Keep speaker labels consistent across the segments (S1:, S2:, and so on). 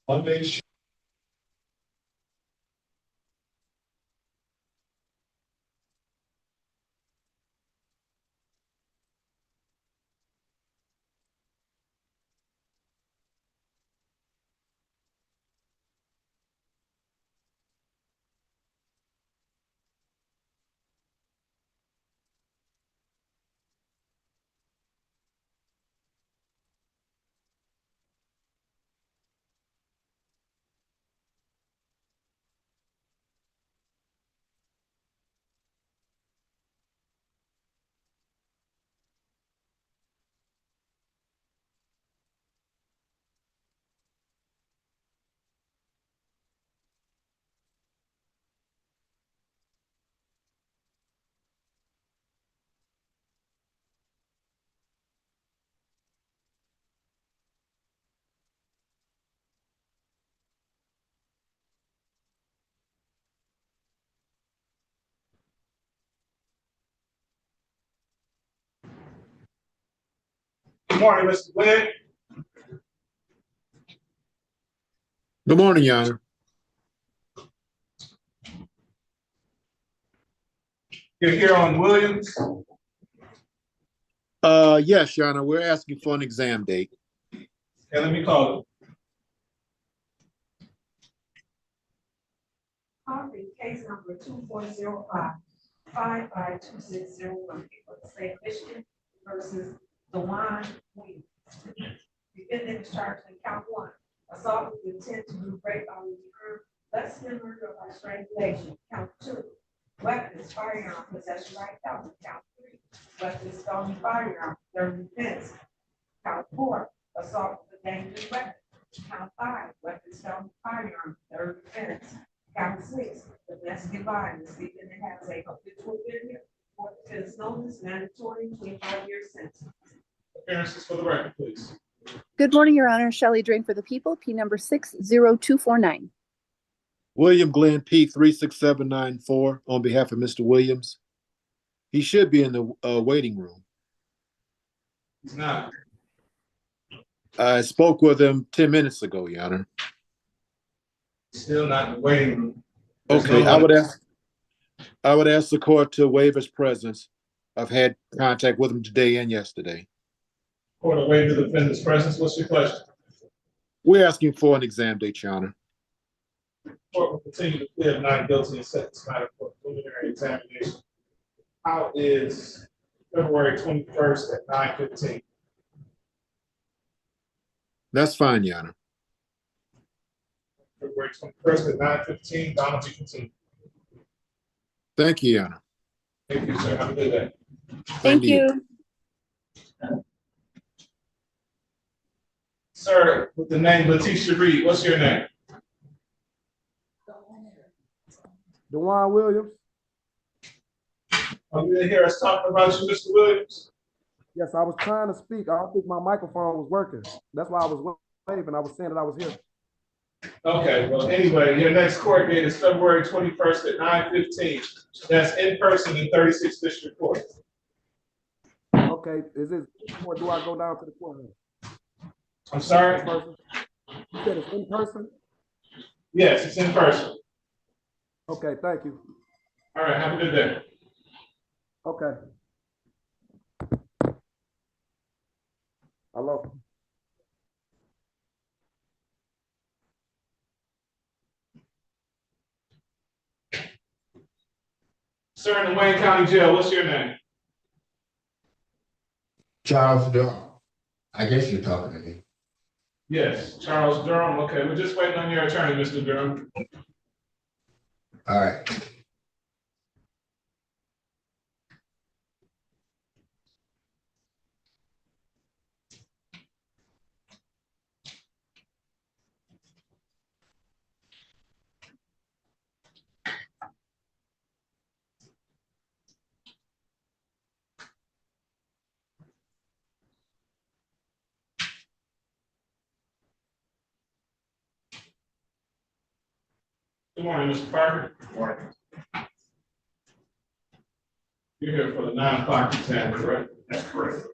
S1: Monday. Good morning, Mr. Glenn.
S2: Good morning, Your Honor.
S1: You're here on Williams.
S2: Yes, Your Honor. We're asking for an exam date.
S1: Okay, let me call it.
S3: Calling case number 2405-55260 for the state of Michigan versus DeJuan Williams. Defendant is charged in count 1, assault with intent to do rape on return, less than murder by strangulation. Count 2, weapons, firearm, possession by felon. Count 3, weapons, felony firearm, third defense. Count 4, assault with a dangerous weapon. Count 5, weapons, felony firearm, third defense. Count 6, domestic violence. Defendant has a habitual offender for offense notice, mandatory 25-year sentence.
S1: Appearances for the record, please.
S4: Good morning, Your Honor. Shelley Drain for the people, P number 60249.
S2: William Glenn, P 36794, on behalf of Mr. Williams. He should be in the waiting room.
S1: He's not.
S2: I spoke with him 10 minutes ago, Your Honor.
S1: Still not in the waiting room.
S2: Okay, I would ask the court to waive his presence. I've had contact with him today and yesterday.
S1: Court will waive the defendant's presence. What's your question?
S2: We're asking for an exam date, Your Honor.
S1: Court will continue to plead not guilty and set this matter for preliminary examination. How is February 21st at 9:15?
S2: That's fine, Your Honor.
S1: February 21st at 9:15. Donald, you continue.
S2: Thank you, Your Honor.
S1: Thank you, sir. Have a good day.
S4: Thank you.
S1: Sir, with the name Letitia Reed, what's your name?
S5: DeJuan Williams.
S1: You didn't hear us talking about you, Mr. Williams?
S5: Yes, I was trying to speak. I don't think my microphone was working. That's why I was waving. I was saying that I was here.
S1: Okay, well, anyway, your next court date is February 21st at 9:15. That's in person in 36th District Court.
S5: Okay, is this or do I go down to the courtroom?
S1: I'm sorry?
S5: You said it's in person?
S1: Yes, it's in person.
S5: Okay, thank you.
S1: All right, have a good day.
S5: Okay. Hello.
S1: Sir, in the Wayne County Jail, what's your name?
S6: Charles Durham. I guess you're talking to me.
S1: Yes, Charles Durham. Okay, we're just waiting on your attorney, Mr. Durham.
S6: All right.
S1: Good morning, Mr. Parker. Good morning. You're here for the 9 o'clock exam, correct? That's correct.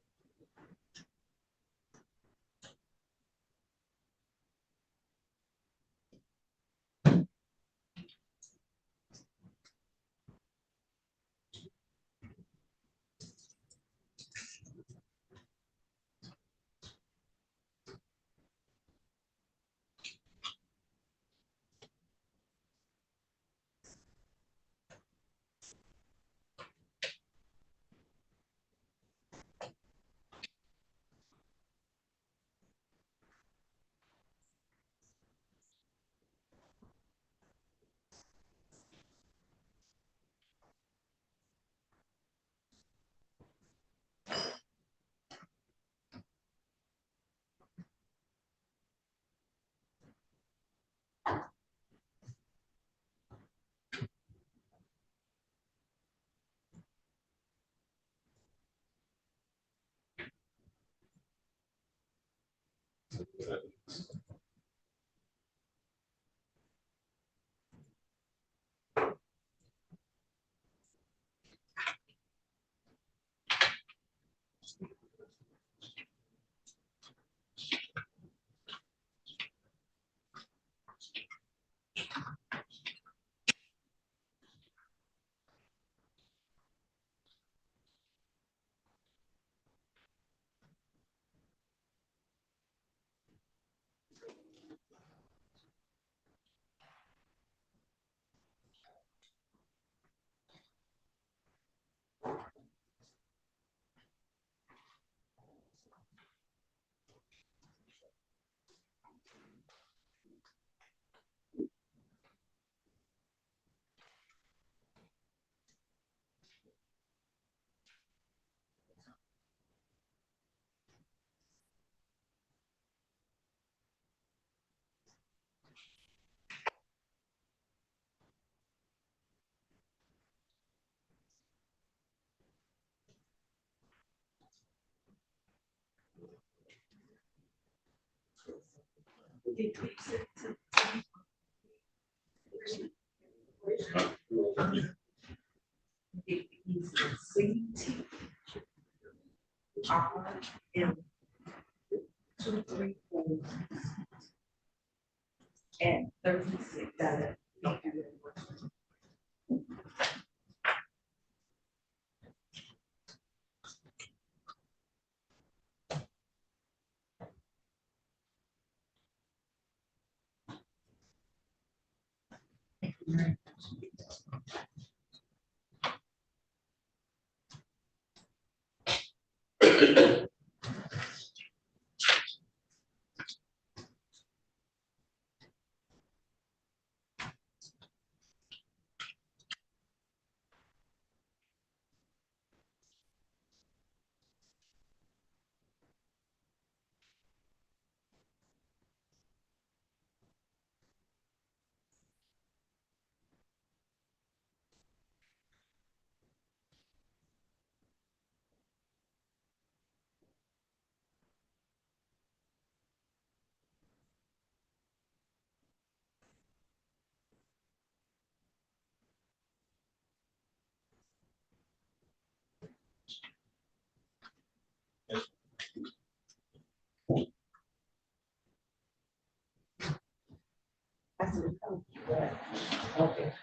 S3: It is CT RM 234 and 36. Okay.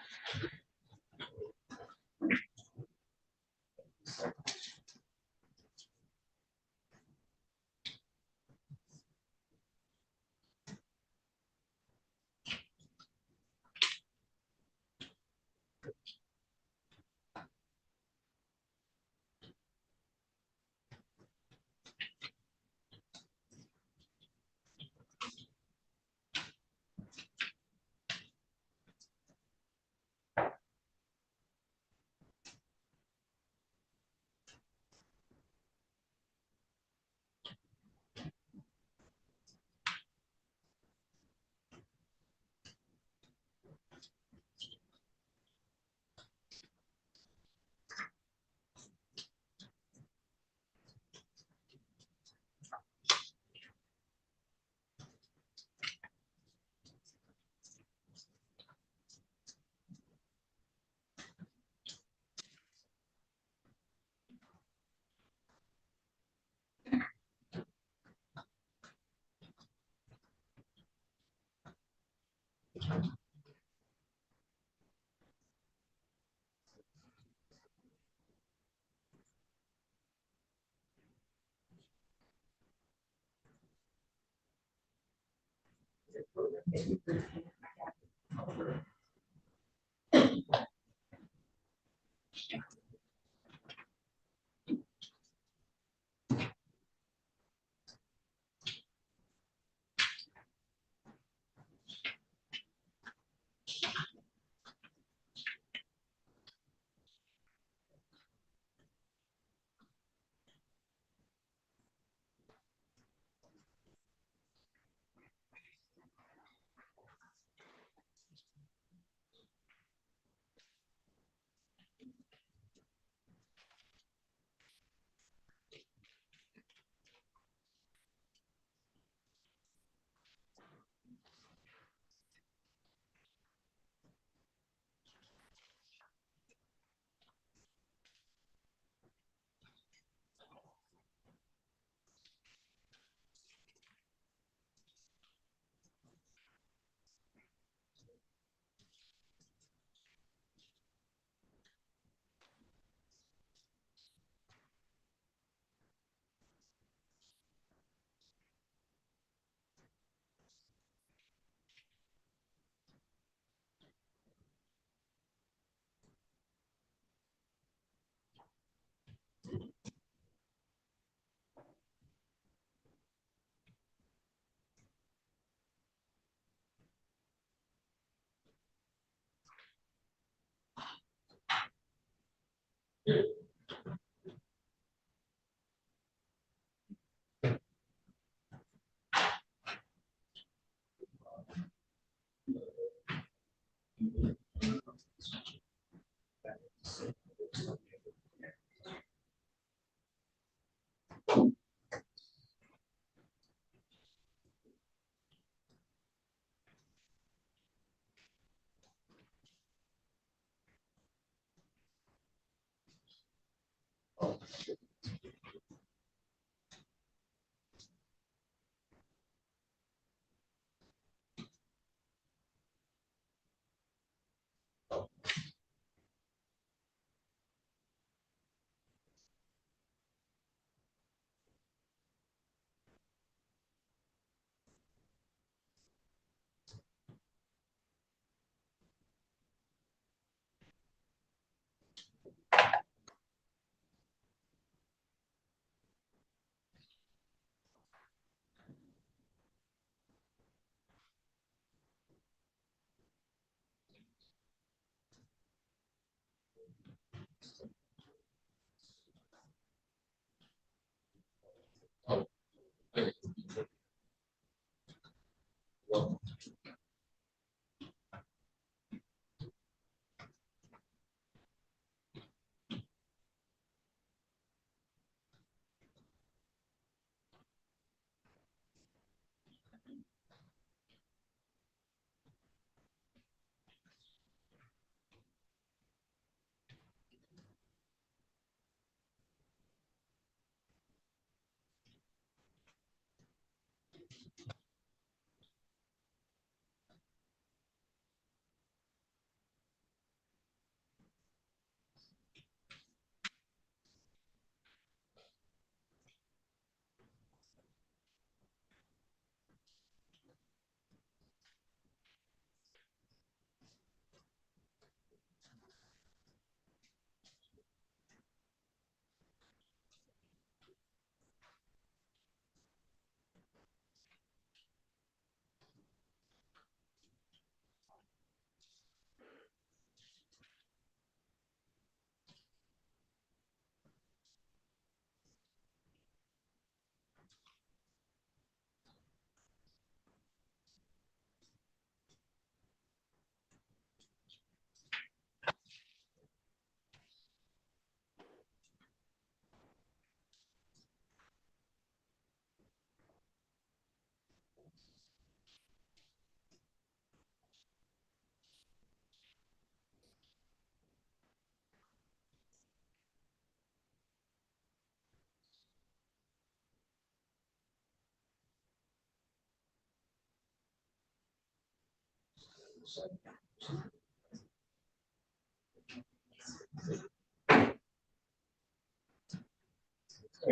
S1: Hey,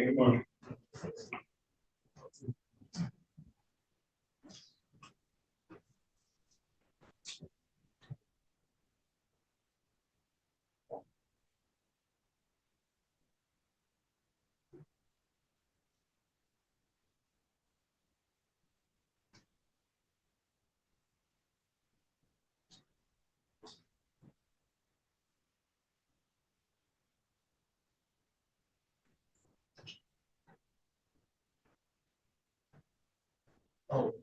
S1: good morning. Oh.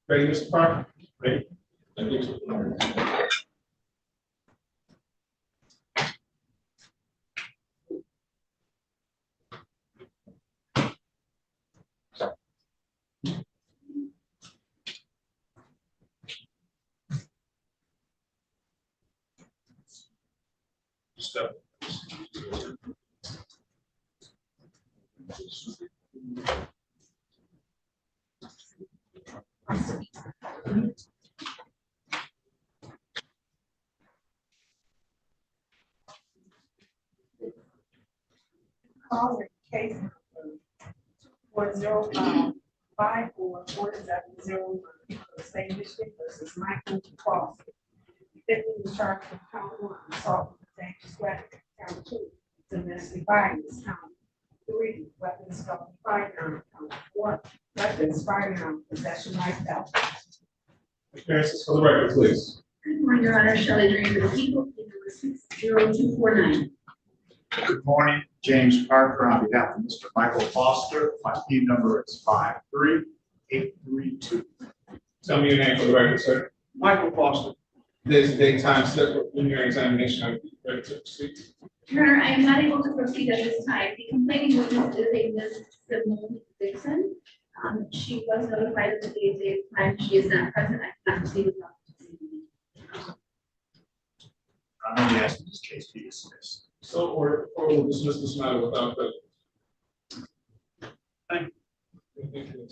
S1: Ready, Mr. Parker? Ready? Thank you. Step.
S3: Calling case number 405-544701 for the state of Michigan versus Michael Foster. Defendant is charged with count one, assault with dangerous weapon, count two, domestic violence, count three, weapons of firearm, count four, weapons firearm, possession like that.
S1: Appearances for the record, please.
S7: Good morning, Your Honor. Shelley Drain for the people, P number 60249.
S8: Good morning, James Parker on behalf of Mr. Michael Foster. My P number is 53832.
S1: Tell me your name for the record, sir.
S8: Michael Foster.
S1: This daytime set for preliminary examination. Are you ready to proceed?
S7: Your Honor, I am not able to proceed at this time. The complaining witness is a Ms. Simone Dixon. She was notified of the day of crime. She is not present. I cannot proceed without.
S8: I'm only asking this case be dismissed.
S1: So, or we'll dismiss this matter without the.
S8: Thank
S1: you.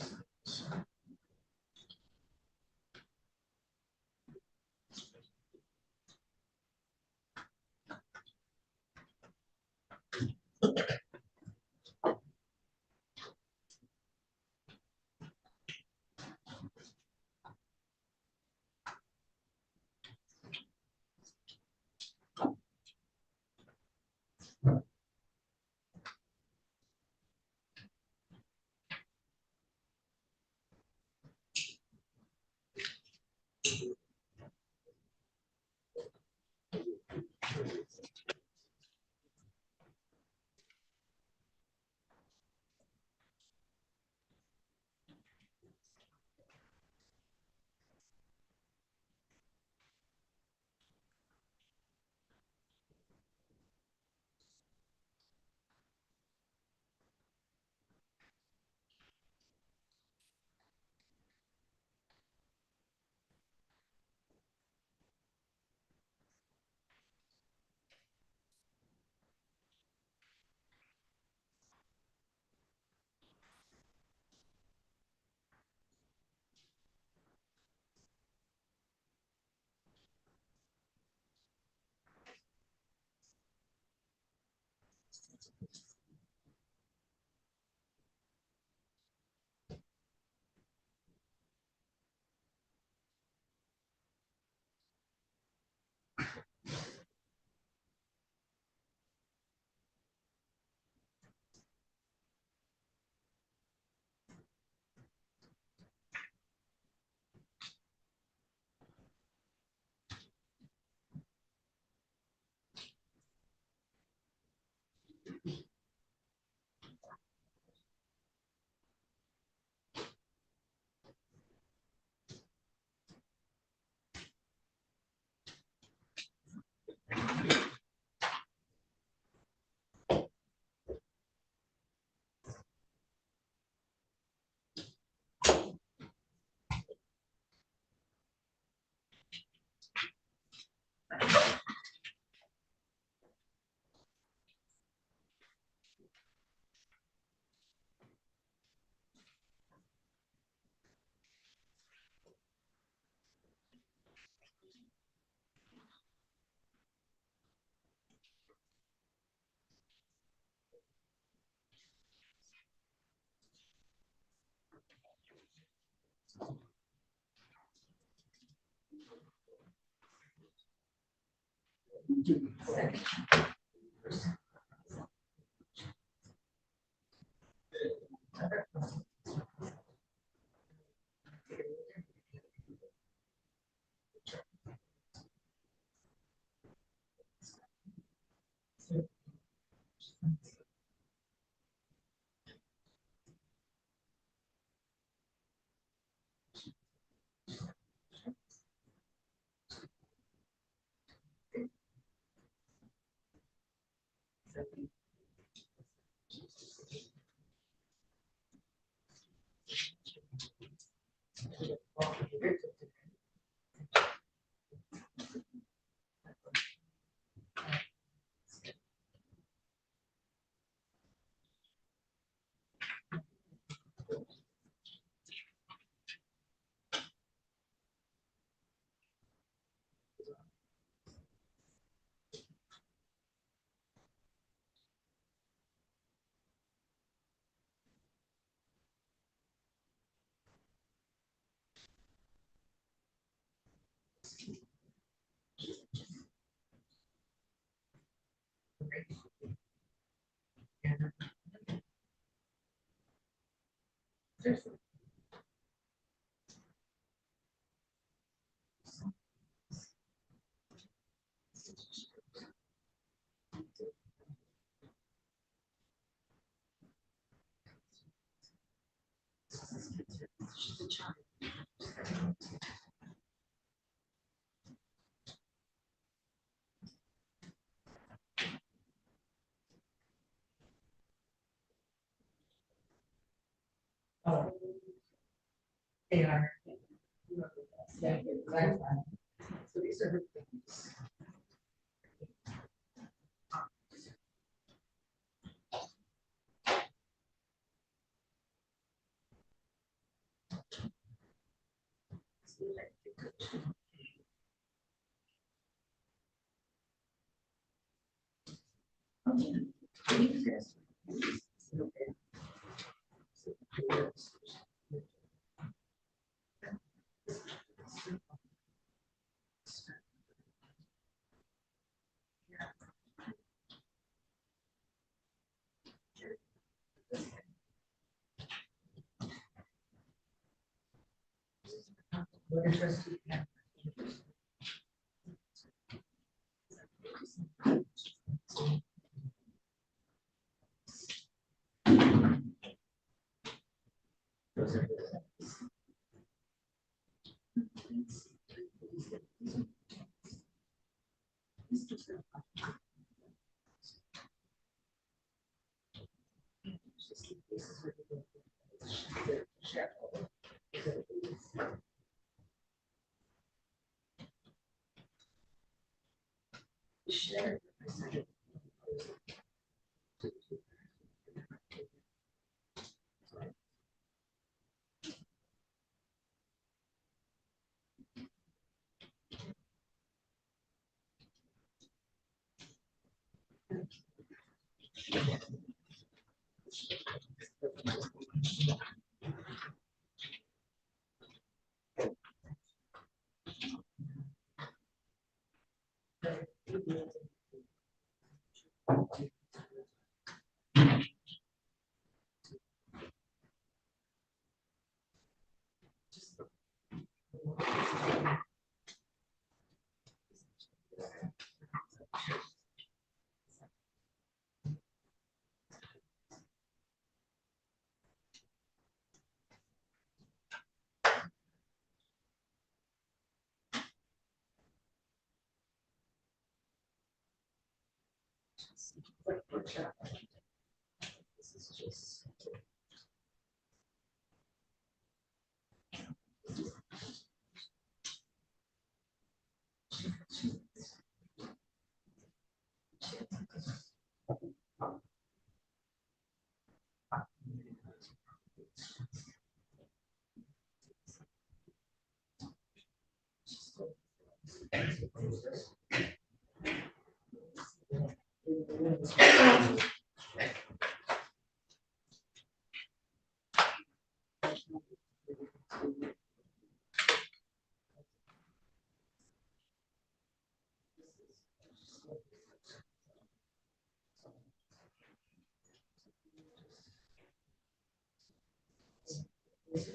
S3: Identify,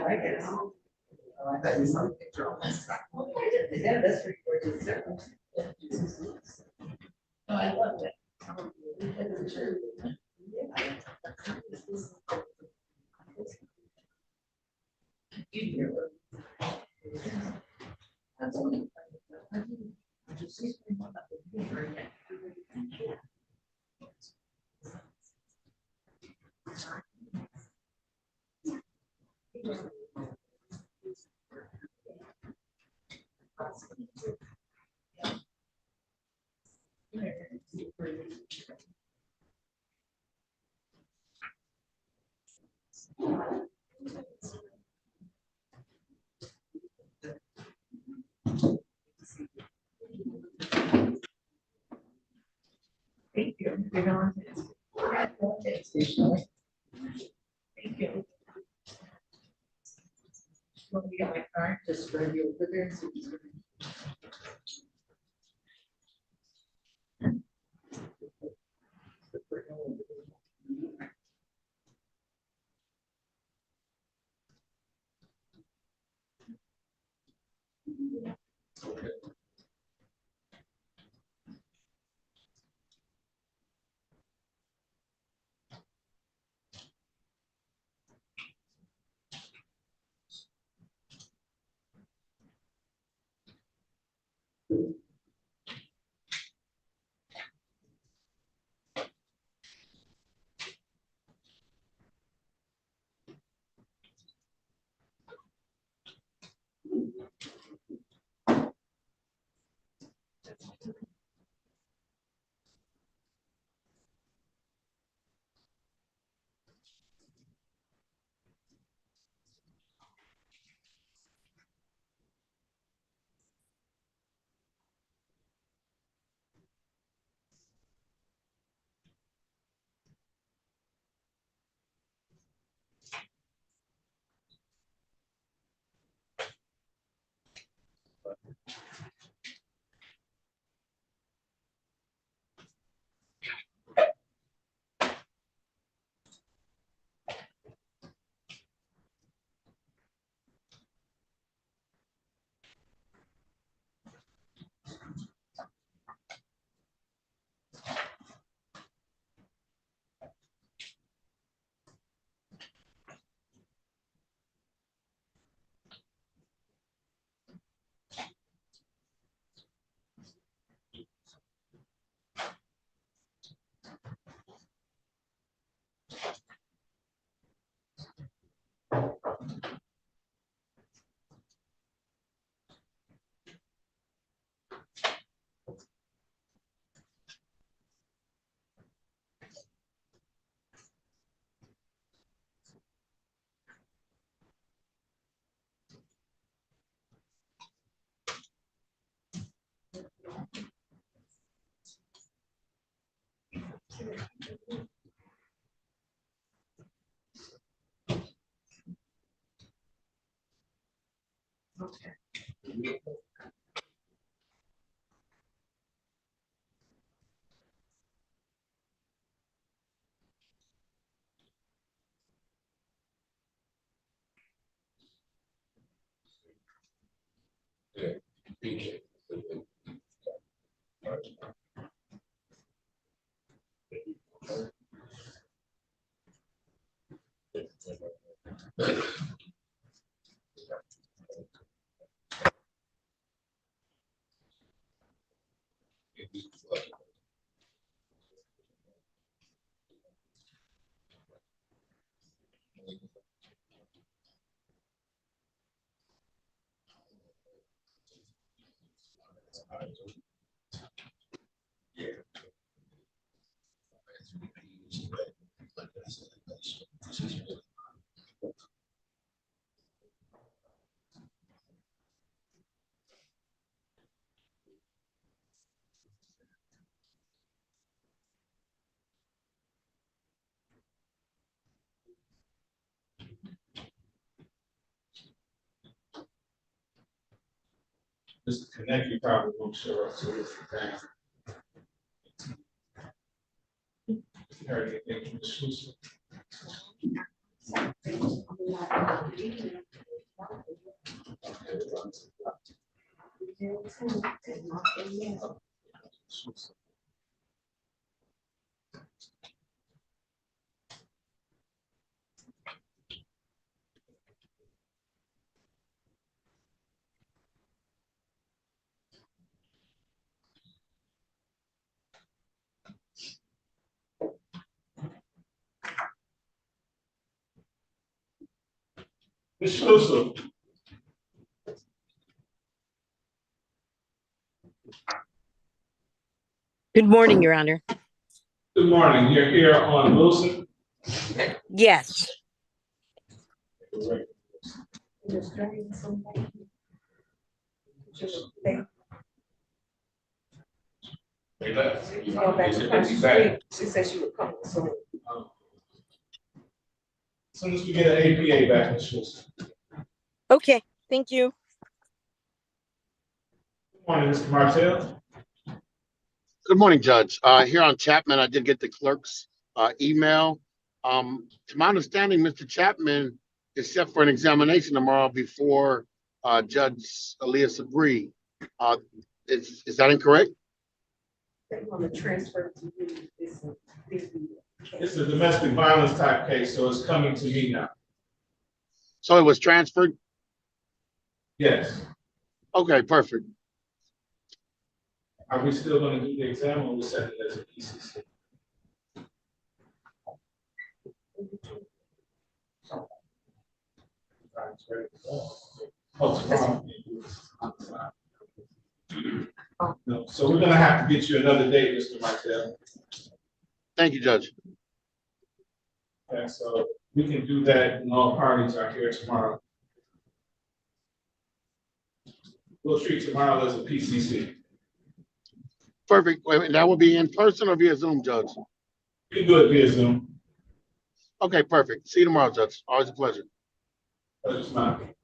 S3: I guess. Oh, I thought you saw the picture on my side. Well, I did, yeah, that's pretty gorgeous. Oh, I loved it. Thank you. You're on. Thank you. Let me get my card, just for you over there.
S1: Mr. Kenneth, you probably won't show up to this event. Heard anything from the Schuster? Ms. Schuster,
S9: Good morning, Your Honor.
S1: good morning. You're here on Wilson.
S9: Yes,
S1: They left.
S3: Go back across the street. She said she would come soon.
S1: As soon as we get an APA back, Ms. Schuster.
S9: okay, thank you.
S1: Good morning, Mr. Martell.
S10: Good morning, Judge. Here on Chapman, I did get the clerk's email. To my understanding, Mr. Chapman is set for an examination tomorrow before Judge Elias Sabri. Is that incorrect?
S3: They want to transfer to you this.
S1: It's a domestic violence type case, so it's coming to me now.
S10: So it was transferred?
S1: Yes.
S10: Okay, perfect.
S1: Are we still going to do the exam or we set it as a PCC? Oh, tomorrow. No, so we're going to have to get you another date, Mr. Martell.
S10: Thank you, Judge.
S1: Okay, so we can do that and all parties are here tomorrow. We'll treat tomorrow as a PCC.
S10: Perfect. Wait, that will be in person or via Zoom, Judge?
S1: You can do it via Zoom.
S10: Okay, perfect. See you tomorrow, Judge. Always a pleasure.
S1: That's fine.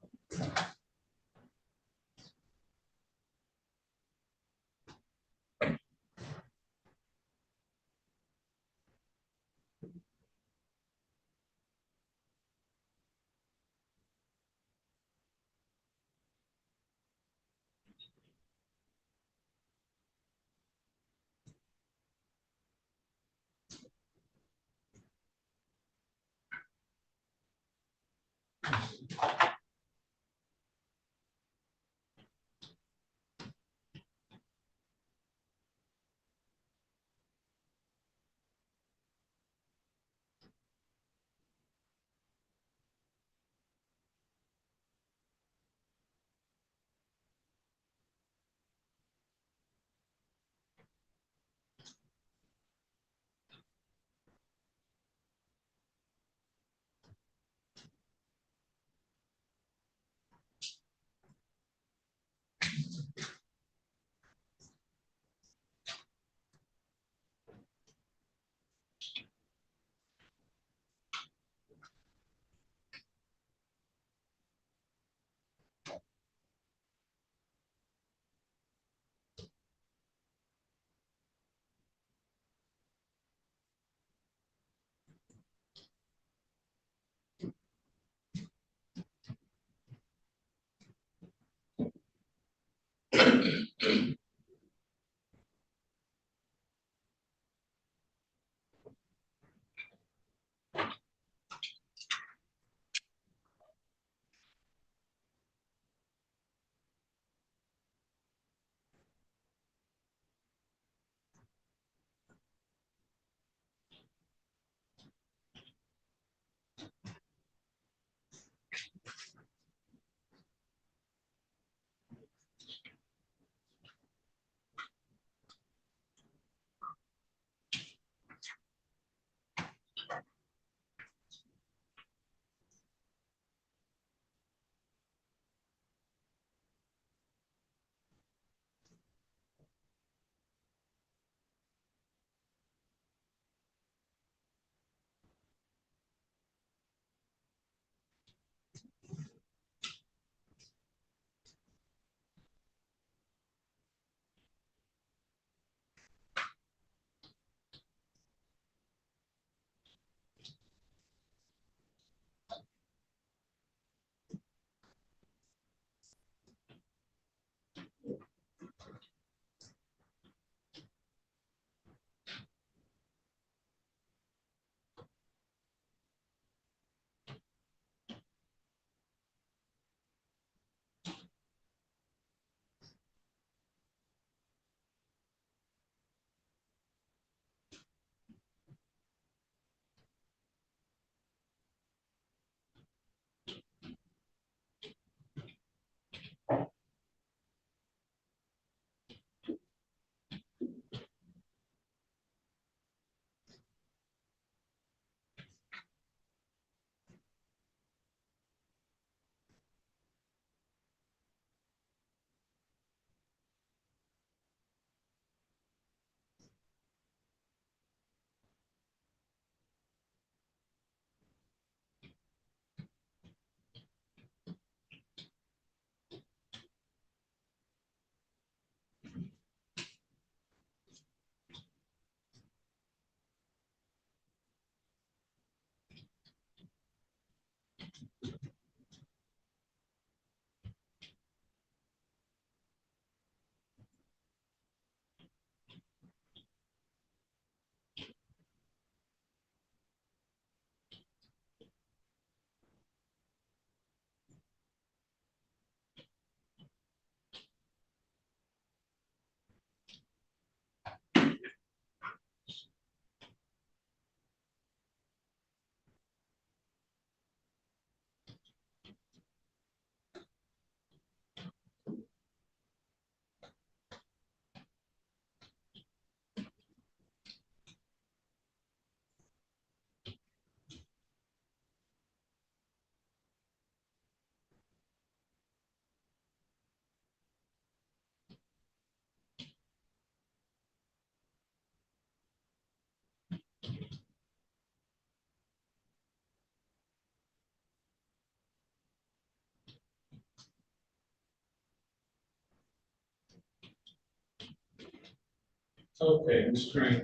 S1: Okay, Ms. Green.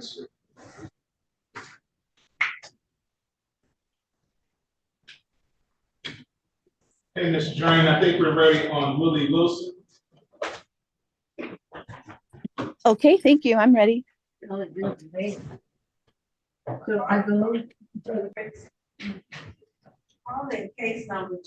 S1: Hey, Mr. Drain, I think we're ready on Willie Wilson.
S4: Okay, thank you. I'm ready.
S3: So I go. Calling case number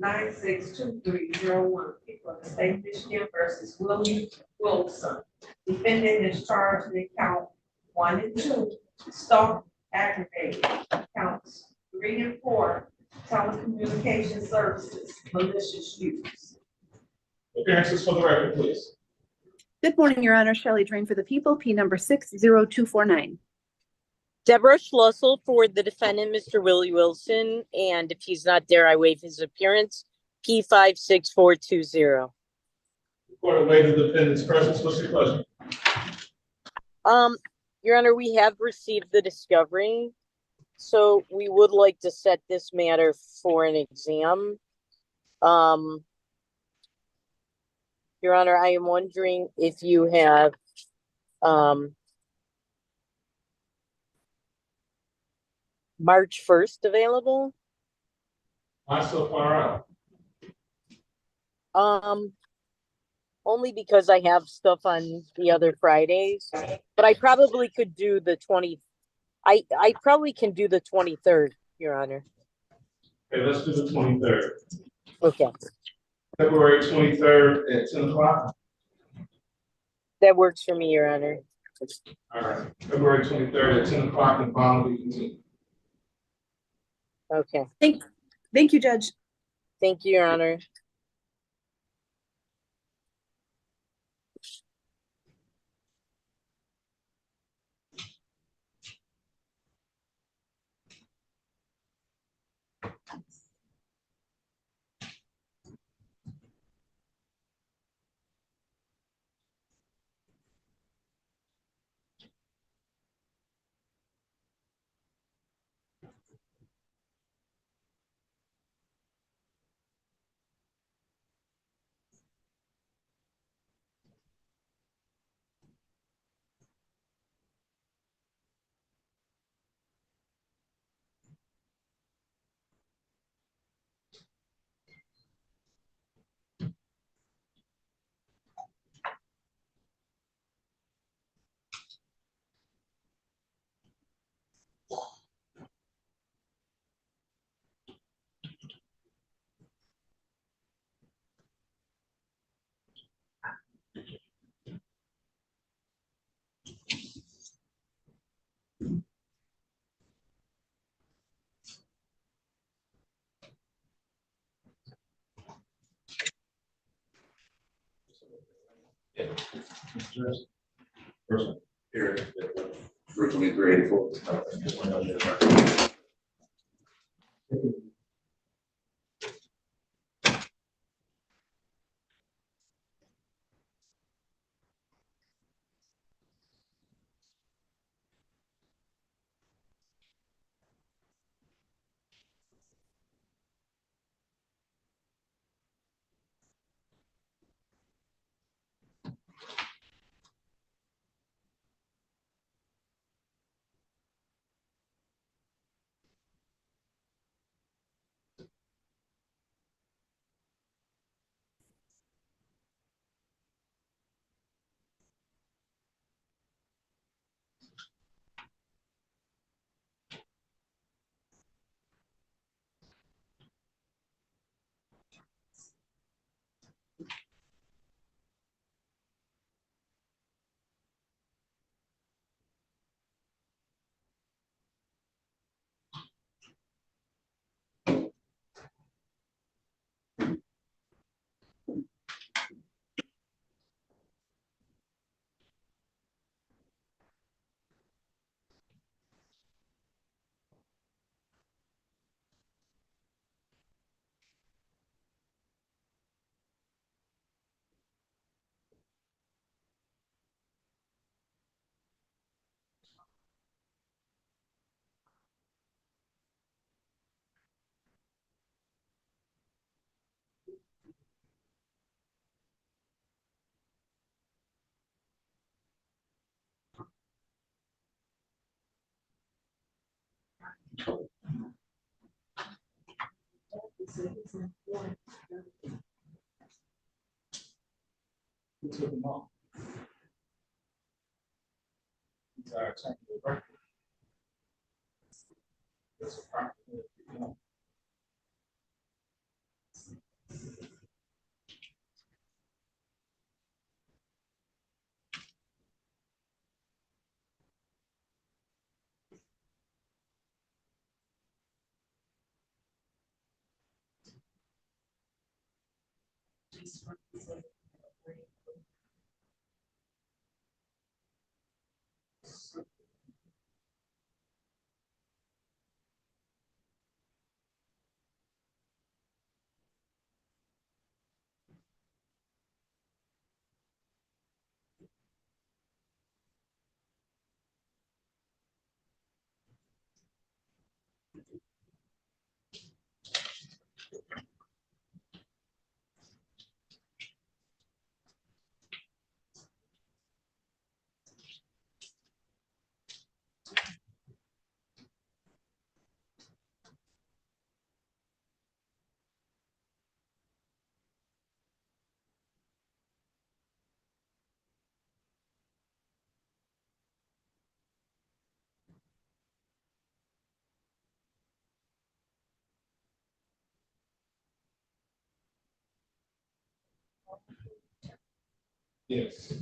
S3: 2305-962301, people of the state of Michigan versus William Wilson. Defendant is charged in count 1 and 2, stalk aggravated, counts 3 and 4, telecommunication services, malicious use.
S1: Appearances for the record, please.
S4: Good morning, Your Honor. Shelley Drain for the people, P number 60249.
S9: Deborah Schlussel for the defendant, Mr. Willie Wilson, and if he's not there, I waive his appearance, P56420.
S1: For the way the defendant's presence, what's your pleasure?
S9: Your Honor, we have received the discovery, so we would like to set this matter for an exam. Your Honor, I am wondering if you have, March 1st available?
S1: Why so far out?
S9: Only because I have stuff on the other Fridays, but I probably could do the 20. I probably can do the 23rd, Your Honor.
S1: Okay, let's do the 23rd.
S9: Okay,
S1: February 23rd at 10 o'clock.
S9: that works for me, Your Honor.
S1: All right, February 23rd at 10 o'clock and bond will be continued.
S9: Okay,
S4: Thank you, Judge.
S9: thank you, Your Honor.
S1: First one.
S11: Here, 2384.
S1: Who took them off? These are technical records. That's a property, you know. Yes.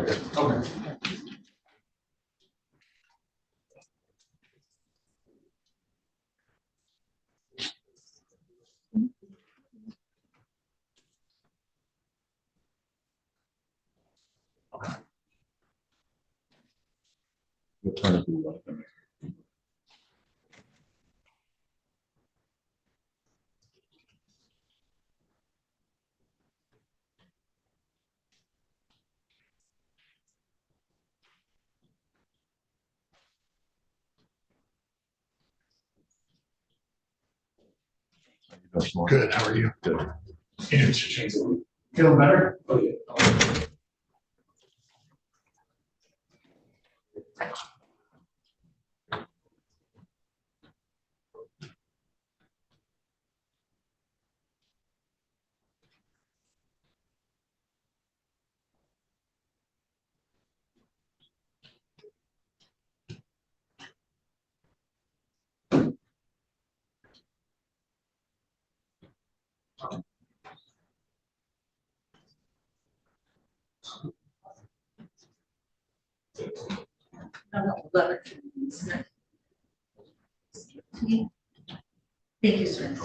S8: Okay. Good, how are you? Good. Feeling better? Oh, yeah.
S3: Thank you, sir.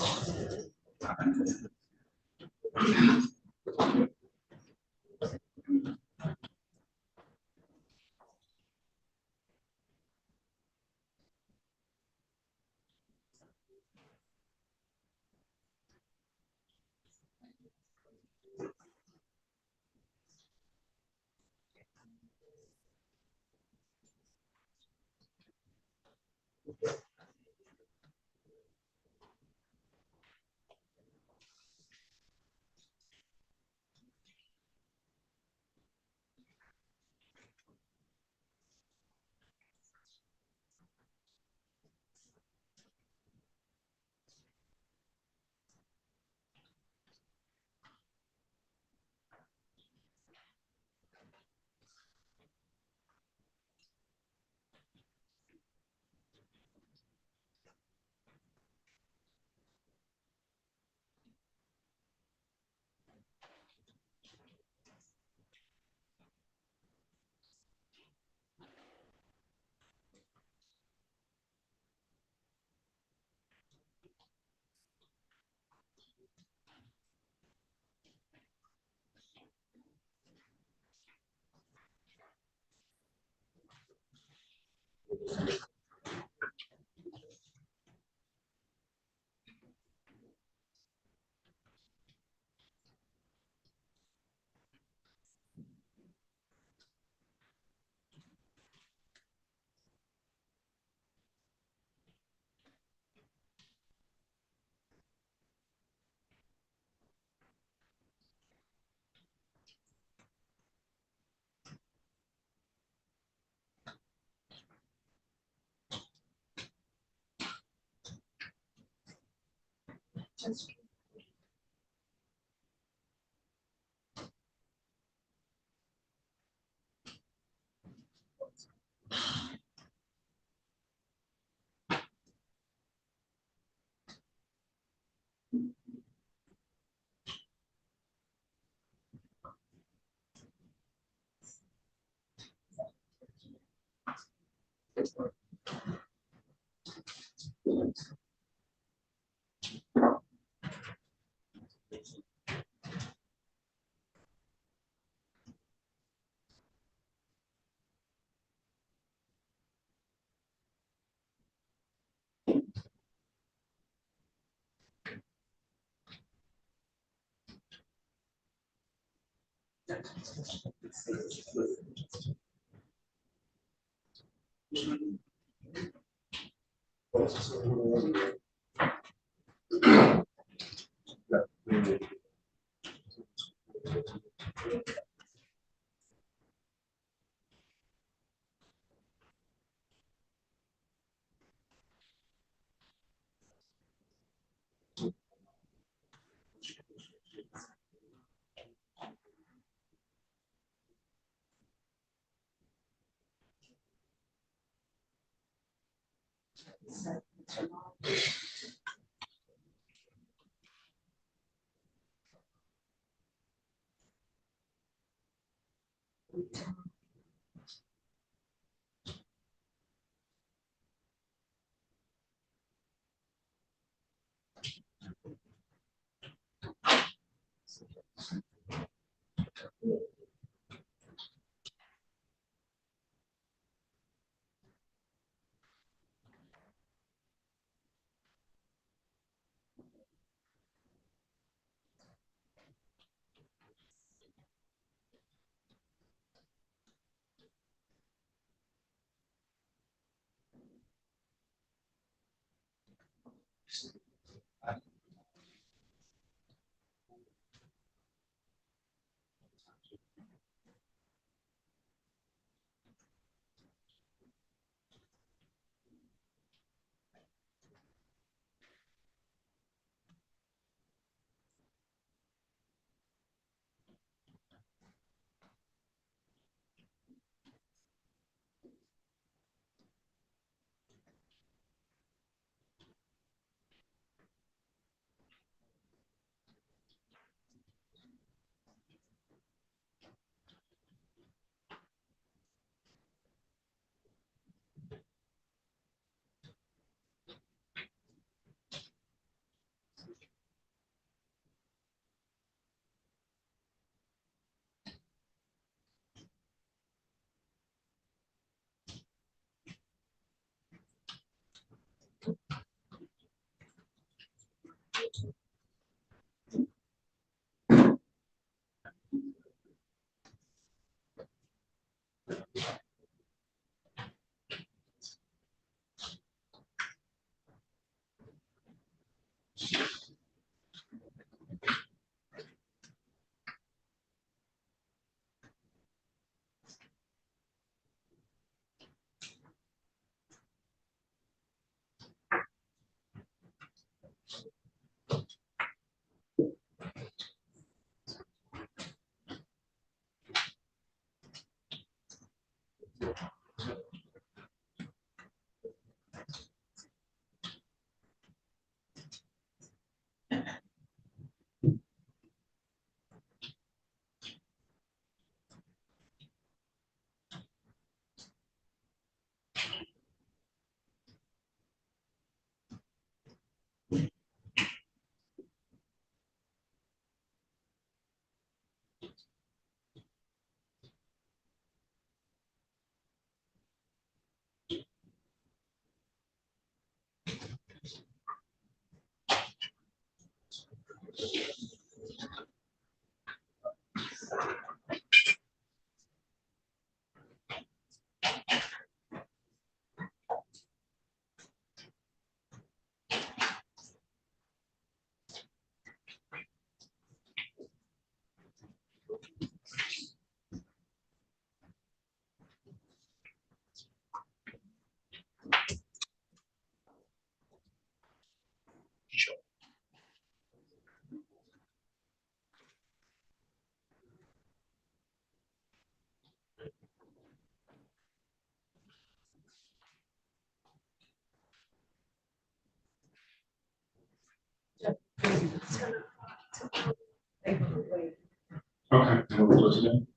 S1: Okay. And we'll close it in.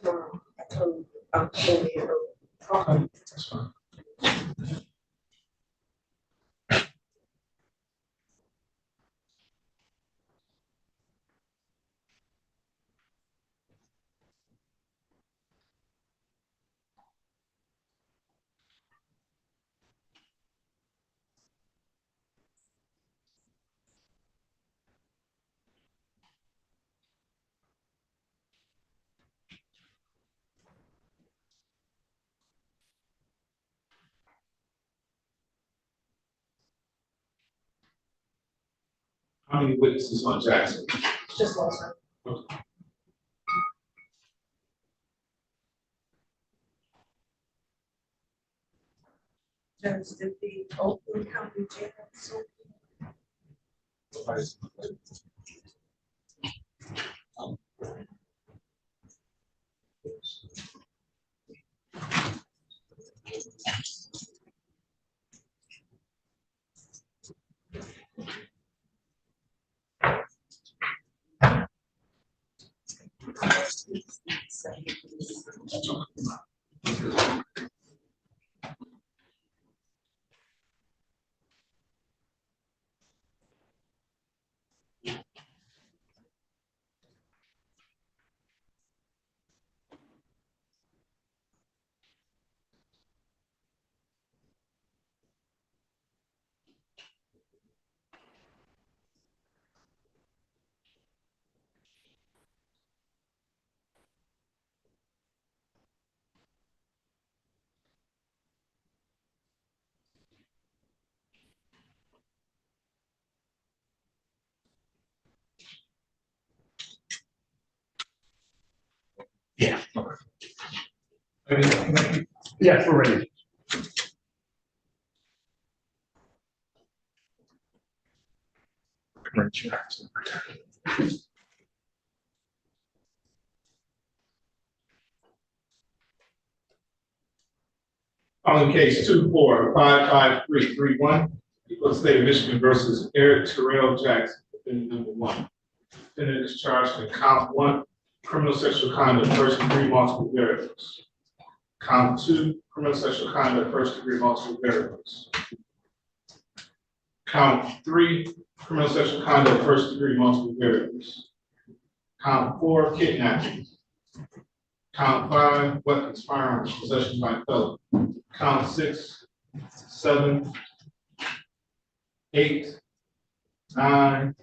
S3: Tomorrow, I told, you.
S1: Okay, that's fine. How many witnesses on Jackson?
S3: Just one, sir. Judge, did the Oakland County Jail, so
S8: Yeah. Yes, we're ready.
S1: On case 2455331, people of the state of Michigan versus Eric Terrell Jackson, defendant number one. Defendant is charged in count one, criminal sexual conduct, first degree multiple variables. Count two, criminal sexual conduct, first degree multiple variables. Count three, criminal sexual conduct, first degree multiple variables. Count four, kidnapping. Count five, weapons, firearms, possession by felon. Count 6, 7, 8, 9,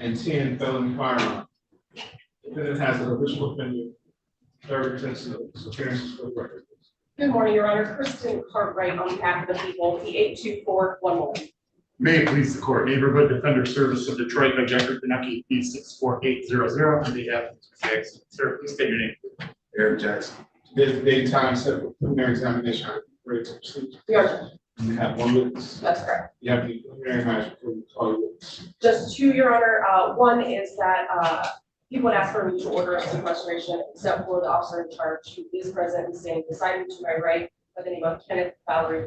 S1: and 10 felony firearm. Defendant has an original offender, third offense of appearances for the record.
S11: Good morning, Your Honor. Kristen Cartwright on behalf of the people, P-82411.
S8: May it please the court, Neighborhood Defender Service of Detroit, by Jeffrey Benecki, P-64800, on behalf of Mr. Jackson. Sir, please state your name. Eric Jackson.
S1: Today's the date and time set for preliminary examination. Ready to proceed?
S11: We are,
S1: You have one witness.
S11: that's correct.
S1: You have the preliminary matter before we call you witness.
S11: Just two, Your Honor. One is that he would ask for a mutual order of sequestration, except for the officer in charge who is present and standing beside me to my right by the name of Kenneth Valerie.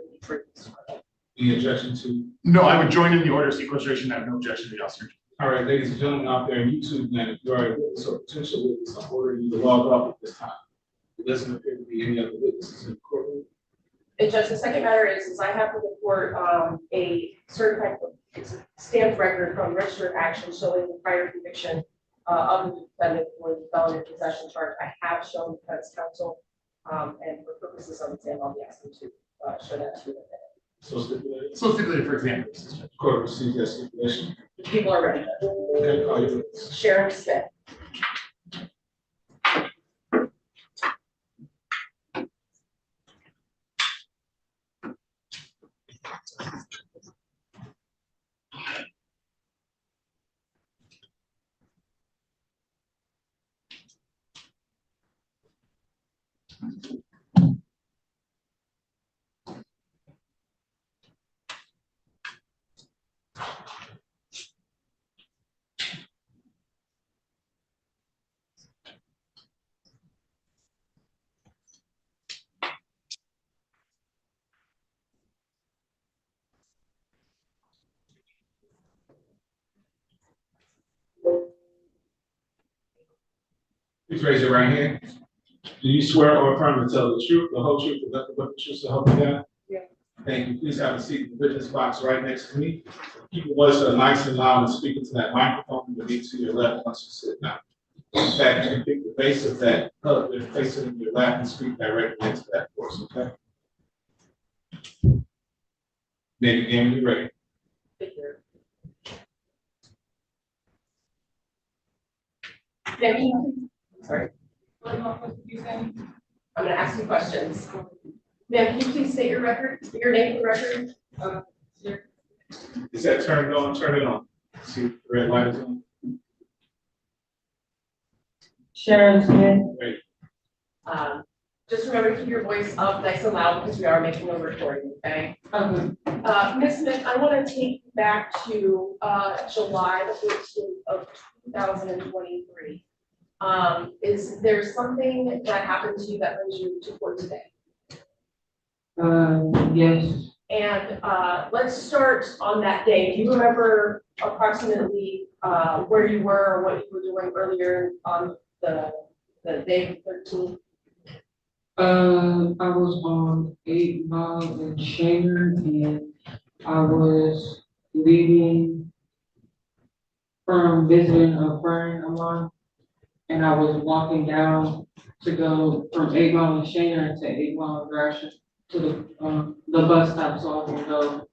S1: Any objection to?
S8: No, I would join in the order of sequestration. I have no objection to the officer.
S1: All right, ladies and gentlemen out there in YouTube land, if you are a witness or potential witness, I'm ordering you to log off at this time. It doesn't appear to be any other witnesses in the courtroom.
S11: And Judge, the second matter is I have for the court a certified stamped record from registered action showing the prior conviction of the defendant for the felony possession charge. I have shown defense counsel, and for purposes of exam, I'll be asking to show that to you.
S1: So stipulated.
S8: So stipulated for example.
S1: Court receives that stipulation.
S11: The people are ready.
S1: Okay, call your witness.
S11: Sharon Smith.
S1: Please raise your right hand. Do you swear or affirm to tell the truth, the whole truth, and nothing but the truth to help you God?
S11: Yeah.
S1: Thank you. Please have a seat in the witness box right next to me. Keep your voice nice and loud and speak into that microphone that leads to your left once you sit down. In fact, you can pick the base of that cup and place it in your lap and speak directly into that force, okay? Maybe again when you're ready.
S11: Debbie, sorry. I'm gonna ask you questions. Ma'am, can you please state your record, your name for the record?
S1: Is that turned on? Turn it on. See if the red light is on.
S11: Sharon Smith.
S1: Great.
S11: Just remember to keep your voice up nice and loud because we are making a recording, okay? Ms. Smith, I want to take you back to July the 14th of 2023. Is there something that happened to you that brings you to court today?
S12: Yes.
S11: And let's start on that day. Do you remember approximately where you were or what you were doing earlier on the day of 13th?
S12: I was on 8 Mile in Shaner, and I was leaving from visiting a friend of mine, and I was walking down to go from 8 Mile in Shaner to 8 Mile in Gratiot to the bus stop, so I can go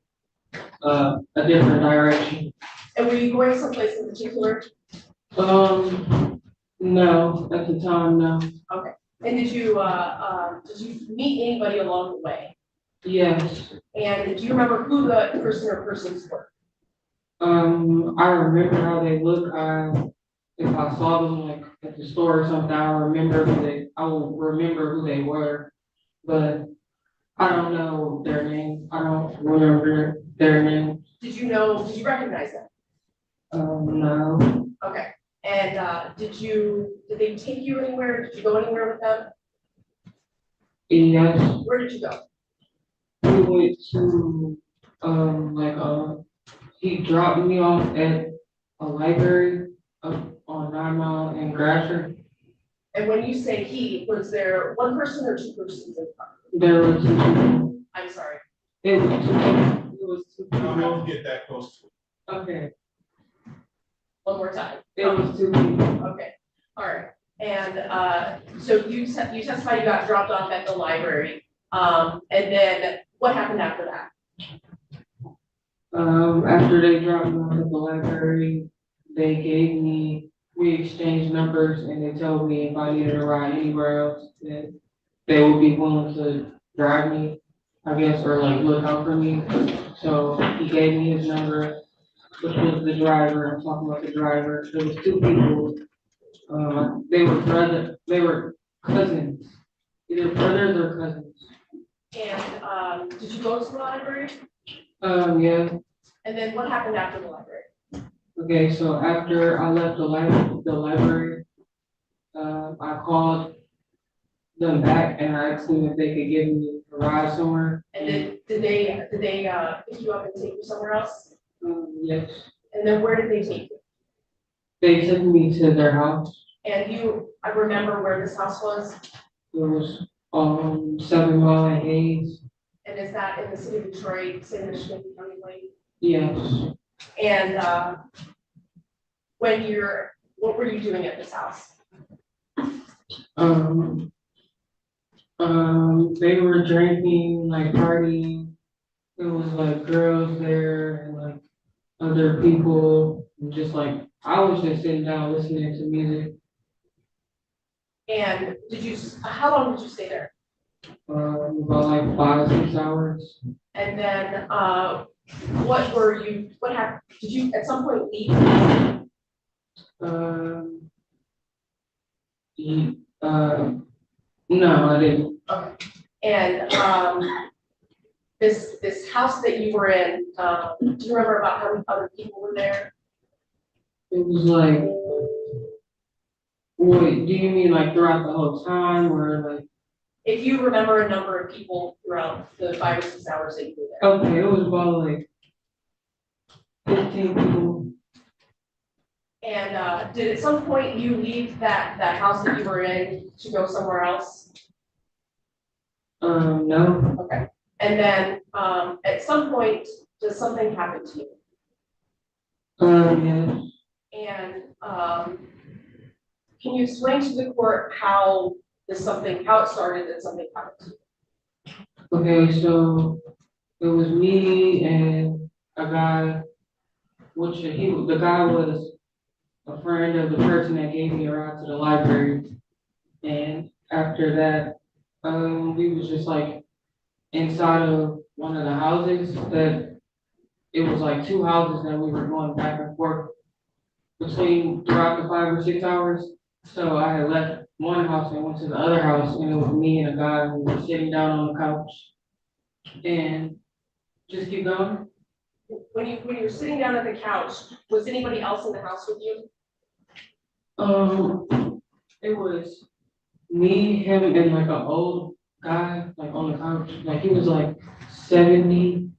S12: a different direction.
S11: And were you going someplace in particular?
S12: No, at the time, no.
S11: Okay. And did you meet anybody along the way?
S12: Yes.
S11: And do you remember who the person or persons were?
S12: I remember how they look. If I saw them like at the store or something, I will remember who they were, but I don't know their name. I don't remember their name.
S11: Did you recognize them?
S12: No.
S11: Okay. And did they take you anywhere? Did you go anywhere with them?
S12: Yes.
S11: Where did you go?
S12: We went to he dropped me off at a library on 9 Mile in Gratiot.
S11: And when you say he, was there one person or two persons in the car?
S12: There were 2 people.
S11: I'm sorry.
S12: It was 2 people. It was 2 people.
S1: You don't have to get that close to it.
S12: Okay.
S11: One more time.
S12: It was 2 people.
S11: Okay. All right. And so you testified you got dropped off at the library. And then what happened after that?
S12: After they dropped me off at the library, we exchanged numbers, and they told me if I needed a ride anywhere else, that they would be willing to drive me, I guess, or like look out for me. So he gave me his number, which was the driver. I'm talking about the driver. There was 2 people. They were cousins, either brothers or cousins.
S11: And did you go to the library?
S12: Yeah.
S11: And then what happened after the library?
S12: Okay, so after I left the library, I called them back and I asked them if they could give me a ride somewhere.
S11: And did they pick you up and take you somewhere else?
S12: Yes,
S11: And then where did they take you?
S12: they took me to their house.
S11: And I remember where this house was,
S12: It was 7 Mile and Hayes.
S11: and is that in the city of Detroit, St. Michigan County Lane?
S12: Yes.
S11: And what were you doing at this house?
S12: They were drinking, like partying. It was like girls there and like other people, and just like I was just sitting down listening to music.
S11: And how long did you stay there?
S12: About like 5, 6 hours.
S11: And then what happened? Did you at some point leave?
S12: No, I didn't.
S11: Okay. And this house that you were in, do you remember about how many other people were there?
S12: It was like, what, do you mean like throughout the whole time or like?
S11: If you remember a number of people throughout the 5 or 6 hours that you were there.
S12: Okay, it was about like 15 people.
S11: And did at some point you leave that house that you were in to go somewhere else?
S12: No.
S11: Okay. And then at some point, does something happen to you?
S12: Yes.
S11: And can you explain to the court how it started that something happened to you?
S12: Okay, so it was me and a guy, the guy was a friend of the person that gave me a ride to the library. And after that, we was just like inside of one of the houses that it was like 2 houses that we were going back and forth between throughout the 5 or 6 hours. So I had left one house and went to the other house, and it was me and a guy who was sitting down on the couch. And just keep going.
S11: When you were sitting down at the couch, was anybody else in the house with you?
S12: It was me, him, and like an old guy, like on the couch. Like he was like 70.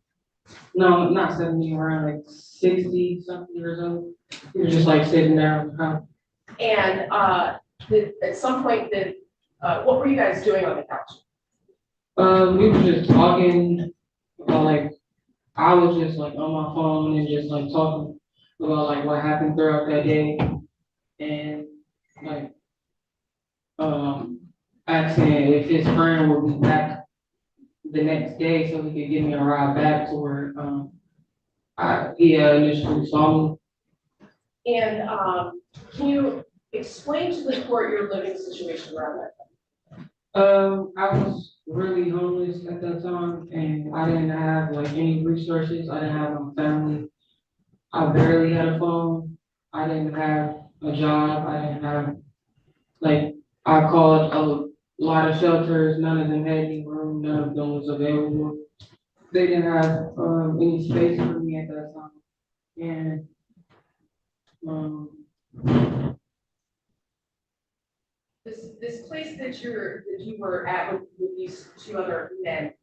S12: No, not 70, around like 60 something years old. He was just like sitting there on the couch.
S11: And at some point, what were you guys doing on the couch?
S12: We were just talking about like, I was just like on my phone and just like talking about like what happened throughout that day. And like, asking if his friend would be back the next day so he could give me a ride back to where, he initially saw me.
S11: And can you explain to the court your living situation around that time?
S12: I was really homeless at that time and I didn't have like any resources. I didn't have my family. I barely had a phone. I didn't have a job. I didn't have, like, I called a lot of shelters. None of them had any room. None of them was available. They didn't have any space for me at that time. And
S11: This place that you were at with these 2 other men,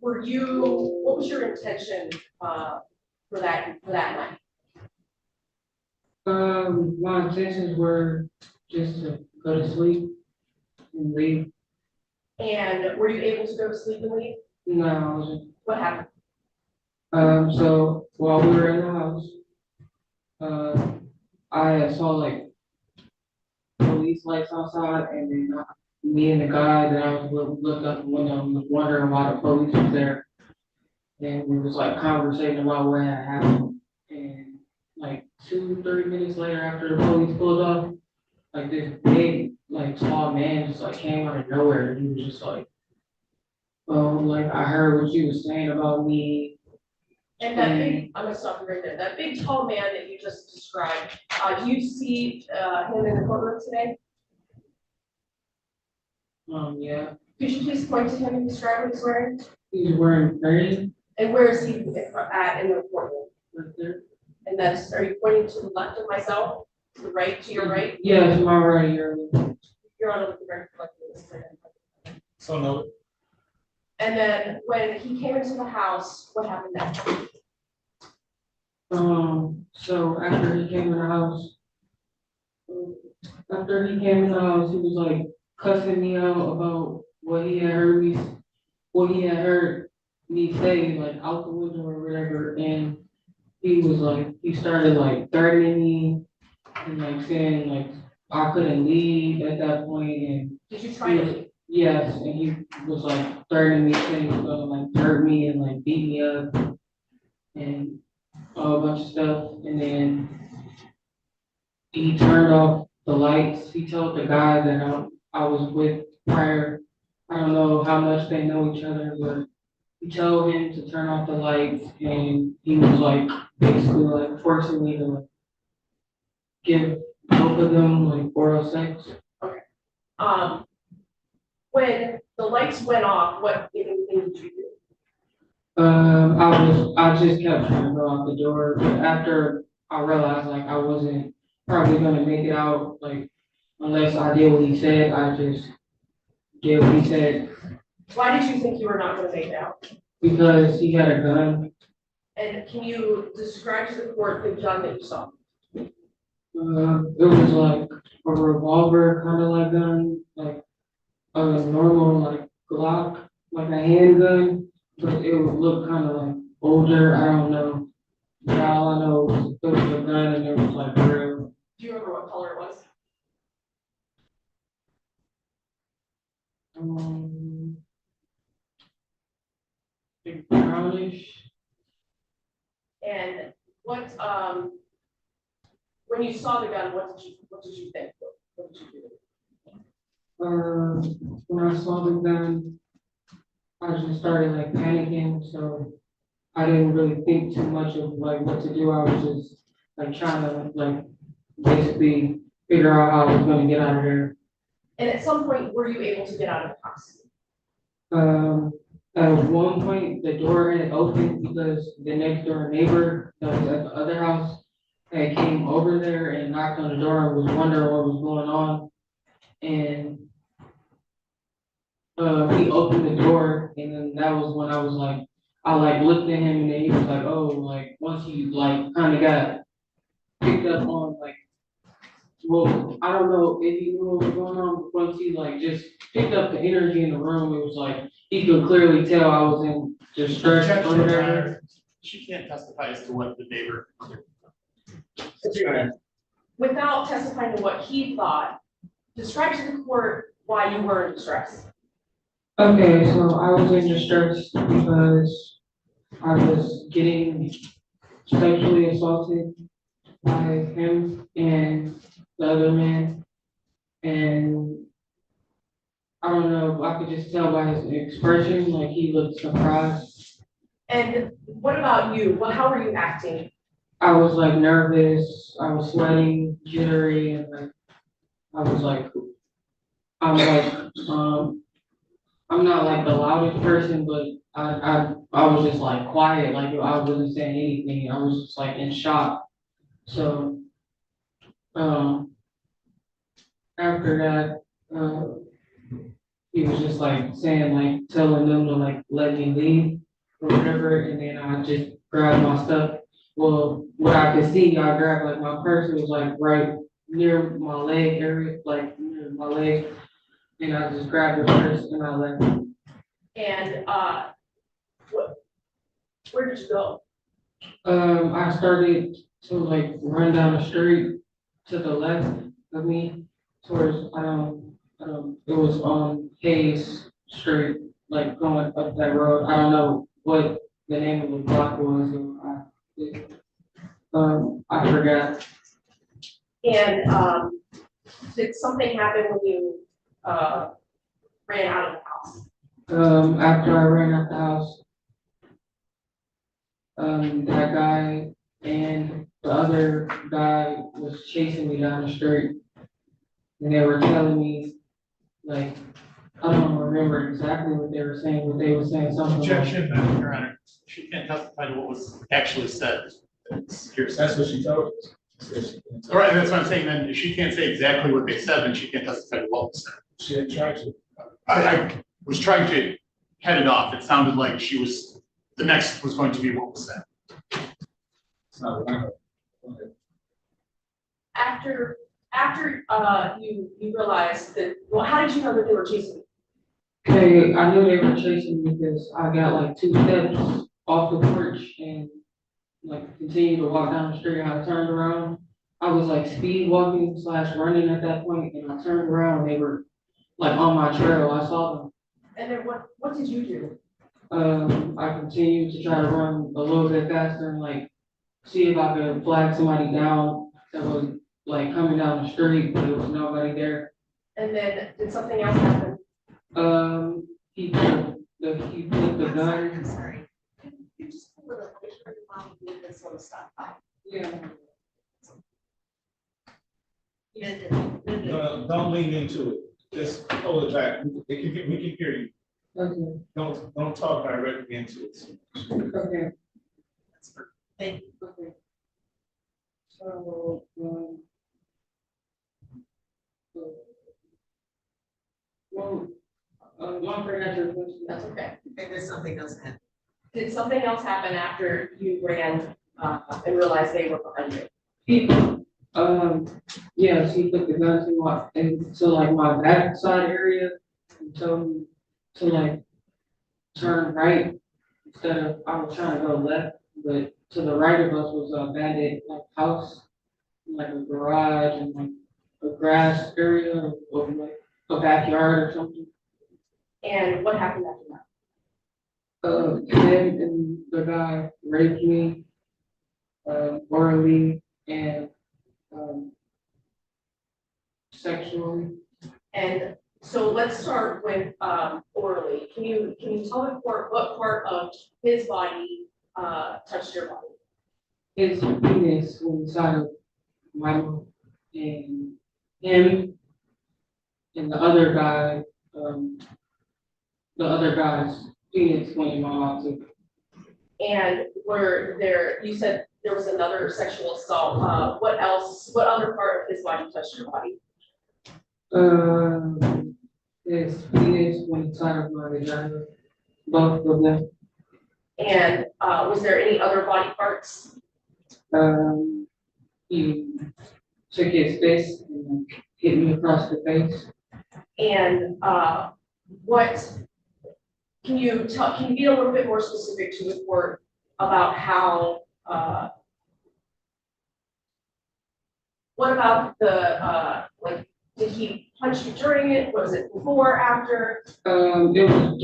S11: what was your intention for that night?
S12: My intentions were just to go to sleep and leave.
S11: And were you able to go to sleep and leave?
S12: No, I wasn't.
S11: What happened?
S12: So while we were in the house, I saw like police lights outside, and then me and the guy that I was with looked up the window and was wondering why the police was there. And we was like conversating about what had happened. And like 2-3 minutes later, after the police pulled off, like this big, like tall man just like came out of nowhere. And he was just like, "Oh, like I heard what you was saying about me."
S11: And that big, I'm gonna stop you right there. That big tall man that you just described, do you see him in the courtroom today?
S12: Yeah.
S11: Could you please point to him and describe what he's wearing?
S12: He's wearing green.
S11: And where is he at in the courtroom?
S12: right there.
S11: And that's, are you pointing to the left of myself, to the right, to your right?
S12: Yeah, to my right, your
S11: Your Honor, with the record reflecting this.
S8: So noted.
S11: And then when he came into the house, what happened next?
S12: So after he came in the house, he was like cussing me out about what he had heard me say, like out the window or whatever, and he started like threatening me and like saying like I couldn't leave at that point, and
S11: Did you try to leave?
S12: yes, and he was like threatening me, saying he was gonna like hurt me and like beat me up and a bunch of stuff, and then he turned off the lights. He told the guy that I was with prior. I don't know how much they know each other, but he told him to turn off the lights, and he was like basically like forcing me to like give both of them like oral sex.
S11: When the lights went off, what anything did you do?
S12: I just kept trying to go out the door, but after I realized like I wasn't probably gonna make it out, like unless I did what he said, I just did what he said
S11: Why did you think you were not gonna make it out?
S12: because he had a gun.
S11: And can you describe to the court the gun that you saw?
S12: It was like a revolver kind of like gun, like a normal like Glock, like a handgun, but it would look kind of like older. I don't know. But all I know was it was a gun and it was like real.
S11: Do you remember what color it was?
S12: Like brownish.
S11: And what, when you saw the gun, what did you think? What did you do?
S12: When I saw the gun, I just started like panicking, so I didn't really think too much of like what to do. I was just like trying to like basically figure out how I was gonna get out of there.
S11: And at some point, were you able to get out of the house?
S12: At one point, the door had opened because the next door neighbor that was at the other house had came over there and knocked on the door and was wondering what was going on. And he opened the door, and then that was when I was like, I like looked at him, and then he was like, oh, like once he like kind of got picked up on like, well, I don't know if he knew what was going on, but once he like just picked up the energy in the room, it was like he could clearly tell I was in distress or
S8: Objection, Your
S12: whatever.
S8: Honor. She can't testify as to what the neighbor.
S11: Without testifying to what he thought, describe to the court why you were in distress.
S12: Okay, so I was in distress because I was getting sexually assaulted by him and the other man. And I don't know, I could just tell by his expression, like he looked surprised.
S11: And what about you? How were you acting?
S12: I was like nervous, I was sweating, jittery, and like, I was like, I'm not like the loudest person, but I was just like quiet, like I wasn't saying anything. I was just like in shock. So after that, he was just like saying like telling them to like let me leave or whatever, and then I just grabbed my stuff. Well, what I could see, I grabbed like my purse. It was like right near my leg area, like near my leg, and I just grabbed the purse and I left.
S11: And where did you go?
S12: I started to like run down the street to the left of me towards, it was on Hayes Street, like going up that road. I don't know what the name of the block was. I forgot.
S11: And did something happen when you ran out of the house?
S12: After I ran out the house, that guy and the other guy was chasing me down the street. And they were telling me, like, I don't remember exactly what they were saying, but they were saying something.
S8: Objection, Your Honor. She can't testify to what was actually said.
S1: That's what she told us. She said she couldn't tell.
S8: All right, that's what I'm saying, then if she can't say exactly what they said, then she can't testify to what was said.
S1: She didn't try to.
S8: I was trying to head it off. It sounded like the next was going to be what was said.
S1: It's not what I heard. Go ahead.
S11: After you realized that, well, how did you know that they were chasing you?
S12: Okay, I knew they were chasing me because I got like 2 steps off the porch and like continued to walk down the street. I turned around. I was like speed walking / running at that point, and I turned around and they were like on my trail. I saw them.
S11: And then what did you do?
S12: I continued to try to run a little bit faster and like see if I could flag somebody down that was like coming down the street, but there was nobody there.
S11: And then did something else happen?
S12: He put the gun.
S3: I'm sorry. Can you just pull it up, make sure your mom did this on the stop.
S12: Yeah.
S1: Don't lean into it. Just hold it back. We can hear you.
S12: Okay.
S1: Don't talk directly into it.
S12: Okay.
S3: Thank you.
S12: Okay. So, long for answer question.
S11: That's okay.
S3: And there's something else happened.
S11: Did something else happen after you ran and realized they were behind you?
S12: Yes, he put the gun into like my backside area and told me to like turn right instead of, I was trying to go left, but to the right of us was a abandoned like house, like a garage and like a grass area or like a backyard or something.
S11: And what happened after that?
S12: Him and the guy raped me, orally and sexually.
S11: And so let's start with orally. Can you tell the court what part of his body touched your body?
S12: His penis was inside of my mouth, and him and the other guy's penis went in my mouth too.
S11: And you said there was another sexual assault. What other part of his body touched your body?
S12: His penis went inside of my vagina, both of them.
S11: And was there any other body parts?
S12: He took his fist and hit me across the face.
S11: And can you be a little bit more specific to the court about how, what about the, did he punch you during it? Was it before, after?
S12: It was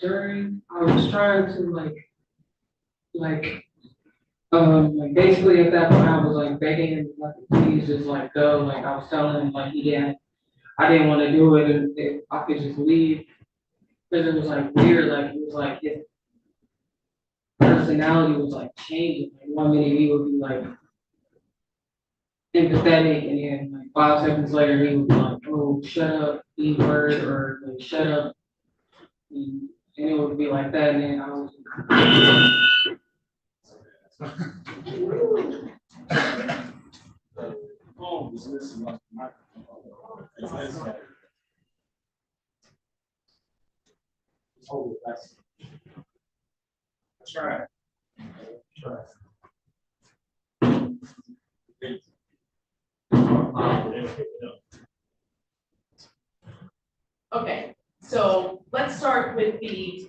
S12: during, I was trying to basically at that point, I was like begging him, like, please just like go, like I was telling him like I didn't want to do it, and if I could just leave, because it was like weird, like it was like his personality was like changing, like 1 minute he would be like empathetic, and then like 5 seconds later he would be like, oh, shut up, E-word, or like shut up, and it would be like that, and then I was
S1: Oh, was this my microphone? Hold it back. Try.
S11: Okay, so let's start with the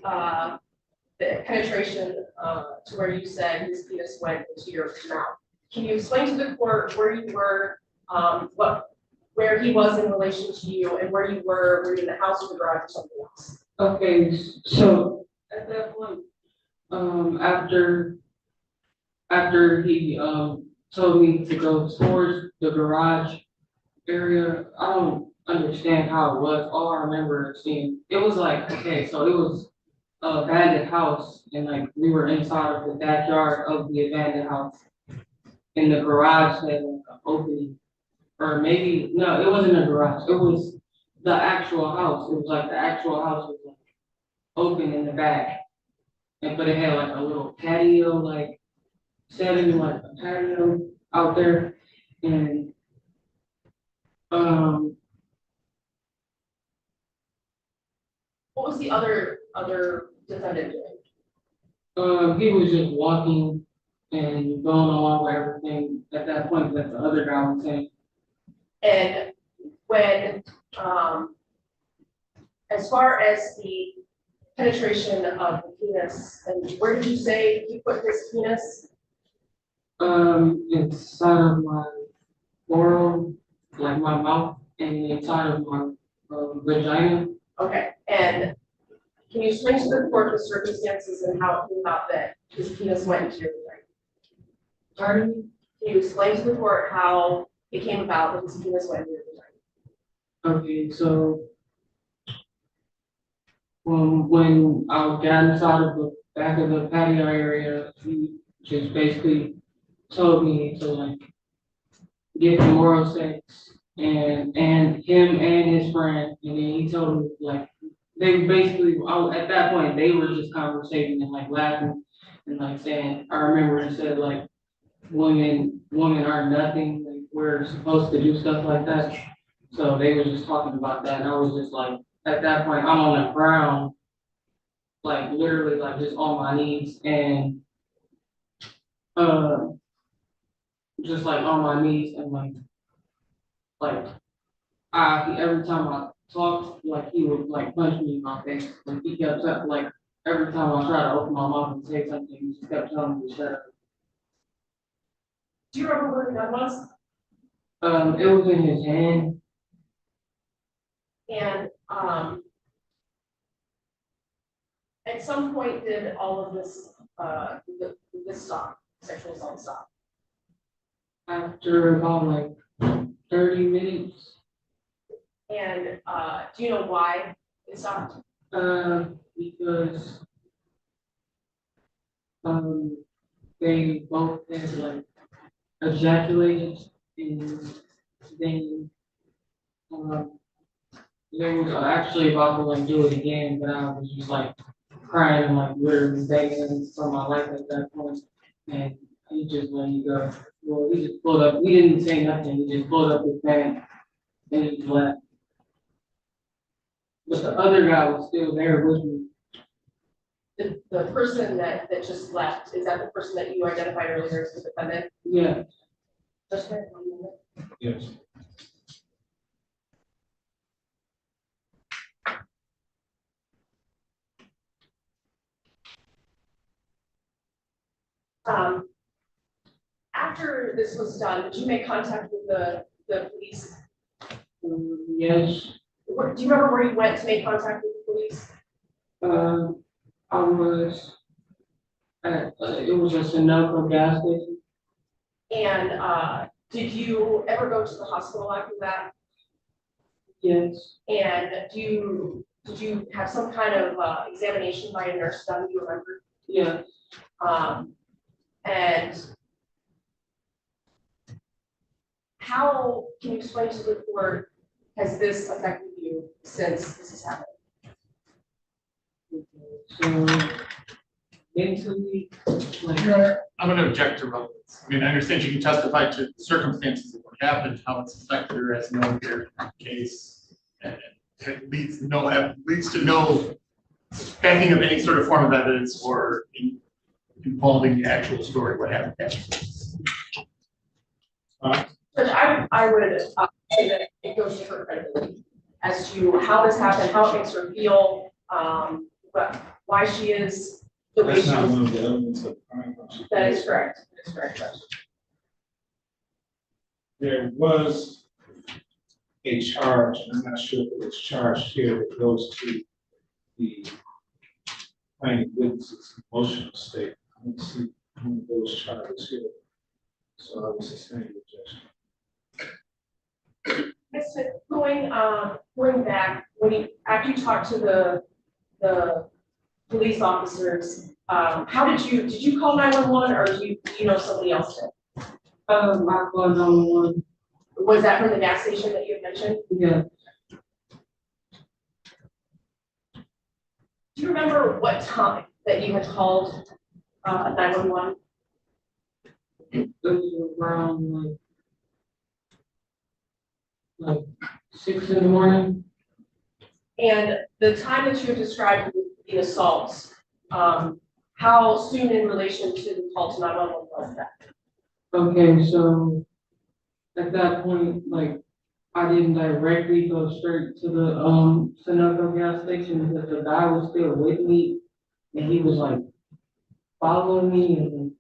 S11: penetration to where you said his penis went into your mouth. Can you explain to the court where you were, where he was in relation to you, and where you were in the house or the garage or something else?
S12: okay. So at that point, after he told me to go towards the garage area, I don't understand how it was. All I remember seeing, it was like, okay, so it was an abandoned house, and like we were inside of the backyard of the abandoned house, and the garage had like an opening, or maybe no, it wasn't a garage. It was the actual house. It was like the actual house was like open in the back, and but it had like a little patio, like setting like a patio out there and,
S11: What was the other defendant doing?
S12: he was just walking and going along with everything at that point that the other guy was saying.
S11: And when, as far as the penetration of the penis, and where did you say he put his penis?
S12: Inside of my oral, like my mouth, and inside of my vagina.
S11: Okay, and can you explain to the court the circumstances and how it came about that his penis went into your vagina?
S12: Pardon me?
S11: Can you explain to the court how it came about that his penis went into your vagina?
S12: Okay, so when I got inside of the back of the patio area, he just basically told me to like get some oral sex and him and his friend, and then he told me like they basically at that point they were just conversating and like laughing and like saying I remember he said like women are nothing, like we're supposed to do stuff like that. So they were just talking about that and I was just like at that point I'm on the ground, like literally like just on my knees and just like on my knees and like every time I talked, like he would like punch me in my face. Like he kept like every time I tried to open my mouth and say something, he just kept telling me to shut up.
S11: Do you remember where the gun was?
S12: It was in his hand.
S11: And at some point did all of this this stop, sexual assault stop?
S12: After about like 30 minutes.
S11: And do you know why it stopped?
S12: Because they both had like ejaculated and then they was actually about to like do it again, but I was just like crying and like literally begging for my life at that point, and he just let me go. Well, he just pulled up. We didn't say nothing. He just pulled up his pants and he just left. But the other guy was still there with me.
S11: The person that just left, is that the person that you identified earlier as the defendant?
S12: Yeah.
S11: Just there, 1 minute.
S1: Yes.
S11: After this was done, did you make contact with the police?
S12: Yes.
S11: Do you remember where you went to make contact with the police?
S12: I was at it was a Sunoco gas station.
S11: And did you ever go to the hospital after that?
S12: Yes.
S11: And did you have some kind of examination by a nurse done? Do you remember?
S12: Yeah.
S11: And how can you explain to the court has this affected you since this has happened?
S12: So mentally, like
S8: I'm going to object to relevance. I mean, I understand you can testify to the circumstances of what happened, how it's affected her as no here case, and it leads to no backing of any sort of form of evidence or involving the actual story, what happened.
S11: But I would say that it goes to her credibility as to how this happened, how it makes her feel, but why she is the way
S1: That's
S11: she
S1: not
S11: is.
S1: one of the elements of the crime.
S11: That is correct. That is correct.
S1: There was a charge, and I'm not sure if it was charged here, that goes to the plaintiff witness's emotional state. I don't see one of those charges here. So I would sustain the objection.
S11: Ms. Smith, going back, after you talked to the police officers, did you call 911 or do you know somebody else did?
S12: I called 911.
S11: Was that from the gas station that you had mentioned?
S12: Yeah.
S11: Do you remember what time that you had called 911?
S12: it was around like 6 in the morning.
S11: And the time that you described the assaults, how soon in relation to the call to 911 was that?
S12: Okay, so at that point, like, I didn't directly go straight to the Sunoco gas station because the guy was still with me and he was like following me and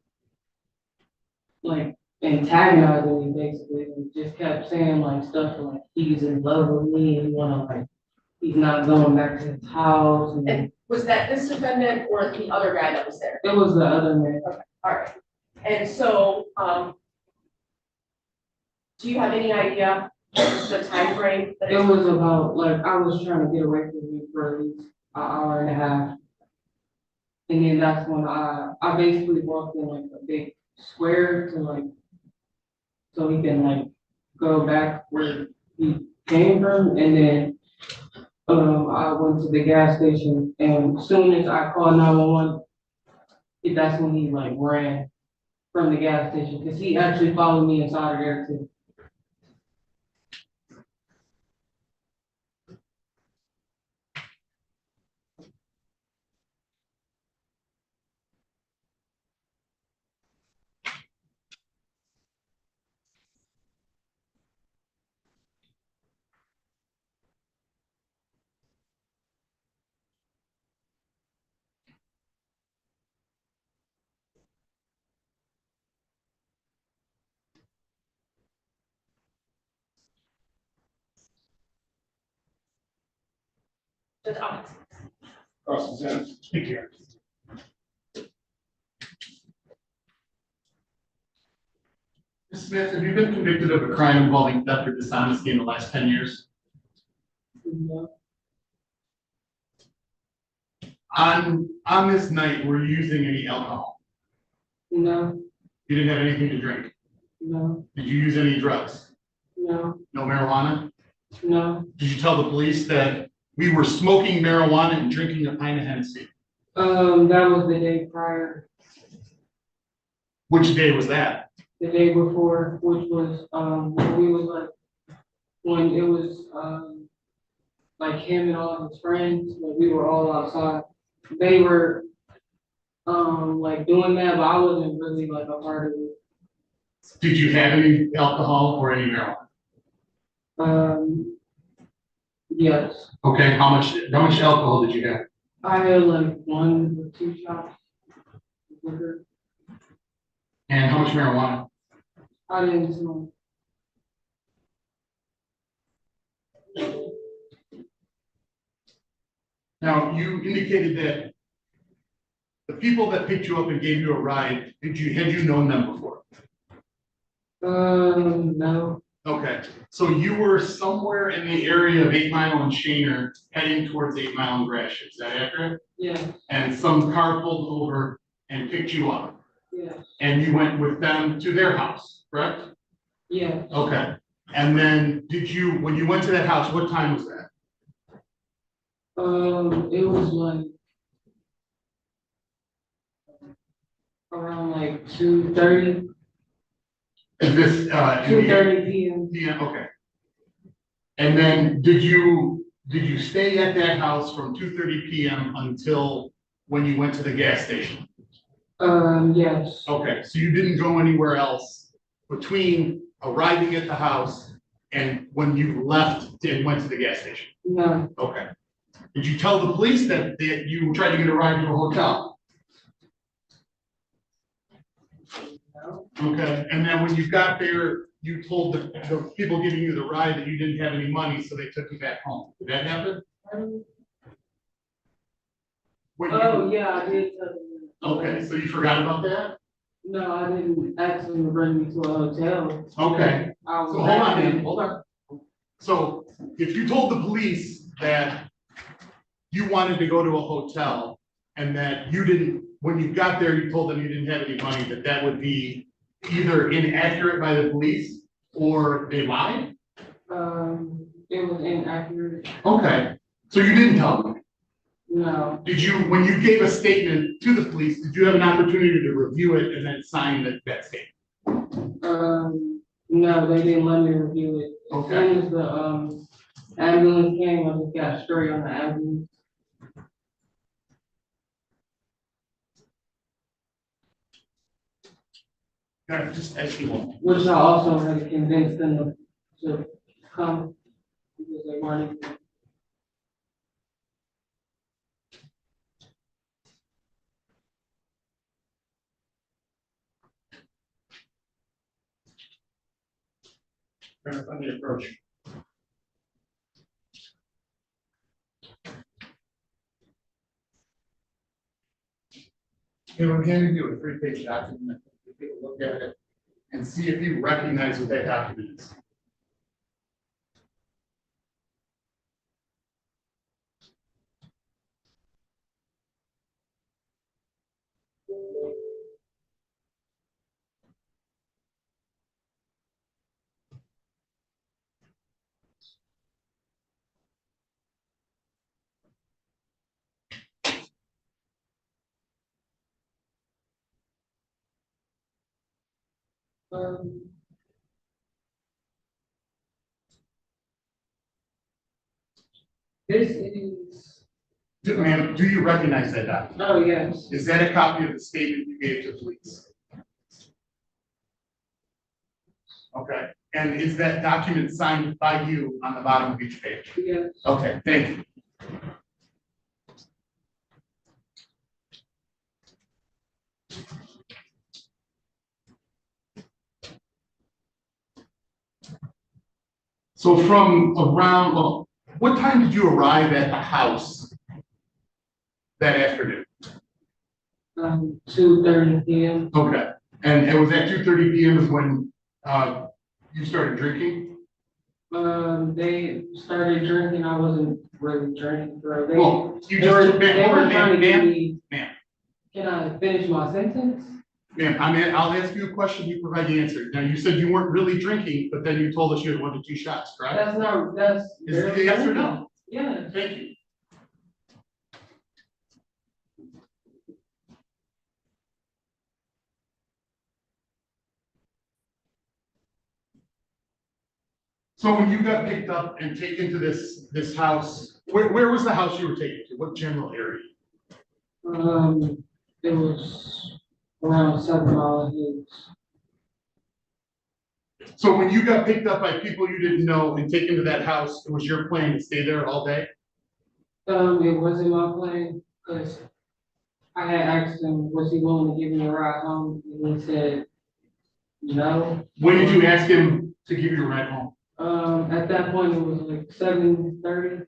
S12: like antagonizing me basically, and just kept saying like stuff like he's in love with me and he's not going back to his house.
S11: And was that this defendant or the other guy that was there?
S12: It was the other man.
S11: Okay, all right. And so, do you have any idea the time frame?
S12: It was about like I was trying to get away from him for at least an hour and a half. And then that's when I basically walked in like a big square to like so he can like go back where he came from, and then I went to the gas station, and as soon as I called 911, that's when he like ran from the gas station because he actually followed me inside of there too.
S11: Just honest.
S1: Cross-examine.
S8: Thank you. Ms. Smith, have you been convicted of a crime involving theft or dishonesty in the last 10 years?
S12: No.
S8: On this night, were you using any alcohol?
S12: No.
S8: You didn't have anything to drink?
S12: No.
S8: Did you use any drugs?
S12: No.
S8: No marijuana?
S12: No.
S8: Did you tell the police that we were smoking marijuana and drinking a pint of Hennessy?
S12: That was the day prior.
S8: Which day was that?
S12: The day before, which was when we was like when it was like him and all his friends, like we were all outside. They were like doing that, but I wasn't really like a part of it.
S8: Did you have any alcohol or any marijuana?
S12: Yes.
S8: Okay, how much alcohol did you have?
S12: I had like 1 or 2 shots of liquor.
S8: And how much marijuana?
S12: I didn't smoke.
S8: Now, you indicated that the people that picked you up and gave you a ride, had you known them before?
S12: No.
S8: Okay, so you were somewhere in the area of 8 Mile and Shaner heading towards 8 Mile and Gratiot, is that accurate?
S12: Yeah.
S8: And some car pulled over and picked you up,
S12: Yes.
S8: and you went with them to their house, correct?
S12: Yeah.
S8: Okay, and then when you went to that house, what time was that?
S12: It was like around like 2:30.
S8: Is this,
S12: 2:30 p.m.
S8: Yeah, okay. And then did you stay at that house from 2:30 p.m. until when you went to the gas station?
S12: Yes.
S8: Okay, so you didn't go anywhere else between arriving at the house and when you left and went to the gas station?
S12: No.
S8: Okay. Did you tell the police that you tried to get a ride to a hotel?
S12: No.
S8: Okay, and then when you got there, you told the people giving you the ride that you didn't have any money, so they took you back home. Did that happen?
S12: Oh, yeah, I did tell them.
S8: Okay, so you forgot about that?
S12: No, I didn't ask them to bring me to a hotel.
S8: Okay,
S12: I was
S8: so hold on, man, hold on. So if you told the police that you wanted to go to a hotel and that you didn't, when you got there, you told them you didn't have any money, that would be either inaccurate by the police or they lied?
S12: It was inaccurate.
S8: Okay, so you didn't tell them?
S12: No.
S8: Did you, when you gave a statement to the police, did you have an opportunity to review it and then sign that statement?
S12: No, they didn't let me review it. As
S8: Okay.
S12: soon as the, ambulance came, I just got straight on the ambulance.
S8: No, just as you want.
S12: Which I also had to convince them to come because they weren't even.
S8: Let me approach. Okay, we're handing you a 3-page document. You take a look at it and see if you recognize what that document is.
S12: Um, This is,
S8: Ma'am, do you recognize that document?
S12: oh, yes,
S8: Is that a copy of the statement you gave to police? Okay, and is that document signed by you on the bottom of each page?
S12: yes.
S8: Okay, thank you. So from around, well, what time did you arrive at the house that afternoon?
S12: 2:30 p.m.
S8: Okay, and it was at 2:30 p.m. is when you started drinking?
S12: They started drinking, I wasn't really drinking, bro.
S8: Well, you
S12: They were,
S8: just,
S12: they
S8: ma'am,
S12: were trying to get
S8: ma'am,
S12: me.
S8: ma'am.
S12: Can I finish my sentence?
S8: Ma'am, I'll ask you a question, you provide the answer. Now, you said you weren't really drinking, but then you told us you had 1 to 2 shots, correct?
S12: That's not, that's.
S8: Is it a yes or no?
S12: Yeah.
S8: Thank you. So when you got picked up and taken to this house, where was the house you were taken to? What general area?
S12: It was around 7 Mile Hills.
S8: So when you got picked up by people you didn't know and taken to that house, it was your plan to stay there all day?
S12: It wasn't my plan, because I had asked him, was he willing to give me a ride home? And he said, no.
S8: When did you ask him to give you a ride home?
S12: At that point, it was like 7:30.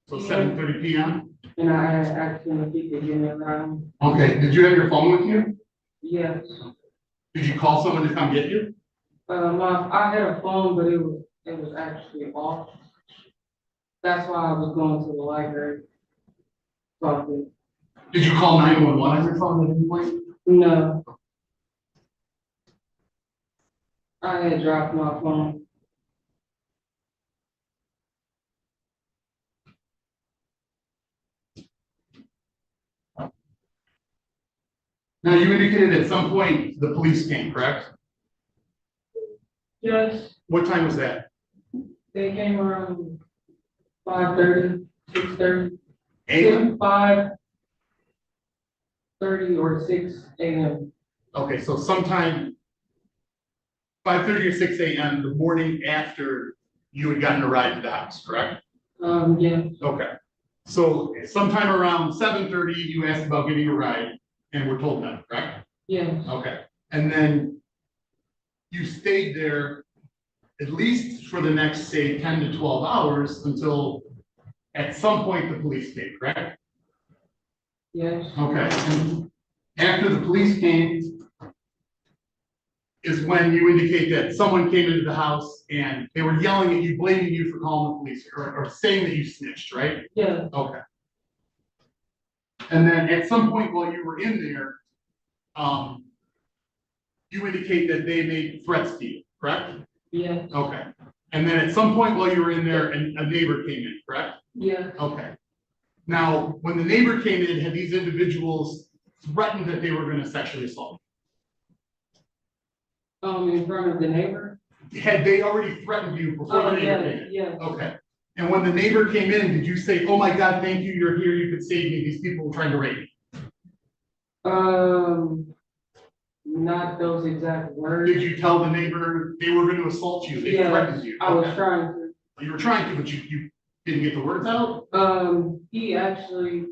S8: So 7:30 p.m.?
S12: And I had asked him if he could give me a ride home.
S8: Okay, did you have your phone with you?
S12: Yes.
S8: Did you call someone to come get you?
S12: I had a phone, but it was actually off. That's why I was going to the library. Talking.
S8: Did you call 911 on your phone at any point?
S12: No. I had dropped my phone.
S8: Now, you indicated at some point the police came, correct?
S12: Yes,
S8: What time was that?
S12: they came around 5:30, 6:30.
S8: AM?
S12: 5:30 or 6 a.m.
S8: Okay, so sometime 5:30 or 6 a.m. the morning after you had gotten a ride to the house, correct?
S12: Yeah,
S8: Okay, so sometime around 7:30, you asked about getting a ride and were told no, correct?
S12: yeah,
S8: Okay, and then you stayed there at least for the next, say, 10 to 12 hours until at some point the police came, correct?
S12: yes,
S8: Okay, and after the police came is when you indicate that someone came into the house and they were yelling at you, blaming you for calling the police or saying that you snitched, right?
S12: yeah,
S8: Okay. And then at some point while you were in there, you indicate that they made threats to you, correct?
S12: yeah,
S8: Okay. And then at some point while you were in there, a neighbor came in, correct?
S12: yeah.
S8: Okay. Now, when the neighbor came in, had these individuals threatened that they were going to sexually assault
S12: In front of the neighbor?
S8: Had they already threatened you before
S12: Oh,
S8: the neighbor
S12: yeah,
S8: came in?
S12: yeah.
S8: Okay. And when the neighbor came in, did you say, oh my God, thank you, you're here, you could save me, these people were trying to rape me?
S12: Not those exact words.
S8: Did you tell the neighbor they were going to assault you, they
S12: Yes,
S8: threatened you?
S12: I was
S8: Okay.
S12: trying to.
S8: You were trying to, but you didn't get the words out?
S12: He actually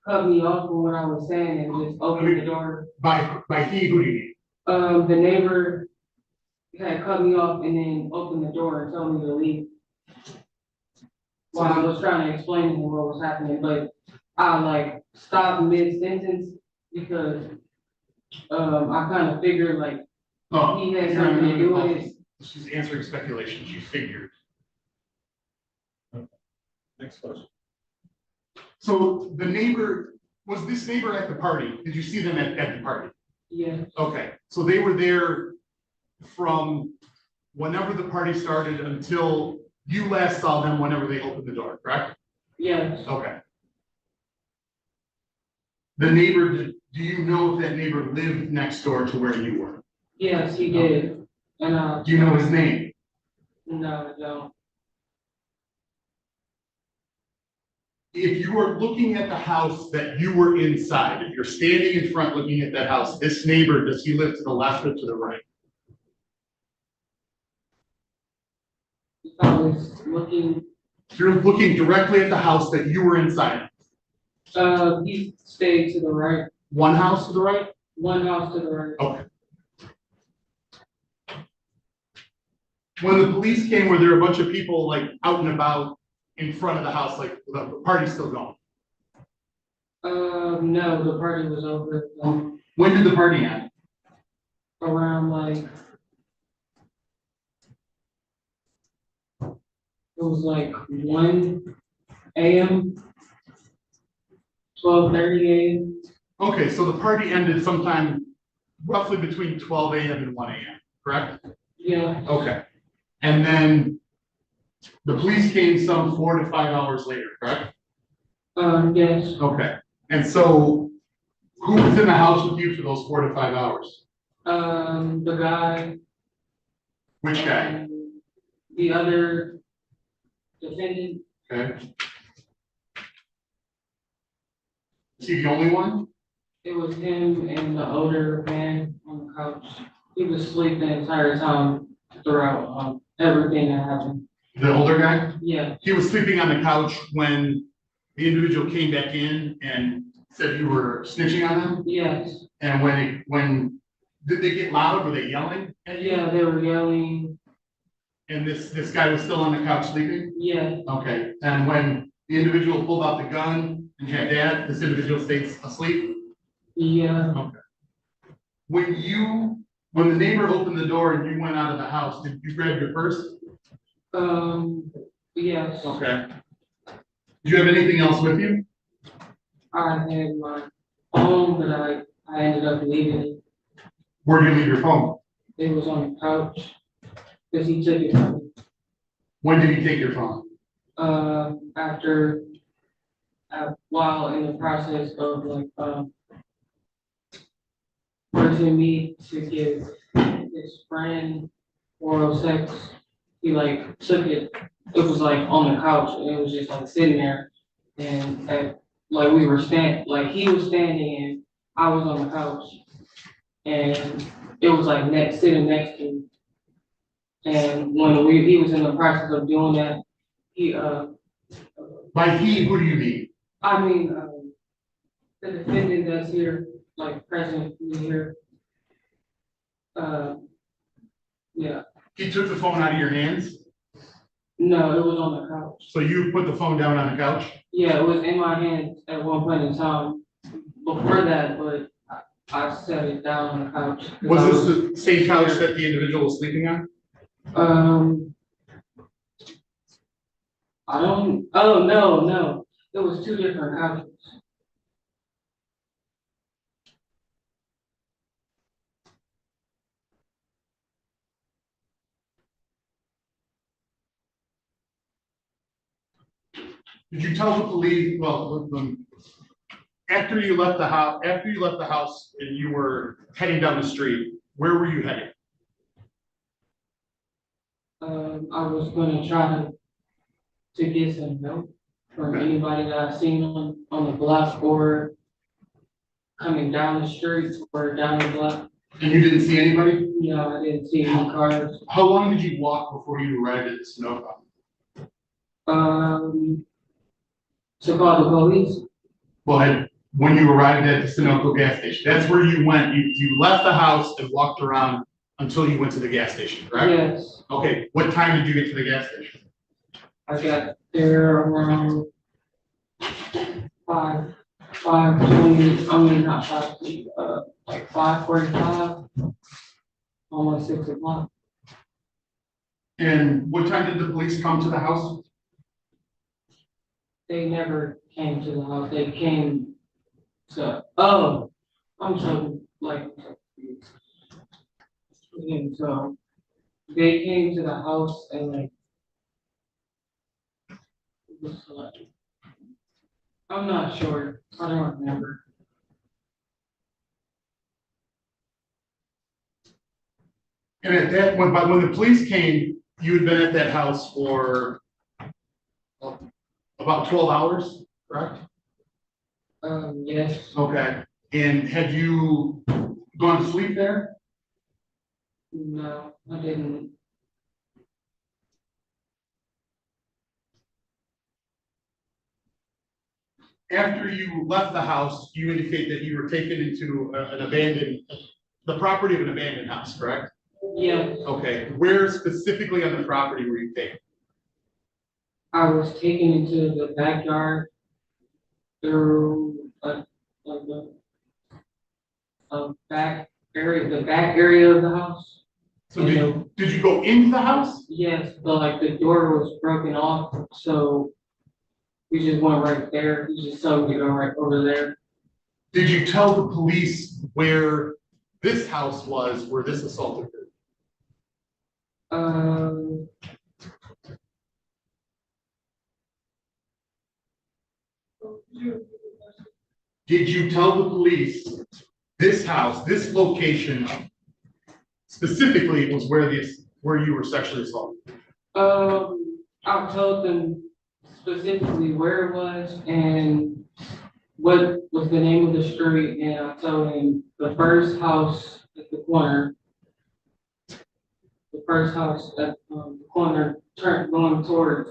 S12: cut me off from what I was saying and just opened the door.
S8: By he, who do you mean?
S12: The neighbor had cut me off and then opened the door and told me to leave. While I was trying to explain to him what was happening, but I like stopped mid-sentence because I kind of figured like
S8: Oh,
S12: he had something to do with it.
S8: she's answering speculation, she figured.
S1: Next question.
S8: So the neighbor, was this neighbor at the party? Did you see them at the party?
S12: Yeah,
S8: Okay, so they were there from whenever the party started until you last saw them whenever they opened the door, correct?
S12: yes,
S8: Okay. The neighbor, do you know if that neighbor lived next door to where you were?
S12: yes, he did. And
S8: Do you know his name?
S12: no, I don't.
S8: If you are looking at the house that you were inside, if you're standing in front looking at that house, this neighbor, does he live to the left or to the right?
S12: I was looking,
S8: You're looking directly at the house that you were inside.
S12: he stayed to the right,
S8: One house to the right?
S12: one house to the right.
S8: Okay. When the police came, were there a bunch of people like out and about in front of the house, like the party's still going?
S12: No, the party was over,
S8: When did the party end?
S12: around like, it was like 1 AM, 12:30 AM.
S8: Okay, so the party ended sometime roughly between 12 AM and 1 AM, correct?
S12: Yeah,
S8: Okay. And then the police came some 4 to 5 hours later, correct?
S12: yes,
S8: Okay. And so who was in the house with you for those 4 to 5 hours?
S12: the guy.
S8: Which guy?
S12: and The other defendant,
S8: Okay. Is he the only one?
S12: it was him and the older man on the couch. He was asleep the entire time throughout, everything that happened.
S8: The older guy?
S12: Yeah,
S8: He was sleeping on the couch when the individual came back in and said you were snitching on them?
S12: yes,
S8: And when did they get loud? Were they yelling at you?
S12: yeah, they were yelling,
S8: And this guy was still on the couch sleeping?
S12: yeah,
S8: Okay, and when the individual pulled out the gun and had that, this individual stayed asleep?
S12: yeah,
S8: When the neighbor opened the door and you went out of the house, did you grab your purse?
S12: yes.
S8: Okay. Do you have anything else with you?
S12: I had my phone, but I ended up leaving it.
S8: Where did you leave your phone?
S12: It was on the couch, because he took it from me.
S8: When did he take your phone?
S12: After, while in the process of like, forcing me to give his friend oral sex, he like took it, it was like on the couch, and it was just like sitting there, and like we were like he was standing and I was on the couch, and it was like sitting next to me. And when he was in the process of doing that, he,
S8: By he, who do you mean?
S12: I mean, the defendant that's here, like present here. Yeah,
S8: He took the phone out of your hands?
S12: no, it was on the couch.
S8: So you put the phone down on the couch?
S12: Yeah, it was in my hand at one point in time before that, but I set it down on the couch.
S8: Was this the same couch that the individual was sleeping on?
S12: Oh, no, it was 2 different couches.
S8: Did you tell the police, after you left the house and you were heading down the street, where were you heading?
S12: I was gonna try to get some help from anybody that I've seen on the block or coming down the street or down the block.
S8: And you didn't see anybody?
S12: No, I didn't see any cars.
S8: How long did you walk before you arrived at the Sunoco?
S12: To call the police.
S8: Well, when you arrived at the Sunoco gas station, that's where you went. You left the house and walked around until you went to the gas station, correct?
S12: Yes,
S8: Okay, what time did you get to the gas station?
S12: I got there around 5:20, I mean, not 5:20, like 5:45, almost 6 o'clock.
S8: And what time did the police come to the house?
S12: They never came to the house, they came to, oh, I'm so, like, and so, they came to the house and like, it was like, I'm not sure, I don't remember.
S8: And at that, when the police came, you had been at that house for about 12 hours, correct?
S12: Yes,
S8: Okay, and had you gone to sleep there?
S12: no, I didn't.
S8: After you left the house, you indicate that you were taken into the property of an abandoned house, correct?
S12: Yes,
S8: Okay, where specifically on the property were you taken?
S12: I was taken into the backyard through like a the back area of the house.
S8: So did you go into the house?
S12: Yes, but like the door was broken off, so we just went right there. He just told me to go right over there.
S8: Did you tell the police where this house was, where this assault occurred? Did you tell the police this house, this location specifically was where you were sexually assaulted?
S12: I told them specifically where it was and what was the name of the street, and I told him the first house at the corner. The first house at the corner turned going towards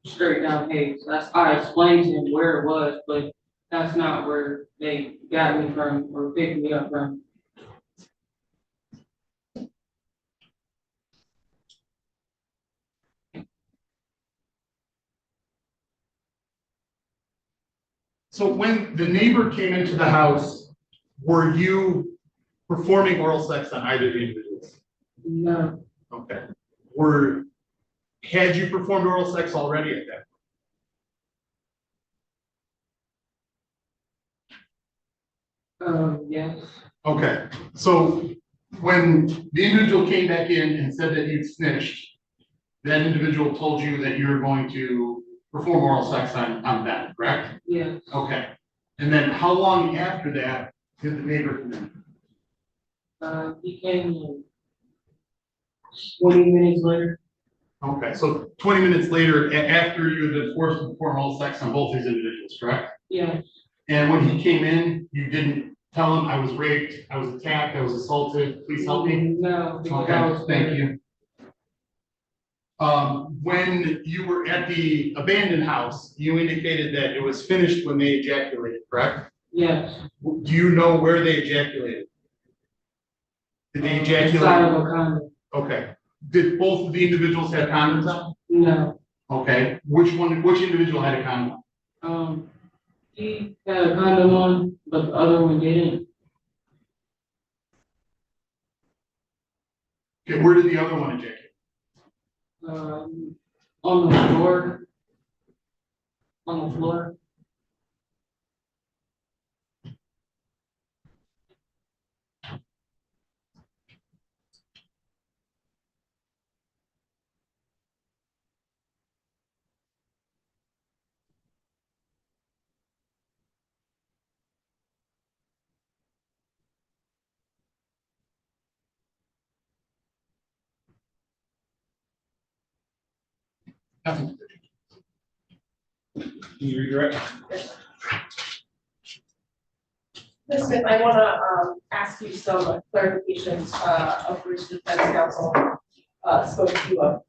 S12: straight down Hayes. I explained to him where it was, but that's not where they got me from or picked me up from.
S8: So when the neighbor came into the house, were you performing oral sex on either of the individuals?
S12: No.
S8: Okay. Had you performed oral sex already at that
S12: point? Yes.
S8: Okay. So when the individual came back in and said that you'd snitched, that individual told you that you were going to perform oral sex on them, correct?
S12: Yes.
S8: Okay. And then how long after that did the neighbor come in?
S12: He came in 20 minutes later.
S8: Okay, so 20 minutes later, after you had been forced to perform oral sex on both these individuals, correct?
S12: Yes.
S8: And when he came in, you didn't tell him I was raped, I was attacked, I was assaulted, please help me?
S12: No.
S8: Okay, thank you. When you were at the abandoned house, you indicated that it was finished when they ejaculated, correct?
S12: Yes.
S8: Do you know where they ejaculated? Did they ejaculate?
S12: Inside of a condom.
S8: Okay. Did both of the individuals have condoms on?
S12: No.
S8: Okay. Which individual had a condom?
S12: He had a condom on, but the other one didn't.
S8: Okay, where did the other one ejaculate?
S12: On the floor. On the floor.
S8: Nothing.
S1: Can you redirect?
S11: Ms. Smith, I want to ask you some clarifications of which the defense counsel spoke to you of.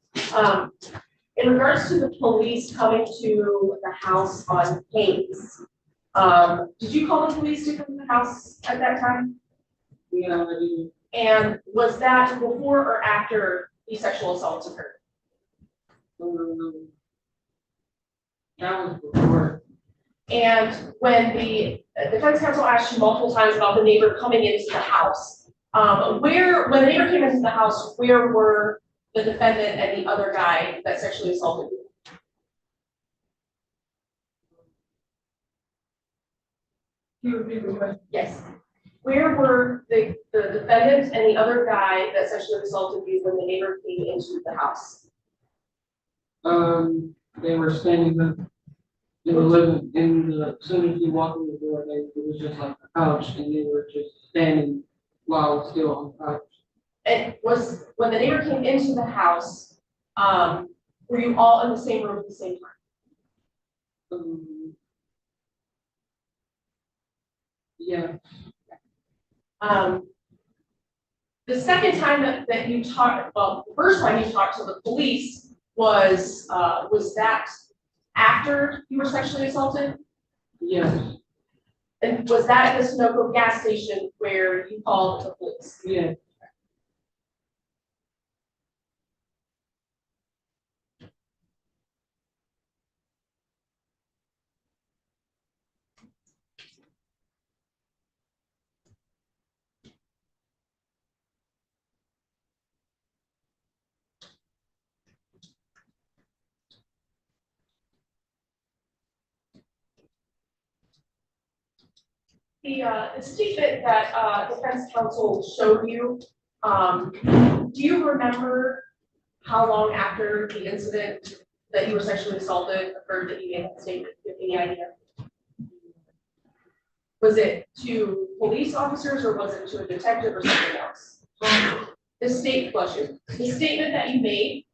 S11: In regards to the police coming to the house on Hayes, did you call the police to come to the house at that time?
S12: Yeah, I did.
S11: And was that before or after the sexual assaults occurred?
S12: That was before.
S11: And when the defense counsel asked you multiple times about the neighbor coming into the house, when the neighbor came into the house, where were the defendant and the other guy that sexually assaulted you? Yes. Where were the defendant and the other guy that sexually assaulted you when the neighbor came into the house?
S12: They were standing up in the living, as soon as you walk in the door, it was just like a couch, and they were just standing while I was still on the couch.
S11: And when the neighbor came into the house, were you all in the same room at the same time?
S12: Yeah.
S11: The second time that you talked, well, the first time you talked to the police was that after you were sexually assaulted?
S12: Yes.
S11: And was that at the Sunoco gas station where you called the police?
S12: Yeah.
S11: The statement that defense counsel showed you, do you remember how long after the incident that you were sexually assaulted occurred that you made that statement? Do you have any idea? Was it to police officers or was it to a detective or something else? The statement that you made,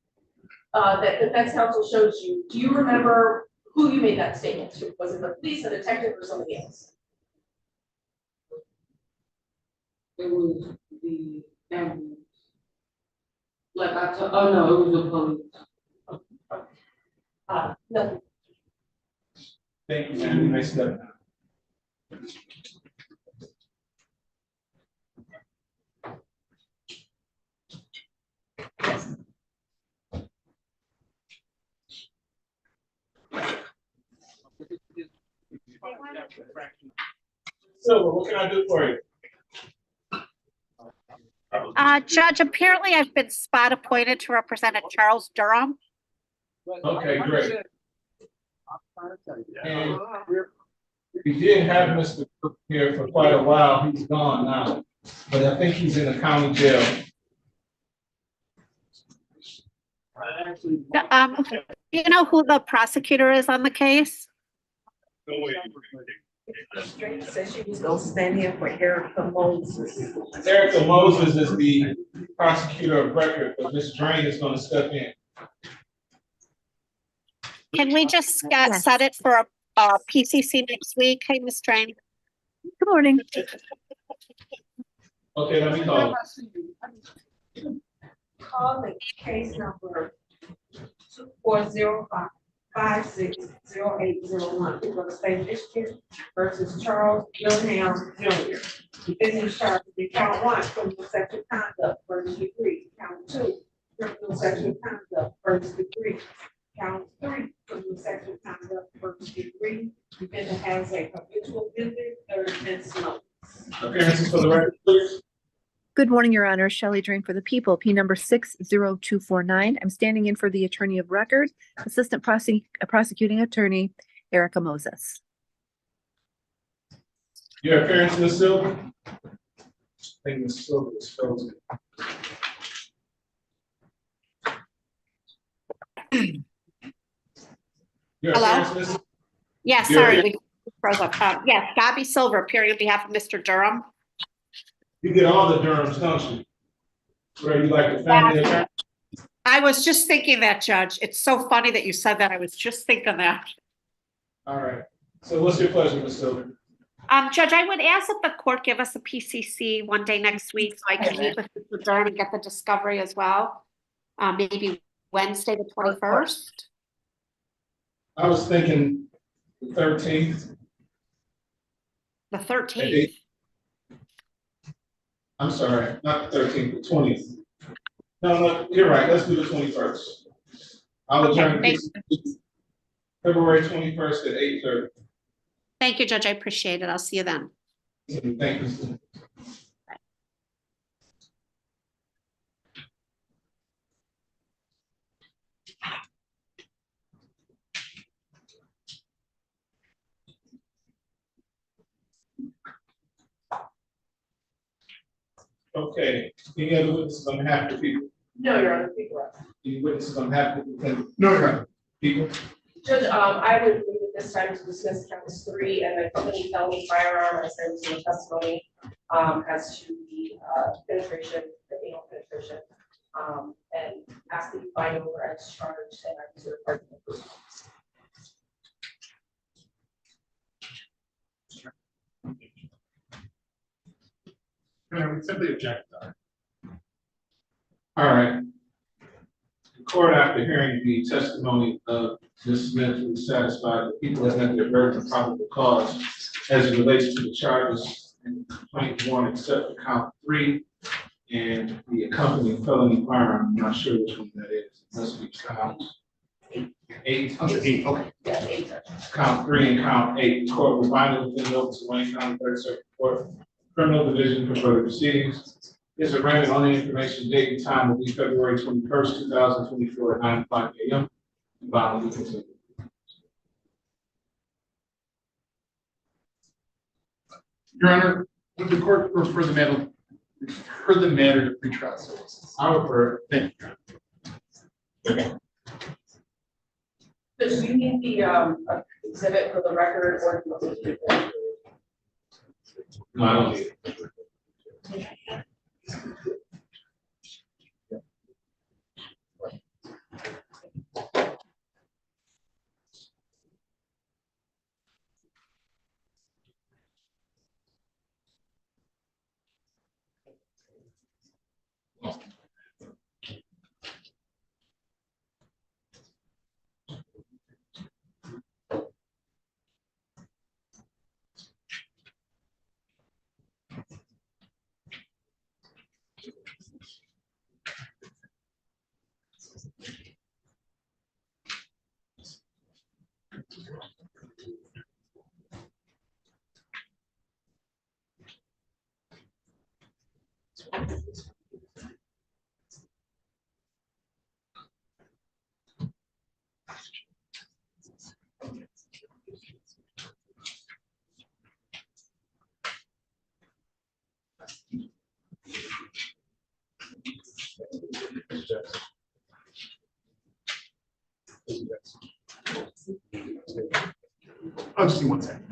S11: that defense counsel showed you, do you remember who you made that statement to? Was it the police, a detective, or somebody else?
S12: It was the ambulance. Like oh no, it was the police.
S11: No.
S1: Thank you, Sandy. Nice step. Silver, what can I do for you?
S13: Judge, apparently I've been spot appointed to represent Charles Durham.
S1: Okay, great. And we did have Mr. Cook here for quite a while. He's gone now, but I think he's in the county jail.
S13: Do you know who the prosecutor is on the case?
S3: Said she was gonna stand in for Erica Moses.
S1: Erica Moses is the prosecutor of record, but Ms. Drain is going to step in.
S13: Can we just set it for a PCC next week? Hey, Ms. Train.
S4: Good morning.
S1: Okay, let me call.
S3: Call the case number 2405-560801 for the state Michigan versus Charles Wilhelm Jr. Defendant charged in count 1, criminal sexual conduct, first degree. Count 2, criminal sexual conduct, first degree. Count 3, criminal sexual conduct, first degree. Defendant has a habitual visit, third offense notice.
S1: Appearances for the record, please.
S4: Good morning, Your Honor. Shelley Drain for the People, P number 60249. I'm standing in for the attorney of record, Assistant Prosecuting Attorney Erica Moses.
S1: Your appearance, Ms. Silver? I think Ms. Silver is frozen. Your
S13: Hello?
S1: appearance, Ms.
S13: Yes,
S1: Your
S13: sorry,
S1: appearance-
S13: we froze up. Yes, Gabby Silver, appearing on behalf of Mr. Durham.
S1: You get all the Durhams, don't you? Where you like the family attorney?
S13: I was just thinking that, Judge. It's so funny that you said that. I was just thinking that.
S1: All right. So what's your pleasure, Ms. Silver?
S13: Judge, I would ask that the court give us a PCC one day next week so I can meet with Mr. Dern and get the discovery as well. Maybe Wednesday, the 21st.
S1: I was thinking the 13th.
S13: The 13th.
S1: I'm sorry, not the 13th, the 20th. No, you're right. Let's do the 21st. I'll adjourn February 21st at 8:30.
S13: Thank you, Judge. I appreciate it. I'll see you then.
S1: Thank you. Okay, any other witnesses on behalf of the people?
S11: No, Your Honor, people are.
S1: Any witnesses on behalf of the defendant?
S8: No, Your Honor.
S1: People?
S11: Judge, I would move at this time to dismiss counts 3 and the company felony firearm as there was no testimony as to the penetration, the anal penetration, and ask that you find over as charged and I reserve pardon.
S8: I would simply object.
S1: All right. The court, after hearing the testimony of Ms. Smith, was satisfied that people have met their burden of probable cause as it relates to the charges and the complaint one except for count 3 and the accompanying felony firearm. I'm not sure which one that is. It must be count 8.
S8: Okay.
S11: Yeah, 8.
S1: Count 3 and count 8. The court will find it within the office of Wayne County Third Circuit Court, Criminal Division for further proceedings. Is a random on the information, date and time will be February 21st, 2024 at 9:05 a.m. Bond will be considered.
S8: Your Honor, would the court refer the matter to pretrial services?
S1: I refer.
S8: Thank you.
S11: But do you need the exhibit for the record or do you want to do it?
S1: No, I don't need it.
S8: I'll just see one second.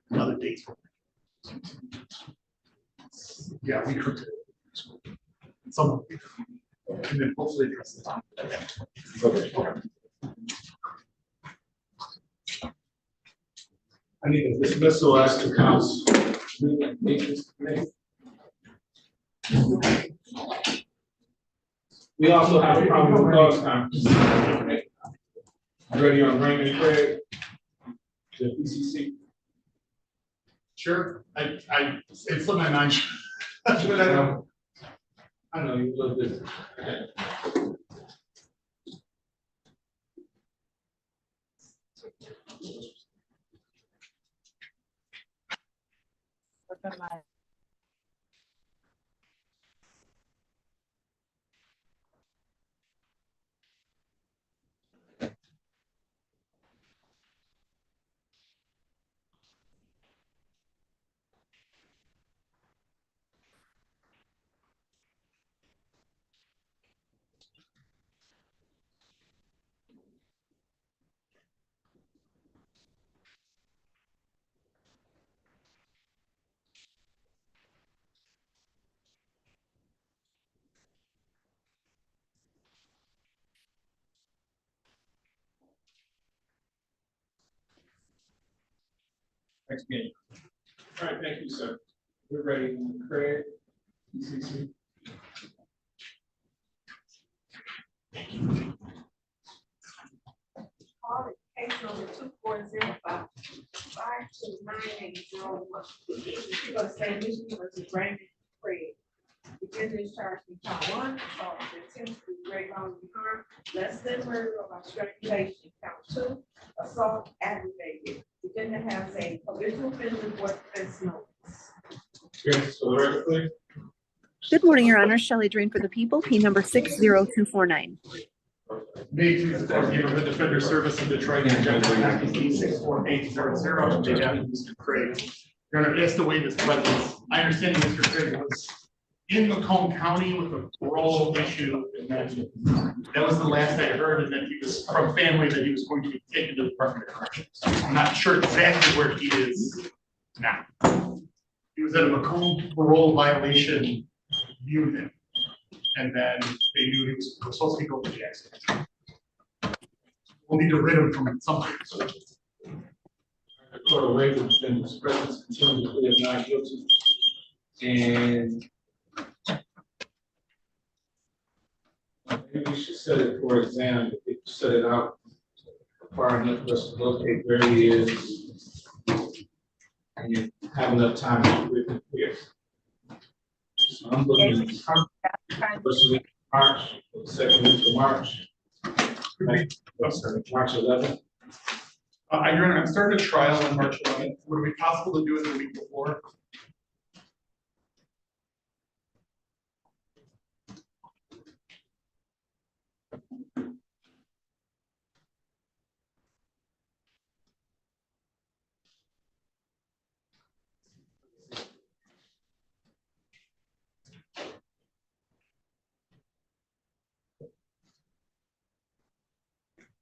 S8: Another date. Yeah, we could. Some. And then hopefully address the time. Okay.
S1: I need a dismissal as to counts. We also have a probable cause conference. Ready on Raymond and Craig? The PCC.
S8: Sure, it slipped my mind.
S1: I know you're a little busy.
S8: next meeting.
S1: All right, thank you, sir. We're ready, Craig, PCC.
S3: Call it case number 2405-529-801. You're gonna say Michigan versus Brandon Craig. Defendant is charged in count one, assault with intent to do great bodily harm, less than murder or strangulation. Count two, assault aggravated. Defendant has a habitual offender report defense notice.
S1: Yes, for the record, please.
S4: Good morning, Your Honor. Shelley Drain for the People, P number 60249.
S8: May please report neighborhood defender service in Detroit, agenda package 64800, on behalf of Mr. Craig. Your Honor, that's the way this presence. I understand Mr. Craig was in Macomb County with a parole issue, and then that was the last I heard, and then he was from family that he was going to be taken to the Department of Corrections. I'm not sure exactly where he is now. He was at a Macomb parole violation unit, and then they knew he was supposed to be going to Jackson. We'll need to rid him from something.
S1: The court away the defendant's presence, continue to plead not guilty. And maybe we should set it for exam, if you set it out far enough for us to locate where he is. And you have enough time to read it here. So I'm looking at first week of March, second week of March. Right. March 11th.
S8: Your Honor, I'm starting a trial on March 11th. Would it be possible to do it the week before?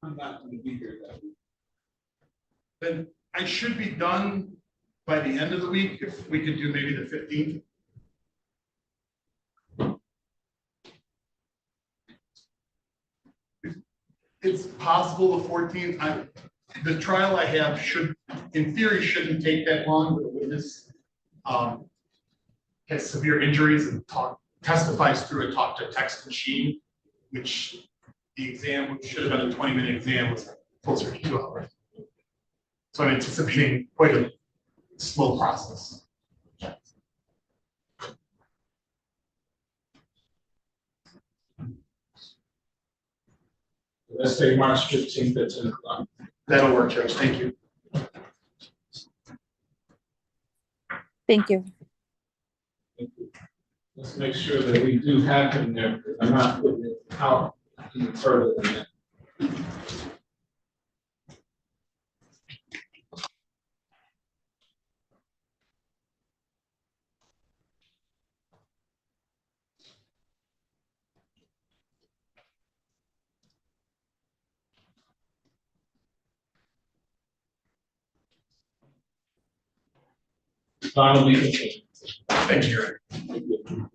S1: I'm not going to be here that week.
S8: Then I should be done by the end of the week, if we could do maybe the 15th. It's possible the 14th. The trial I have should, in theory, shouldn't take that long, but the witness has severe injuries and testifies through a talk to text machine, which the exam, which should have been a 20-minute exam, was closer to 2 hours. So I'm anticipating quite a slow process.
S1: Let's say March 15th at 10 o'clock.
S8: That'll work, Judge. Thank you.
S4: Thank you.
S1: Thank you. Let's make sure that we do have him there, because I'm not putting it out any further than that. Finally, continue.
S8: Thank you, Your Honor.
S1: Thank you.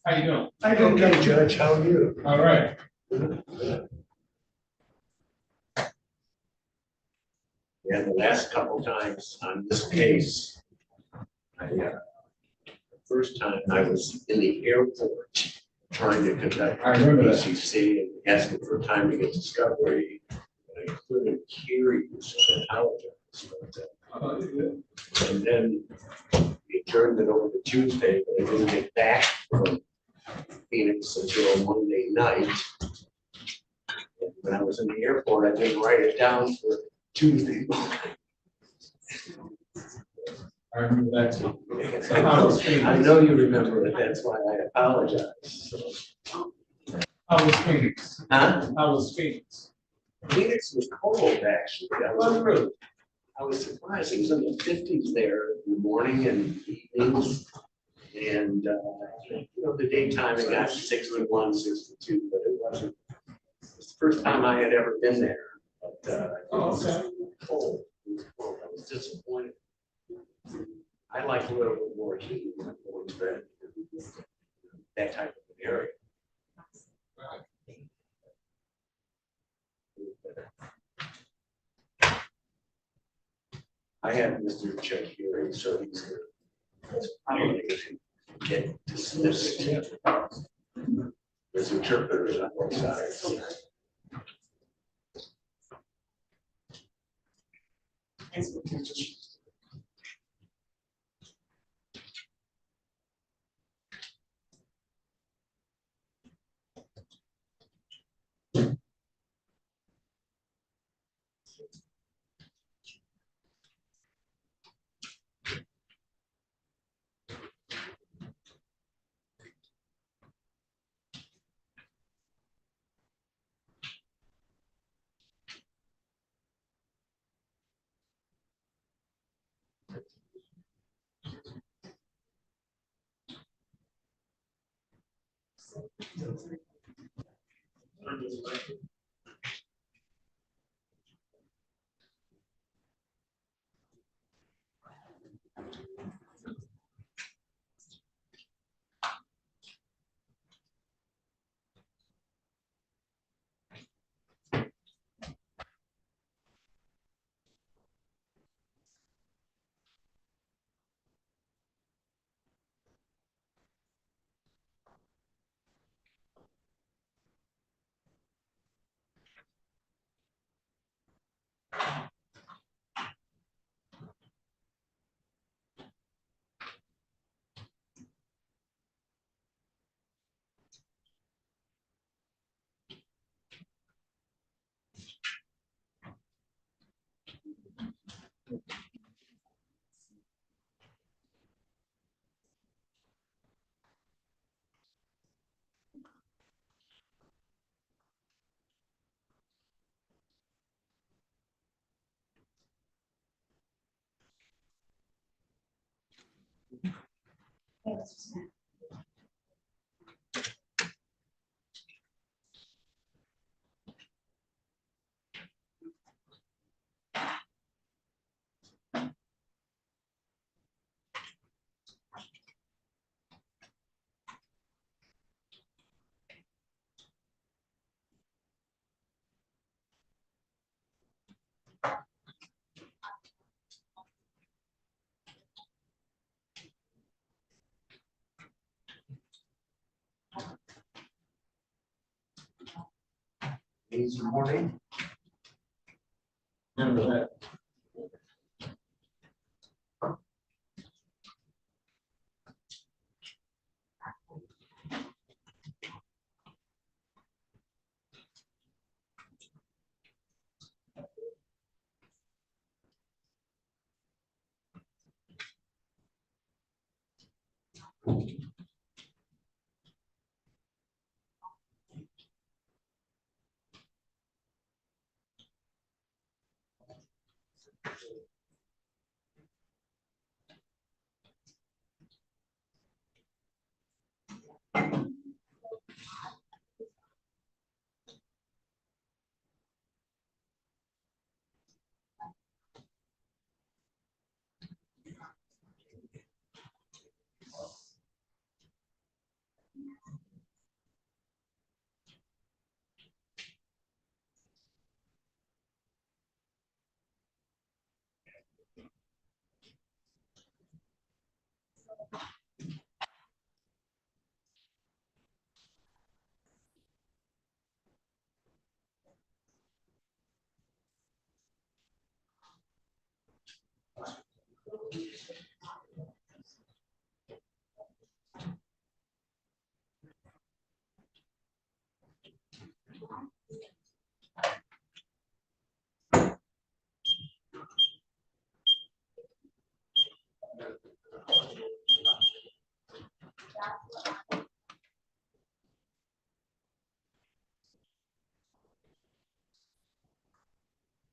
S1: How you doing?
S14: I'm okay, Judge, how are you?
S1: All right.
S14: Yeah, the last couple times on this case, the first time I was in the airport trying to conduct
S1: I remember that.
S14: PCC and asking for time to get discovery. I couldn't hear you, so I apologize. And then he turned it over to Tuesday, but I didn't get back from Phoenix until Monday night. And when I was in the airport, I didn't write it down for Tuesday morning.
S1: I remember that too.
S14: I know you remember it, that's why I apologize. So.
S1: How was Phoenix?
S14: Huh?
S1: How was Phoenix?
S14: Phoenix was cold, actually. I was surprised. It was in the 50s there in the morning and evenings. And, you know, the daytime it got 61, 62, but it wasn't. It was the first time I had ever been there. But it was cold. It was cold. I was disappointed. I like a little bit more heat when I'm going to bed. That type of an area. I had Mr. Chuck here, so he's here. Probably get dismissed. There's interpreters on both sides. Good morning.
S1: Remember that.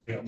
S1: Are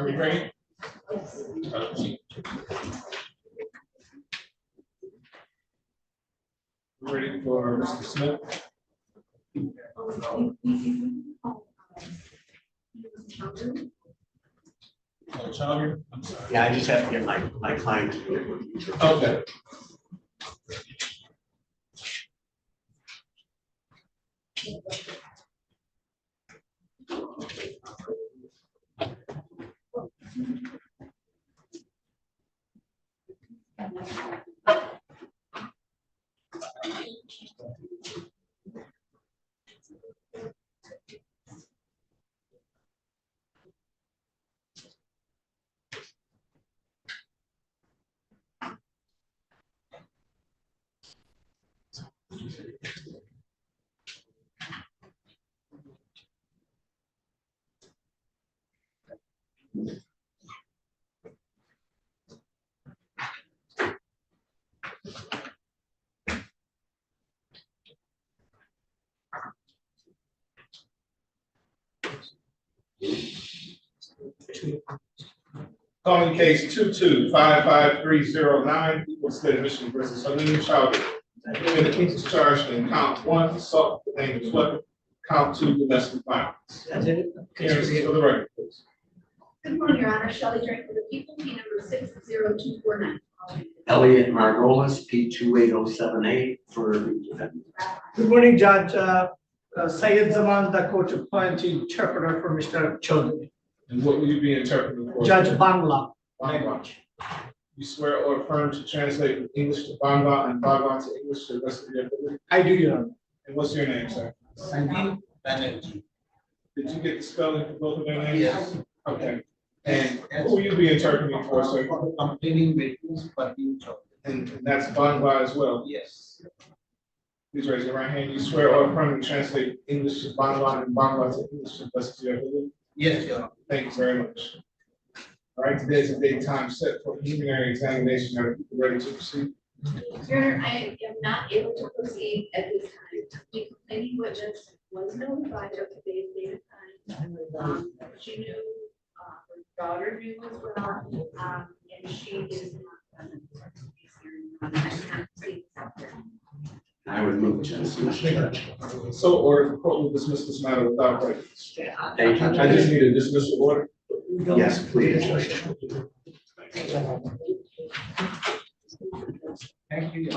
S1: we ready? Okay. Ready for Mr. Smith? Challenger? I'm sorry.
S14: Yeah, I just have to get my client.
S1: Okay. Calling case 2255309, people of the state of Michigan versus Helene Chowdhury. Defendant is charged in count 1, assault with a dangerous weapon, count 2, domestic violence.
S14: That's it.
S1: Hearings for the record, please.
S7: Good morning, Your Honor. Shelley Drink for the people, P number 60249.
S14: Elliot Margolis, P 28078 for the defendant.
S15: Good morning, Judge. Syed Zaman, the court appointed interpreter for Mr. Chaudhary.
S1: And what will you be interpreting for?
S15: Judge Bangla.
S1: Bangla. You swear or affirm to translate from English to Bangla and Bangla to English to the best of your ability?
S15: I do, Your Honor.
S1: And what's your name, sir?
S15: Sandeep Banerjee.
S1: Did you get the spelling for both of their names?
S15: Yes.
S1: Okay. And who will you be interpreting for, sir?
S15: Complaining witness for the Chaudhary.
S1: And that's Bangla as well?
S15: Yes.
S1: Please raise your right hand. You swear or affirm to translate English to Bangla and Bangla to English to the best of your ability?
S15: Yes, Your Honor.
S1: Thank you very much. All right, today is a date and time set for preliminary examination. Are people ready to proceed?
S7: Your Honor, I am not able to proceed at this time. The complaining witness was notified of today's date and time. She knew, her daughter knew as well, and she is not present for today's hearing. I cannot proceed without her.
S14: I would move to dismiss.
S1: So ordered, the court will dismiss this matter without prejudice.
S14: Thank you.
S1: I just need a dismissal order.
S14: Yes, please.
S15: Thank you.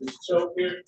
S1: Mr. Choke here.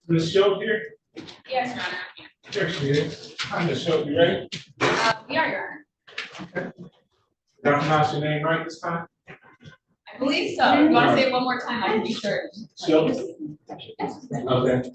S1: Ms. Show here?
S7: Yes, Your Honor.
S1: There she is. Hi, Ms. Show, you ready?
S7: We are, Your Honor.
S1: Did I pronounce your name right this time?
S7: I believe so. If you want to say it one more time, I can be sure.
S1: Show? Okay.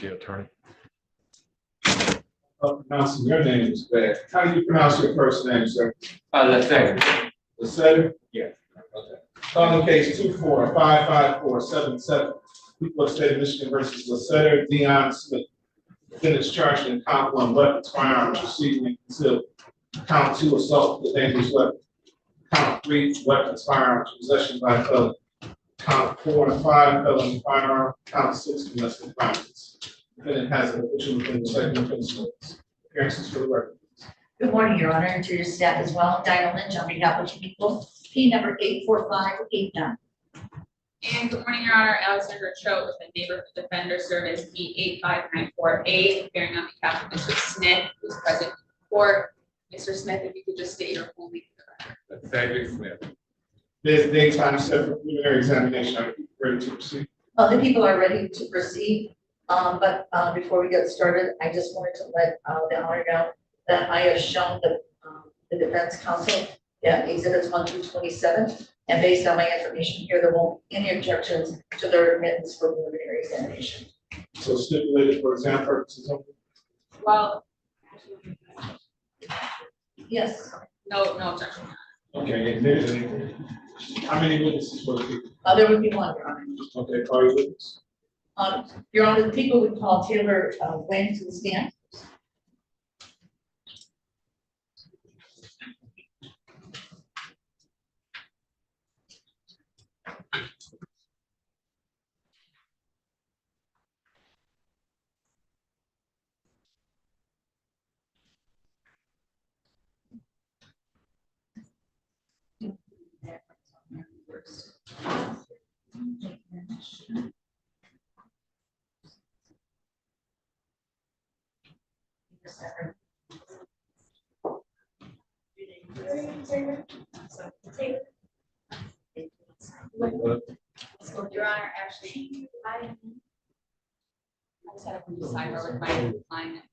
S2: Attorney.
S1: Pronouncing your name is bad. How do you pronounce your first name, sir?
S16: Lefebvre.
S1: Lasseter? Yeah. Okay. Calling case 24-55477. People of the state of Michigan versus Lasseter, Dion Smith. Defendants charged in count 1, weapons, firearms, receiving and concealed. Count 2, assault with a dangerous weapon. Count 3, weapons, firearms, possession by a felon. Count 4 and 5, felony firearm. Count 6, domestic violence. Defendant has an official within the second offense notice. Appearances for the record.
S16: Good morning, Your Honor, and to your staff as well. Dinah Lynch on behalf of the people, P number 84589.
S17: And good morning, Your Honor, Alexandra Cho with the Neighborhood Defender Service, P8594A, appearing on behalf of Mr. Smith, who's present in court. Mr. Smith, if you could just state your full name for the record.
S1: David Smith. There's daytime set for preliminary examination. Are you ready to proceed?
S16: The people are ready to proceed, but before we get started, I just wanted to let the honor know that I have shown the defense counsel exhibits 1 through 27, and based on my information here, there won't be any objections to their admittance for preliminary examination.
S1: So stipulated for exam purposes only?
S17: Well,
S16: yes.
S17: No objection.
S1: Okay, admitted. How many witnesses for the people?
S16: There would be one, Your Honor.
S1: Okay, call your witness.
S16: Your Honor, the people would call Taylor Wayne to the stand.
S17: So, Your Honor, actually, I just had to decide over my client.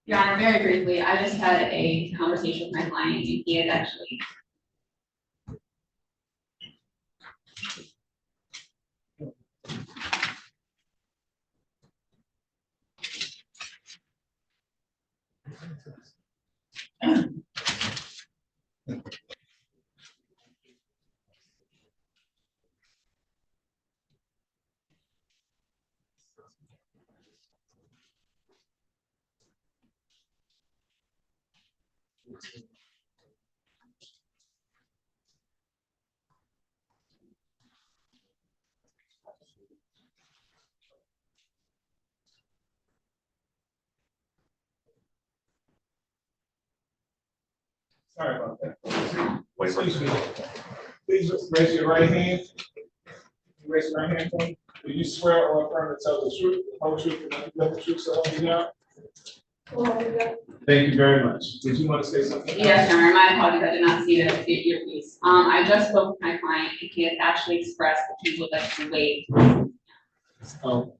S17: Your Honor, very briefly, I just had a conversation with my client, and he had actually
S1: Sorry about that. Excuse me. Please raise your right hand. Raise your right hand for me. Do you swear or affirm to tell the truth, the whole truth, and nothing but the truth, so help you God? Thank you very much. Did you want to say something?
S17: Yes, Your Honor, my apologies, I did not see that at your piece. I just spoke with my client, and he had actually expressed that he would like to waive.
S1: Oh.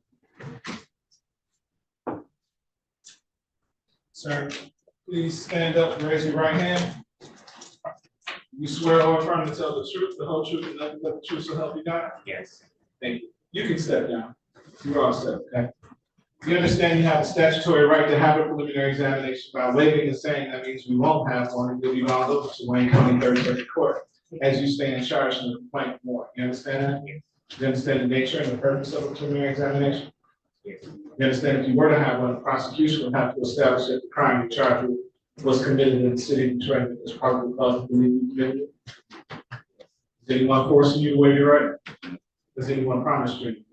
S1: Sir, please stand up and raise your right hand. You swear or affirm to tell the truth, the whole truth, and nothing but the truth, so help you God? Yes. Thank you. You can step down. You're all set, okay? You understand you have a statutory right to have a preliminary examination. By waiving and saying that means we won't have one, and you'll be bound over to Wayne County Third Circuit Court as you stay in charge in the complaint more. You understand that? You understand the nature and the purpose of a preliminary examination? You understand if you were to have one, the prosecution would have to establish that the crime you charged with was committed in the city of Detroit, that was probably cause to believe you committed it. Is anyone forcing you to waive your right? Does anyone promise you?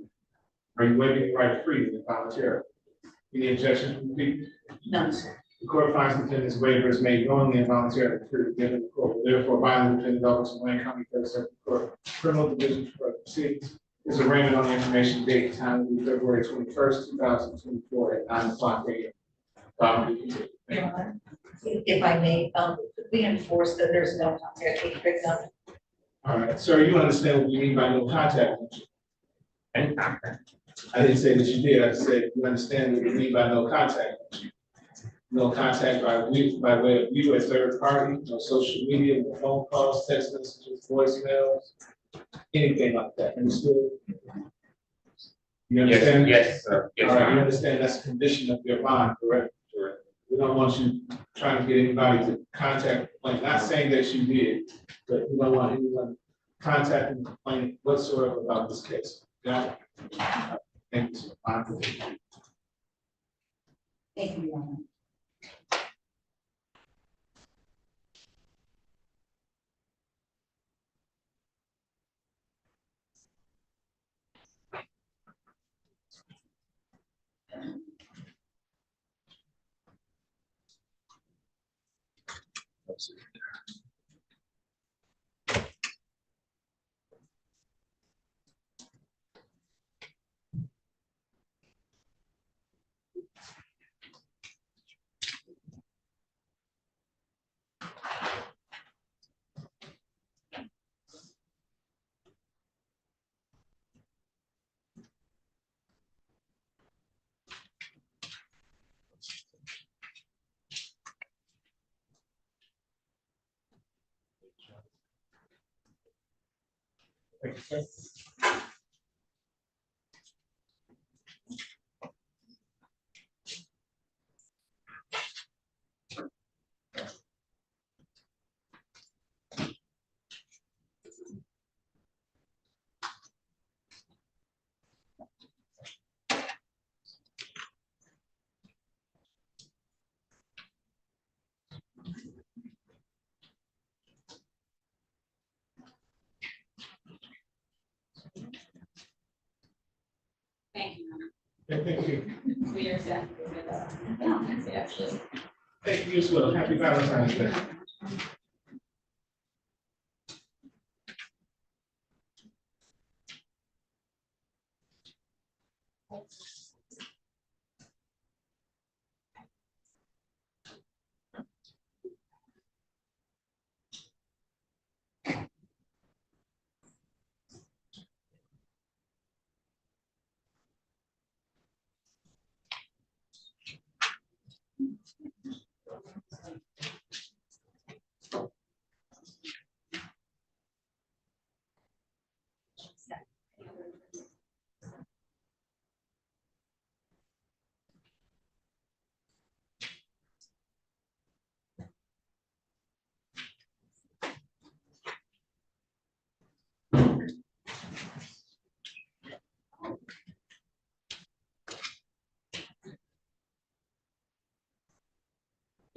S1: Are you waiving the right of freedom and voluntarily? Any objection from the people?
S16: None, sir.
S1: The court finds the defendant's waiver is made knowingly and voluntarily free to give in the court. Therefore, binding the defendant over to Wayne County Third Circuit Court Criminal Division for proceedings is arraignment on the information date and time will be February 21st, 2024 at 9:00 a.m.
S16: Your Honor, if I may, could we enforce that there's no contact with victim?
S1: All right, sir, you understand what we mean by no contact, don't you?
S14: And contact.
S1: I didn't say that you did, I said you understand what we mean by no contact, don't you? No contact by way of you as third party, no social media, no phone calls, text messages, voicemails, anything like that, understood? You understand?
S14: Yes, sir. Yes,
S1: All right, you
S14: sir.
S1: understand that's a condition of your bond, correct? Correct. We don't want you trying to get anybody to contact, like, not saying that you did, but we don't want anyone contacting, complaining whatsoever about this case. Got it? Thank you, sir. Bond provision.
S16: Thank you, Your Honor.
S1: Thank you, sir.
S17: Thank you, Hannah.
S1: Thank you.
S17: We are exactly with Valentine's Day, actually.
S1: Thank you as well. Happy Valentine's Day.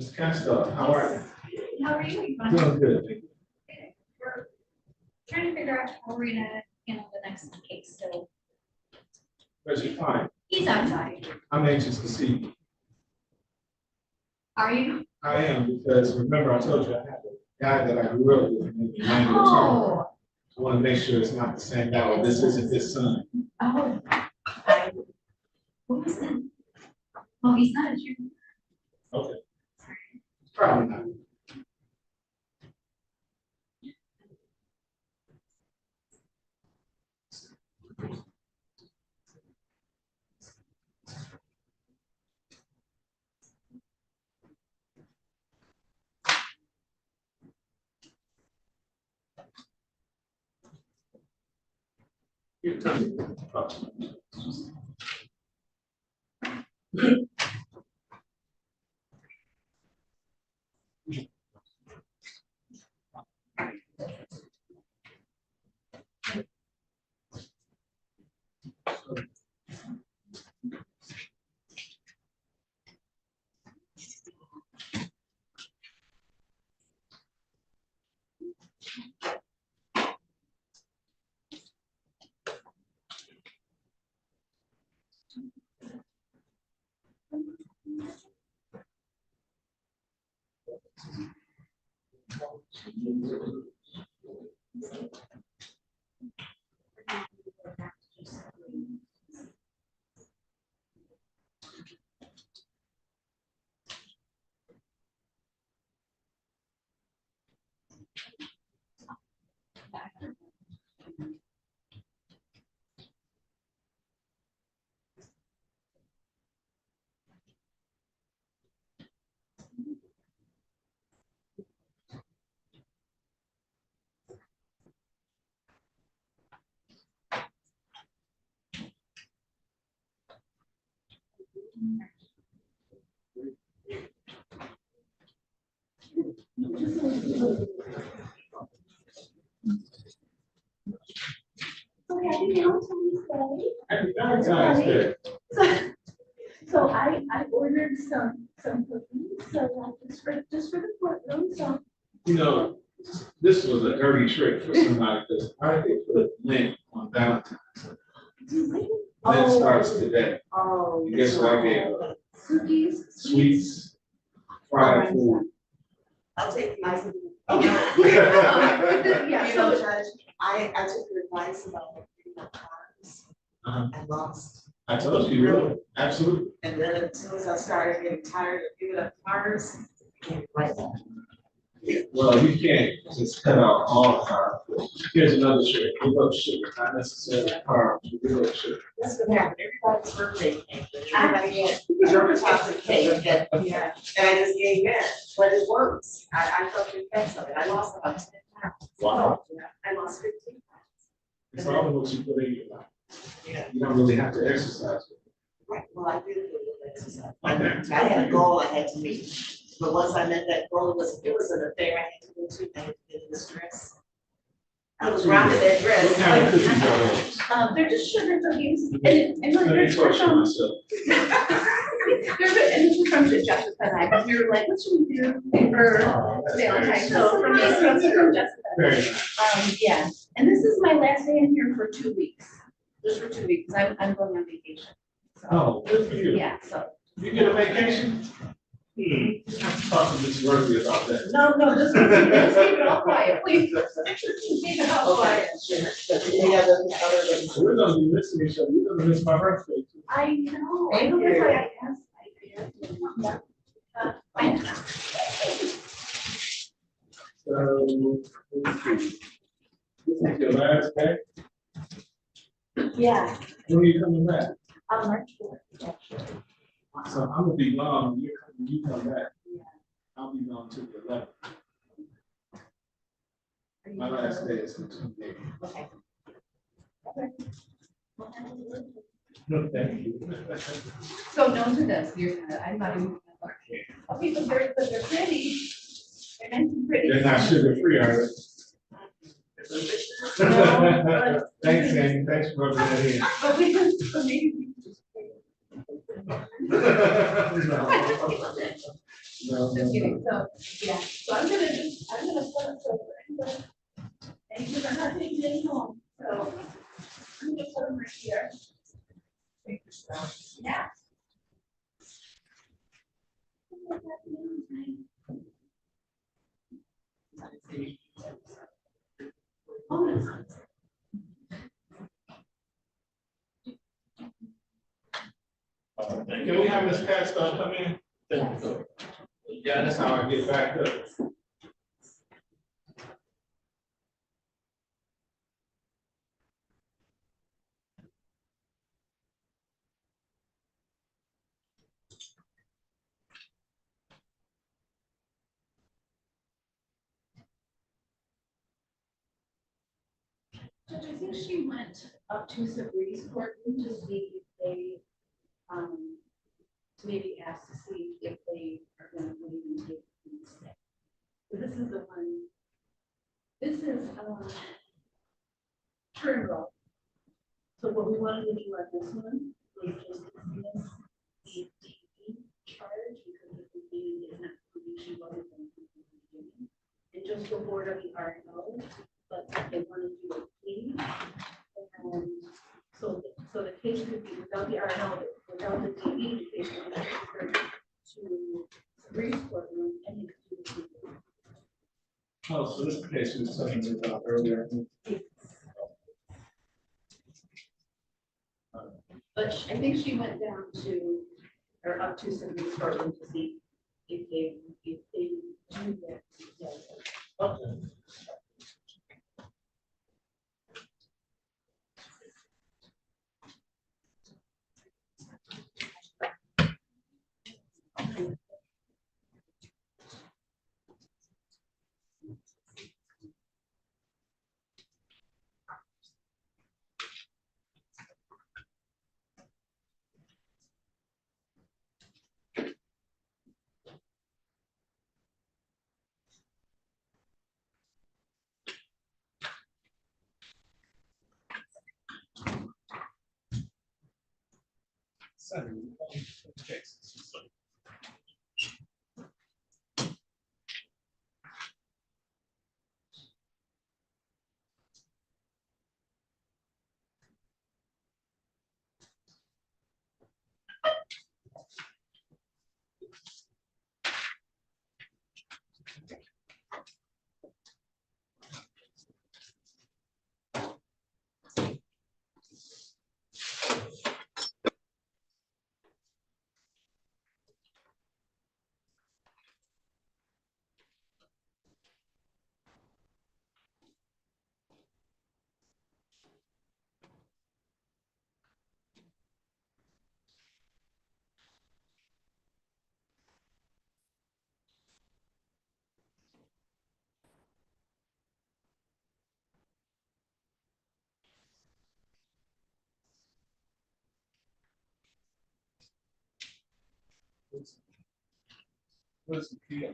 S1: Mr. Castor, how are you?
S18: How are you?
S1: Doing good.
S18: We're trying to figure out how we're gonna handle the next case, so
S1: Reggie, fine.
S18: he's outside.
S1: I'm anxious to see you.
S18: Are you?
S1: I am, because remember I told you I have a guy that I grew up with, named Emmanuel Turner.
S18: Oh,
S1: I want to make sure it's not the same guy, or this isn't his son.
S18: oh. What was that? Oh, he's not a junior.
S1: Okay. Probably not. You're coming.
S7: So happy Valentine's Day.
S1: Happy Valentine's Day.
S7: So I ordered some cookies, so just for the courtroom, so.
S1: You know, this was a dirty trick for somebody, because I did put Lent on Valentine's. Lent starts today.
S7: Oh.
S1: And guess what I gave her?
S7: Cookies.
S1: Sweets, fried food.
S16: I'll take these.
S7: Yeah,
S16: You know,
S7: so,
S16: Judge, I took your advice about giving up cars. I lost.
S1: I told you, really, absolutely.
S16: And then as soon as I started getting tired of giving up cars, I came right back.
S1: Well, you can't just cut out all carbs. Here's another trick, give up sugar, not necessarily carbs, but give up sugar.
S16: That's what happened. Everybody's birthday cake. Everybody had german chocolate cake. Yeah. And I just gave in, but it works. I felt the effects of it. I lost about 10 pounds.
S1: Wow.
S16: Yeah, I lost 15 pounds.
S1: It's all in what you put in your life.
S16: Yeah.
S1: You don't really have to exercise.
S16: Right, well, I did a little exercise.
S1: Okay.
S16: I had a goal I had to meet, but once I met that goal, it was an affair I had to go to, I had to get in this dress. I was rocking that dress.
S1: What kind of cookies are those?
S7: they're just sugar cookies, and
S1: Let me
S7: they're
S1: torture
S7: from,
S1: myself.
S7: they're good, and this is from Jessica and I, because we were like, what should we do for Valentine's? So from me, so it's from Jessica.
S1: Very nice.
S7: Yeah, and this is my last day in here for 2 weeks, just for 2 weeks, I'm going on vacation. So,
S1: Oh, good for you.
S7: yeah, so.
S1: You get a vacation? Talk to Ms. Worthy about that.
S7: No, just keep it all quiet, please. Keep it all quiet.
S1: We're gonna be missing each other. You're gonna miss my birthday too.
S7: I know, I
S16: Thank
S7: know, that's
S16: you.
S7: why I asked.
S1: So, let's see. This is your last day.
S7: Yeah,
S1: When are you coming back?
S7: March 4th, actually.
S1: So I'm gonna be gone, you come back. I'll be gone to the 11th. My last day is the 28th.
S7: Okay.
S1: No, thank you.
S7: So no to this, you're not, I'm not even. Okay, but they're pretty. They're nice and pretty.
S1: They're not sugar free, are they?
S7: No,
S1: Thanks, Amy, thanks for rubbing that in.
S7: but we just, but maybe we just.
S1: No,
S7: Just kidding, so, yeah, so I'm gonna put it so, and because I'm not taking any home, so I'm gonna put them right here. Yeah. Oh, no.
S1: Can we have Ms. Pastor come in? Yeah, that's how I get back up.
S7: Judge, I think she went up to Sabri's courtroom to see if they, to maybe ask to see if they are gonna leave and take the stay. So this is the one, this is, turn row. So what we wanted to do on this one was just dismiss the DE charge because the complaint is not proving she wasn't going to be beginning. And just go board of the RNO, but they want to do a plea. And so the case could be without the RNO, without the DE, the case would be transferred to Sabri's courtroom and he could do the plea.
S1: Oh, so this case was talking about earlier.
S7: But I think she went down to, or up to Sabri's courtroom to see if they do that.
S1: Okay. What's the key?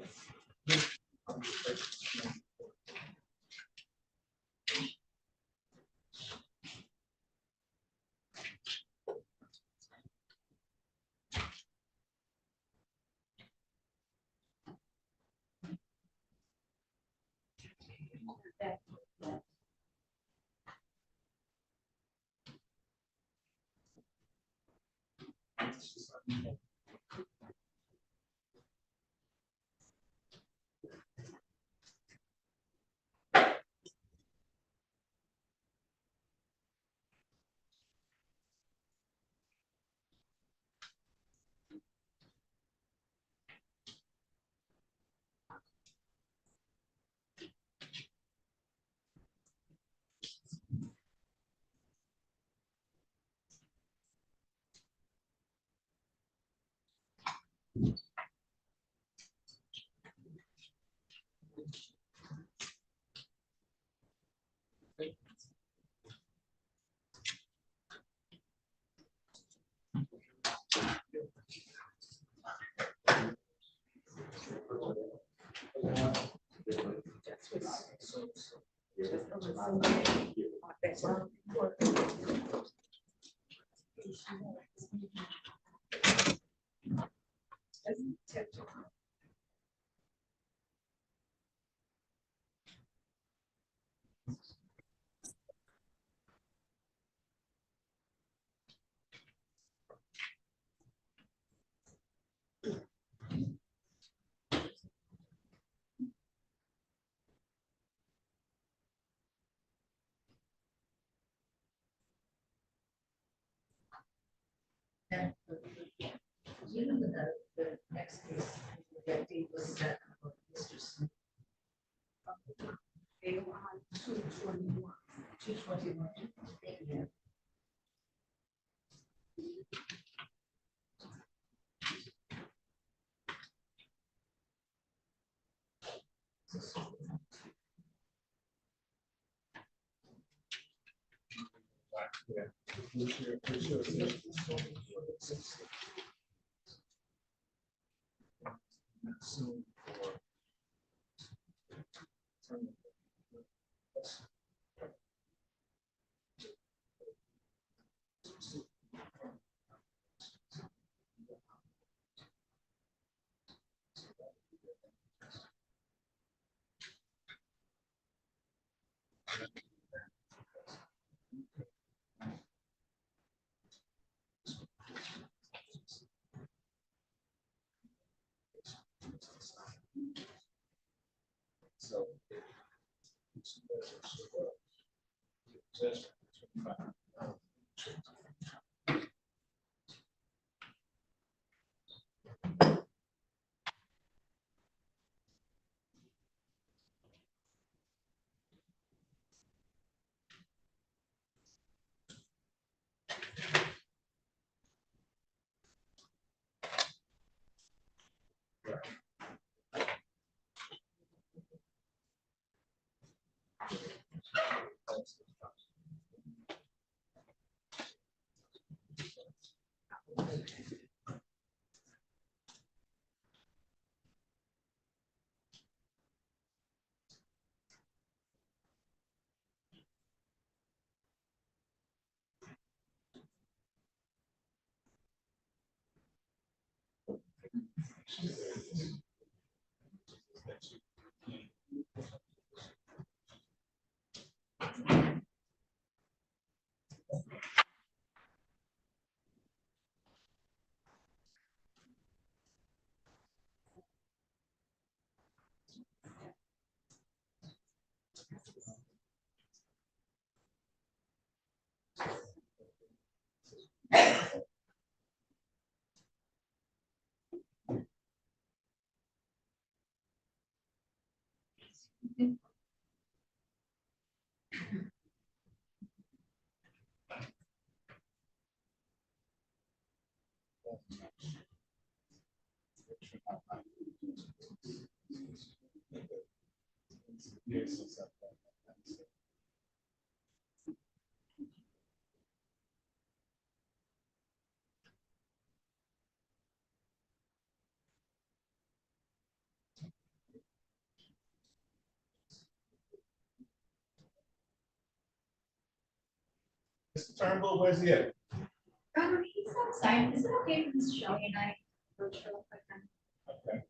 S16: And you know, the next case, that date was set for Mr. Smith. They were on 2/21. 2/21. Yeah.
S1: So. Mr. Turnbull, where's he at?
S18: He's outside. Is it okay for Miss Shelley and I approach her real quick then?
S1: Okay.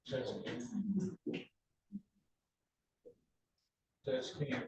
S1: Judge King. Judge King.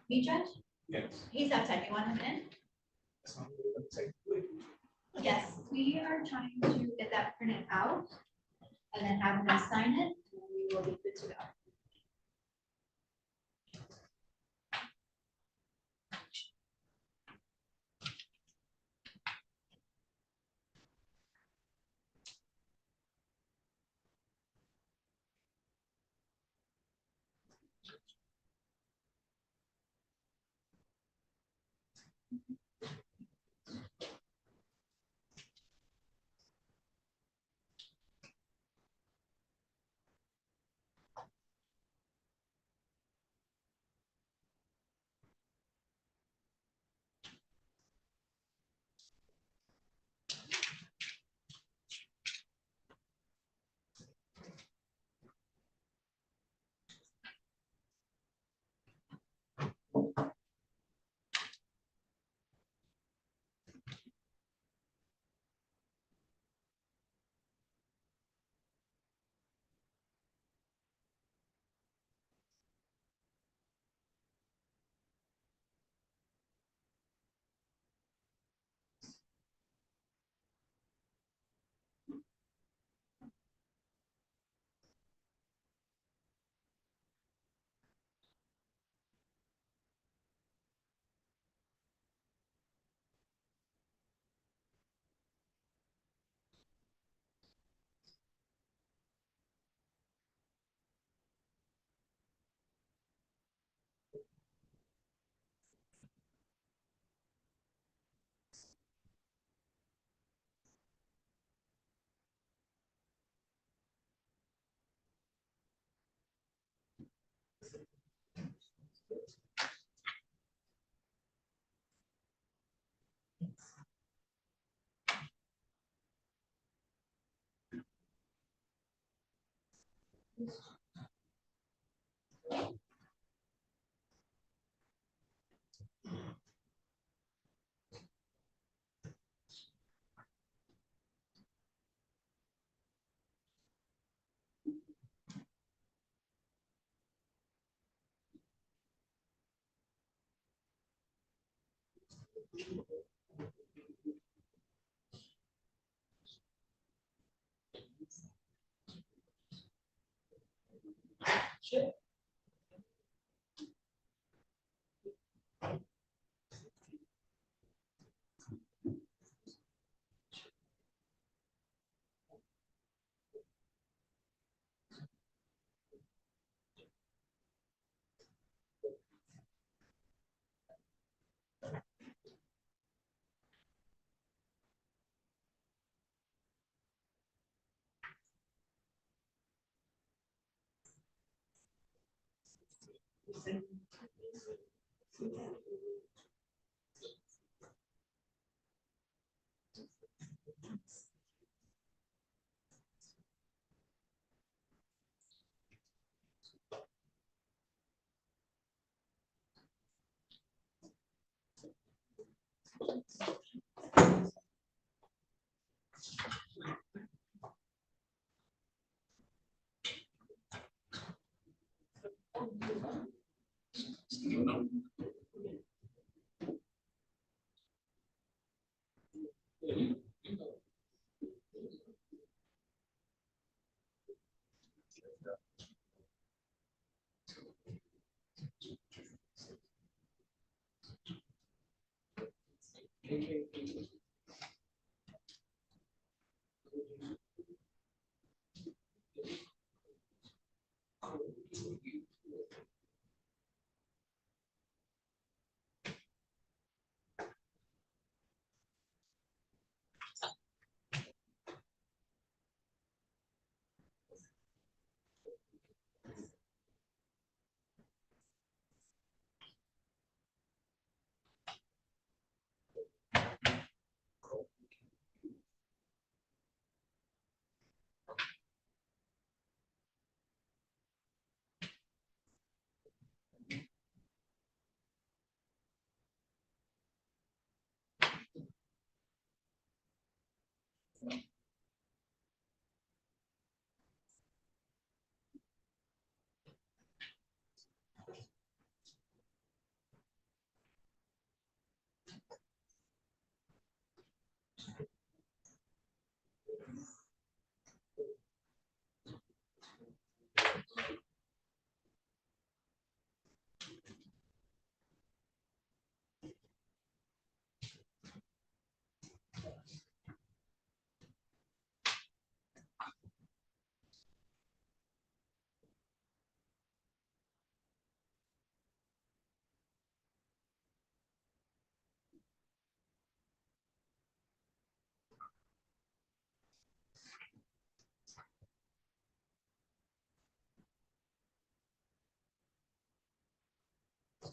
S18: Me, Judge?
S1: Yes.
S18: He's outside. You want him in? Yes, we are trying to get that printed out and then have him sign it, and we will be good to go.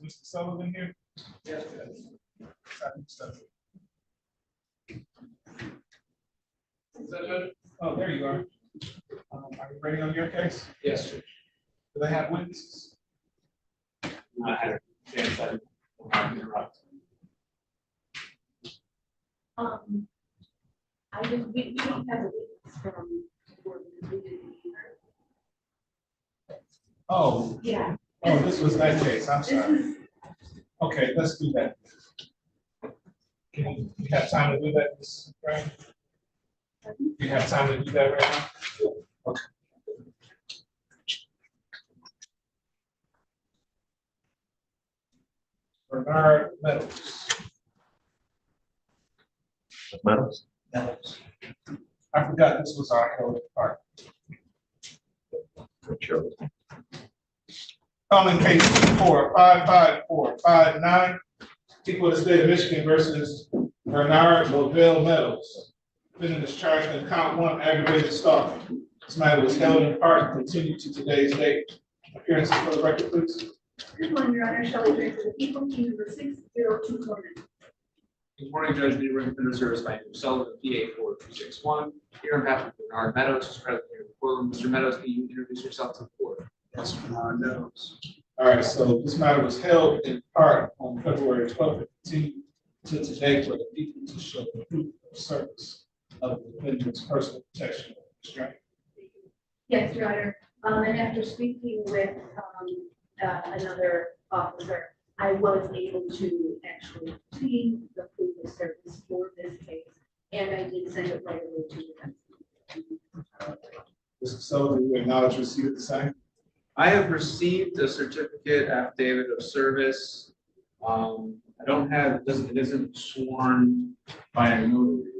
S1: Is Mr. Sullivan here? Yes. Is that it? Oh, there you are. Are you ready on your case? Yes, sir. Do they have witnesses? I had a chance. I didn't interrupt.
S7: We don't have a witness from board because we didn't either.
S1: Oh.
S7: Yeah.
S1: Oh, this was that case. I'm sorry. Okay, let's do that. Can you have time to do that, Ms. Brown? You have time to do that right now? Okay. Bernard Meadows.
S14: Meadows?
S1: Meadows. I forgot this was our health department.
S14: Sure.
S1: Calling case 4554559, people of the state of Michigan versus Bernard Lavelle Meadows. Defendant is charged in count 1 aggravated stalking. This matter was held in part and continued to today's date. Appearances for the record, please.
S3: Good morning, Your Honor. Shelley Drake for the people, P number 60249.
S19: Good morning, Judge. Neighborhood Defender Service by Sullivan, PA 4261. Here on behalf of Bernard Meadows, who's present here in the courtroom. Mr. Meadows, can you introduce yourself to the court?
S1: Yes, Bernard Meadows. All right, so this matter was held in part on February 12th and continued to today for the people to show the proof of service of the defendant's personal protection.
S7: Yes, Your Honor. And after speaking with another officer, I was able to actually obtain the proof of service for this case, and I did send it right away to them.
S1: Mr. Sullivan, you acknowledge receipt of the same?
S19: I have received a certificate affidavit of service. I don't have, it isn't sworn by a notary.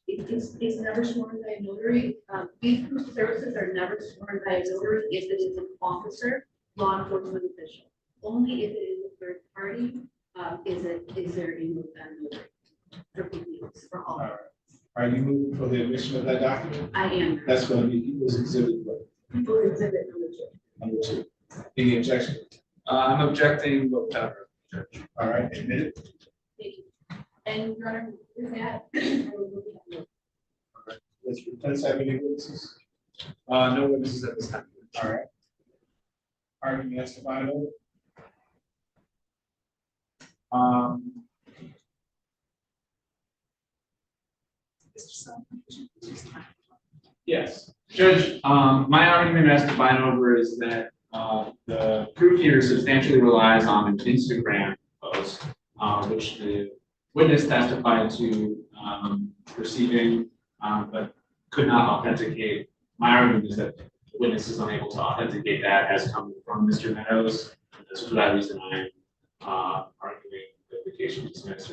S7: It's never sworn by a notary. These proof of services are never sworn by a notary if it is an officer, law enforcement official. Only if it is a third party, is there a notary for PPOs for all.
S1: All right. Are you moving for the admission of that document?
S7: I am.
S1: That's going to be people's exhibit.
S7: People's exhibit number 2.
S1: Number 2. Any objection?
S19: I'm objecting whatever.
S1: All right, admit it.
S7: Thank you. And Your Honor, with that,
S1: Does the defense have any witnesses?
S19: No witnesses at this time.
S1: All right. Argument to find over. Yes.
S19: Judge, my argument as to bind over is that the proof here substantially relies on an Instagram post, which the witness testified to receiving, but could not authenticate. My argument is that the witness is unable to authenticate that as coming from Mr. Meadows. That's for that reason I am arguing that the case should be dismissed.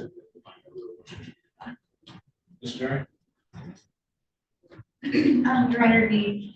S1: Mr. Jerry?
S20: Your Honor, the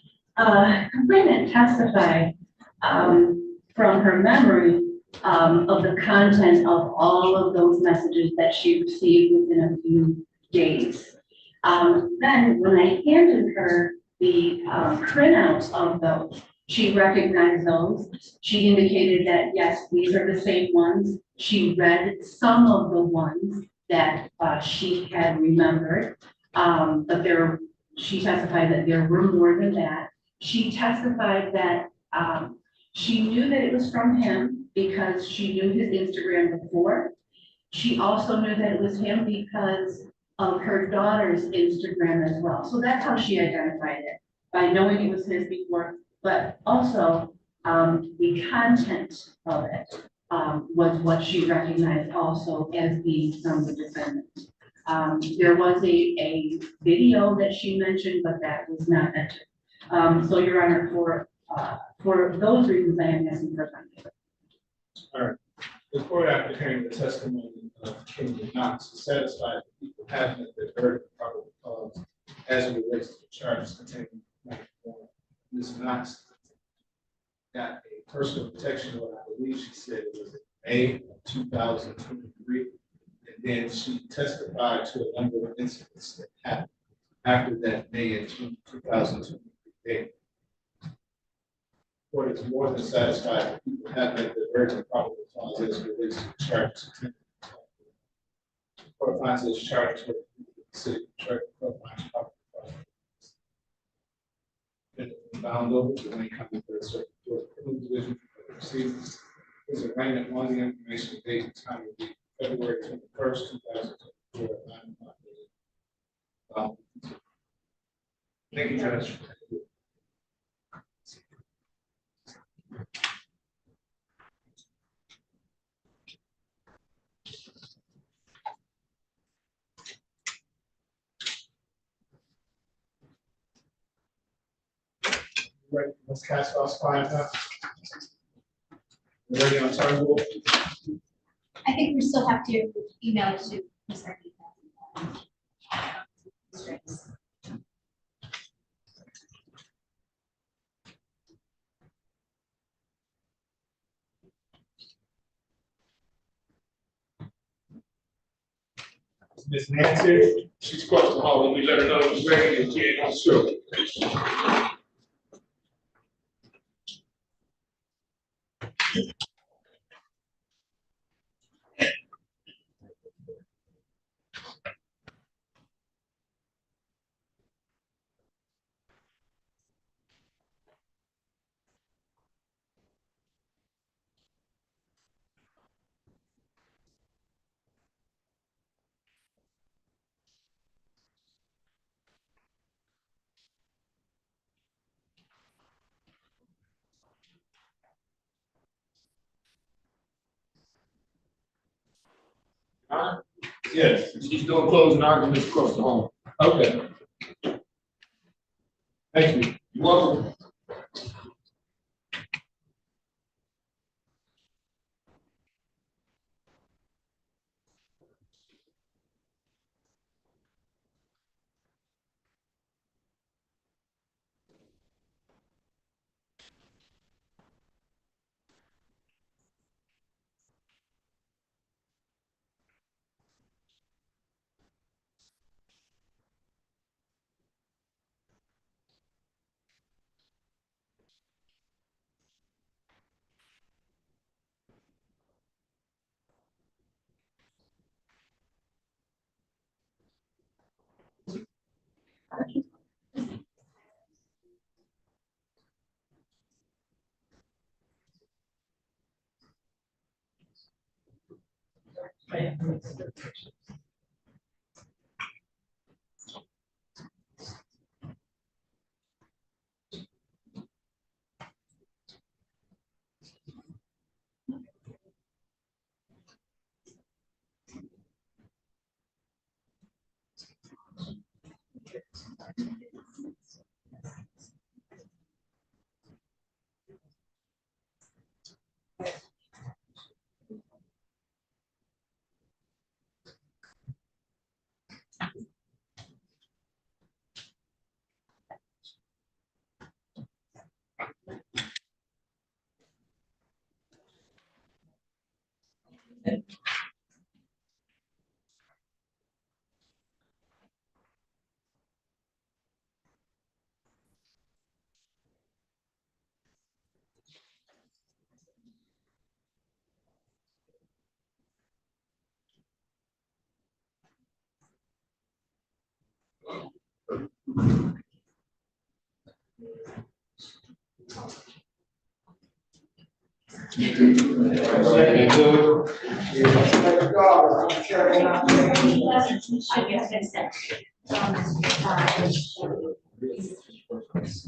S20: complainant testified from her memory of the content of all of those messages that she received within a few days. Then when I handed her the printouts of those, she recognized those. She indicated that, yes, these are the same ones. She read some of the ones that she had remembered, but she testified that there were more than that. She testified that she knew that it was from him because she knew his Instagram before. She also knew that it was him because of her daughter's Instagram as well. So that's how she identified it, by knowing it was his before, but also the content of it was what she recognized also as being from the defendant. There was a video that she mentioned, but that was not entered. So Your Honor, for those reasons, I am asking for time.
S1: All right. The court, after hearing the testimony of Kenneth, Knox, is satisfied that people have met their burden of probable cause as it relates to the charges contained in the Ms. Knox got a personal protection order, I believe she said it was in May of 2023. And then she testified to a number of incidents that happened after that May of 2023 date. court is more than satisfied that people have met the urgent probable cause as relates to the charges. Court finds this charge to the city clerk, court finds probable cause. Been bound over to Wayne County Third Circuit Court Criminal Division for the proceedings. His arraignment on the information date and time will be February 21st, 2024 at 9 o'clock. Thank you, Judge. Right, let's cast off fine now. Ready on turn board?
S18: I think we still have to email it to Mr.
S1: Miss Nancy, she's across the hall. Let me let her know it's ready and she ain't not sure. Yes, she's doing closing arguments across the hall. Okay. Thank you. You're welcome.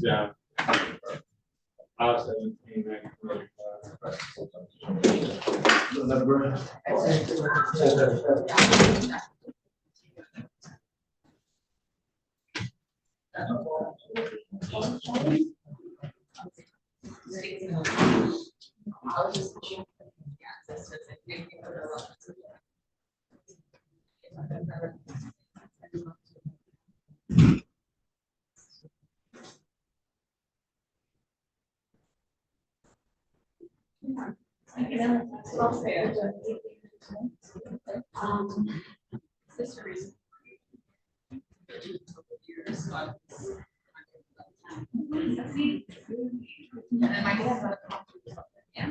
S1: Yeah.
S17: then my dad's got a copy or something. Yeah.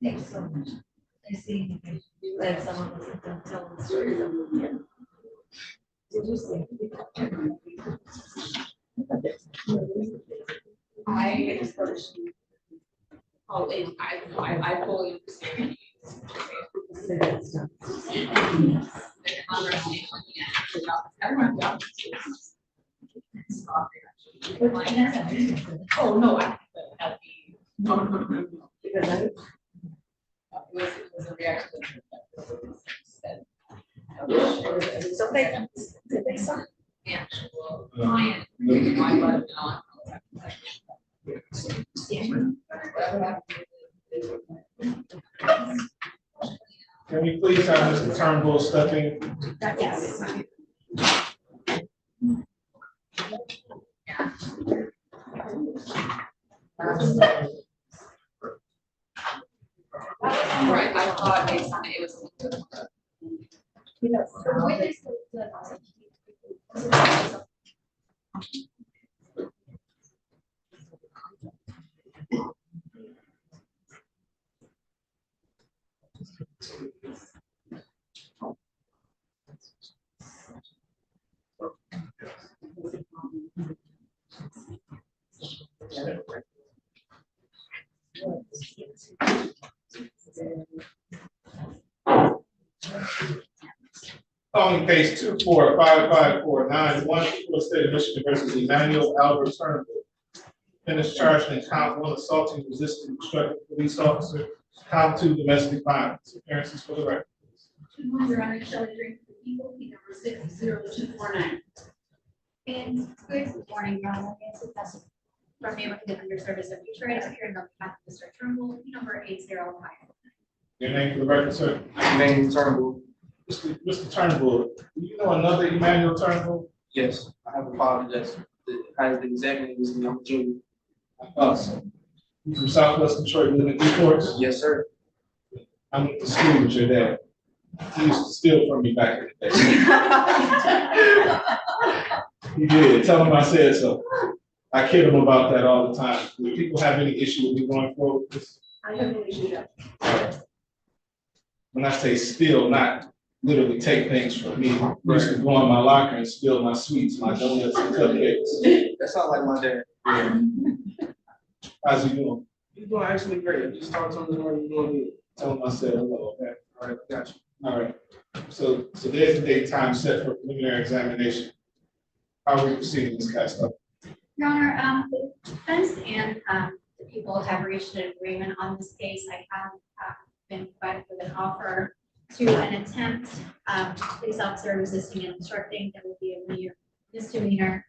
S3: Thanks so much. I see you had someone was telling the stories of it. Did you see?
S17: I first. Oh, I fully understand. Everyone got. Oh, no, I had the. No. Because it was a reaction.
S3: Something, did they saw?
S17: The actual client, my blood on.
S1: Can we please have Mr. Turnbull step in?
S3: Yes.
S17: Right, I thought based on it was.
S1: Calling case 2455491, people of the state of Michigan versus Emmanuel Albert Turnbull. Defendant charged in count 1 assaulting, resisting, obstructing police officer, count 2 domestic violence. Appearances for the record.
S18: Your Honor, Shelley Drink for the people, P number 60249. And good morning, Your Honor. Nancy Pesce from Neighborhood Defender Service of Detroit, appearing on behalf of Mr. Turnbull, P number 805.
S1: Your name for the record, sir?
S19: My name is Turnbull.
S1: Mr. Turnbull, do you know another Emmanuel Turnbull?
S19: Yes, I have a father that's has the exact name as me. I'm Junior.
S1: Awesome. You from Southwest Detroit, live in Detroit?
S19: Yes, sir.
S1: I went to school with your dad. He used to steal from me back in the day. He did. Tell him I said so. I kid him about that all the time. Do people have any issue with me going forward with this?
S3: I have no issue.
S1: When I say steal, not literally take things from me. I used to go in my locker and steal my sweets, my donuts and cupcakes.
S19: That sounds like my dad. Yeah.
S1: How's he doing?
S19: He's doing actually great. I just talked to him this morning. He's doing good.
S1: Tell him I said hello, okay?
S19: All right, got you.
S1: All right. So there's a date time set for preliminary examination. How are we proceeding, Ms. Costello?
S18: Your Honor, the defense and the people have reached an agreement on this case. I have been provided with an offer to an attempt, police officer resisting and obstructing. That would be a misdemeanor.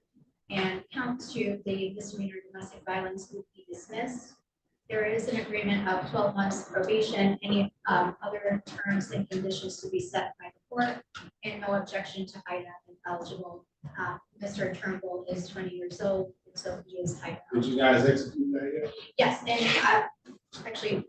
S18: And count 2, the misdemeanor domestic violence would be dismissed. There is an agreement of 12 months probation, any other terms and conditions to be set by the court, and no objection to IDAP and eligible. Mr. Turnbull is 20 years old, and so he is IDAP.
S1: Did you guys execute that yet?
S18: Yes, and actually.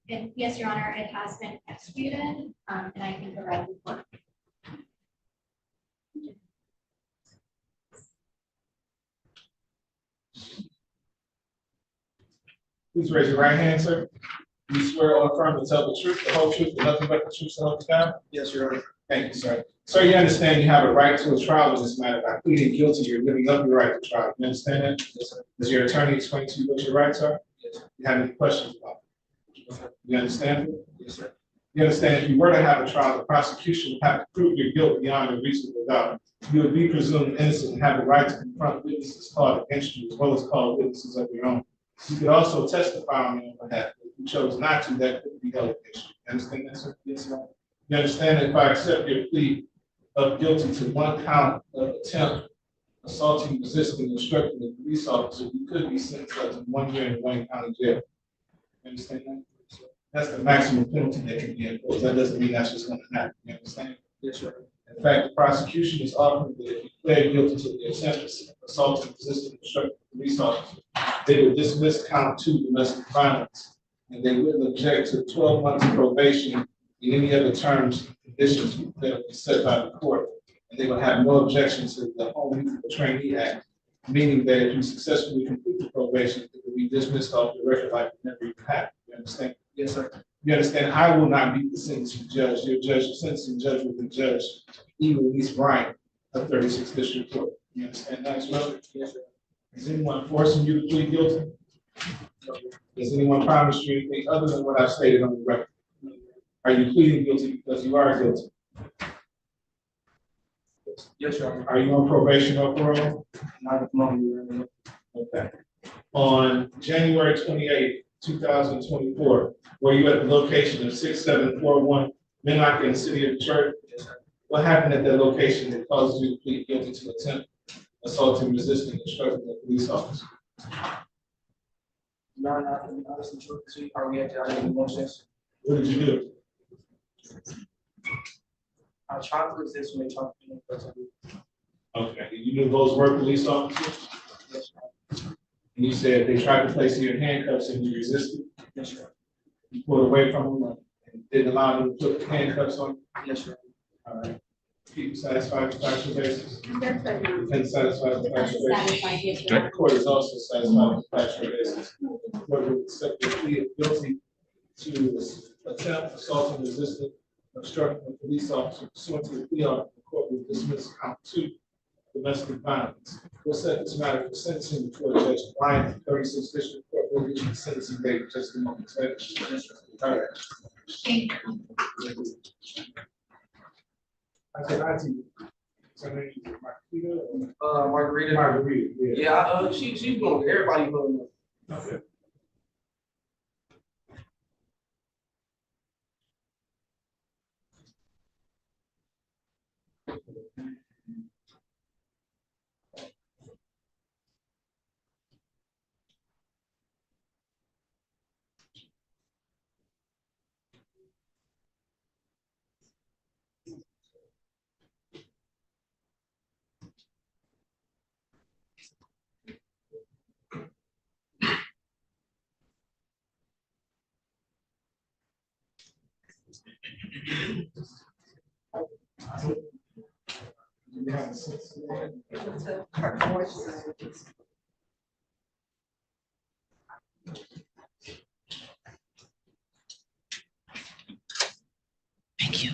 S18: And yes, Your Honor, it has been executed, and I can provide the report.
S1: Please raise your right hand, sir. Do you swear or affirm to tell the truth, the whole truth, and nothing but the truth, so help you God?
S19: Yes, Your Honor.
S1: Thank you, sir. Sir, you understand you have a right to a trial in this matter. By pleading guilty, you're giving up your right to trial. You understand that?
S19: Yes, sir.
S1: Does your attorney explain to you what your rights are?
S19: Yes, sir.
S1: You have any questions about it? You understand it?
S19: Yes, sir.
S1: You understand if you were to have a trial, the prosecution would have to prove your guilt beyond a reasonable doubt. You would be presumed innocent and have the right to confront witnesses called against you, as well as call witnesses of your own. You could also testify on your own behalf. If you chose not to, that could be held against you. You understand that, sir?
S19: Yes, sir.
S1: You understand that if I accept your plea, of guilty to one count of attempt assaulting, resisting, and obstructing a police officer, you could be sentenced up to 1 year in Wayne County Jail. You understand that? That's the maximum penalty that can be imposed. That doesn't mean that's just gonna happen. You understand? Yes, sir. In fact, the prosecution is offering that if you plead guilty to the attempt assaulting, resisting, obstructing a police officer, they would dismiss count 2 domestic violence, and they wouldn't object to 12 months of probation and any other terms and conditions that would be set by the court. And they would have no objection to the Home Youth Trainee Act, meaning that if you successfully complete the probation, it will be dismissed off the record like it never even happened. You understand? Yes, sir. You understand? I will not be the sentencing judge. Your judge, the sentencing judge will be Judge Elise Bryant of 36th District Court. You understand that as well? Yes, sir. Is anyone forcing you to plead guilty? Does anyone promise you anything other than what I've stated on the record? Are you pleading guilty because you are guilty? Yes, sir. Are you on probation or parole? Not at the moment. Okay. On January 28th, 2024, were you at the location of 6741 Minnock in the city of Detroit? Yes, sir. What happened at that location that caused you to plead guilty to attempt assaulting, resisting, and obstructing a police officer? No, not in honest and truth. Are we actually out of emotions? What did you do? I tried to resist when they tried to do it. Okay, you knew those were police officers? Yes, sir. And you said they tried to place you in handcuffs and you resisted? Yes, sir. You pulled away from them and didn't allow them to put the handcuffs on? Yes, sir. All right. People satisfied with the factual basis?
S13: That's right.
S1: Defense satisfied with the factual basis? The court is also satisfied with the factual basis. The court will accept the plea of guilty to attempt assaulting, resisting, obstructing a police officer pursuant to the plea offer. The court will dismiss count 2, domestic violence. We'll set this matter for sentencing before Judge Bryant, 36th District Court. Will get you the sentencing date in just a moment. All right.
S13: Thank you.
S1: I said, I see. So her name is Margarita?
S15: Margarita.
S1: Margarita, yeah.
S15: Yeah, she's going, everybody going.
S1: Okay.
S4: Thank you.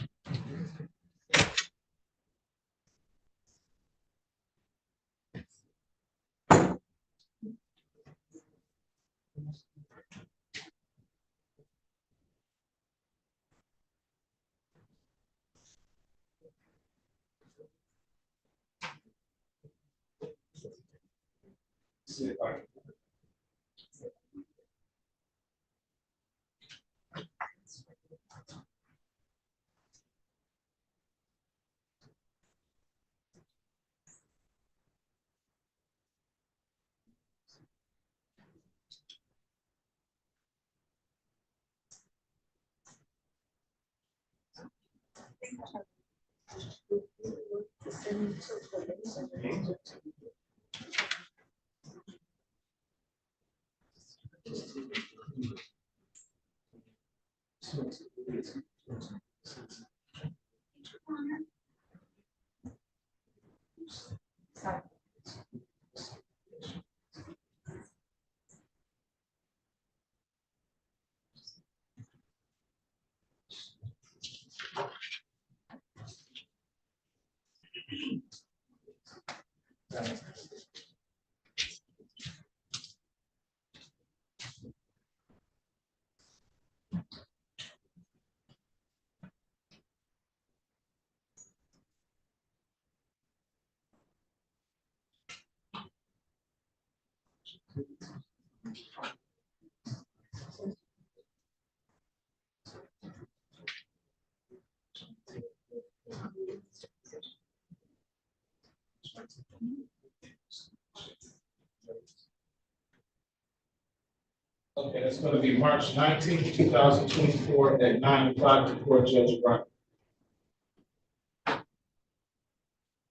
S1: Okay, that's gonna be March 19th, 2024 at 9 o'clock before Judge Brown.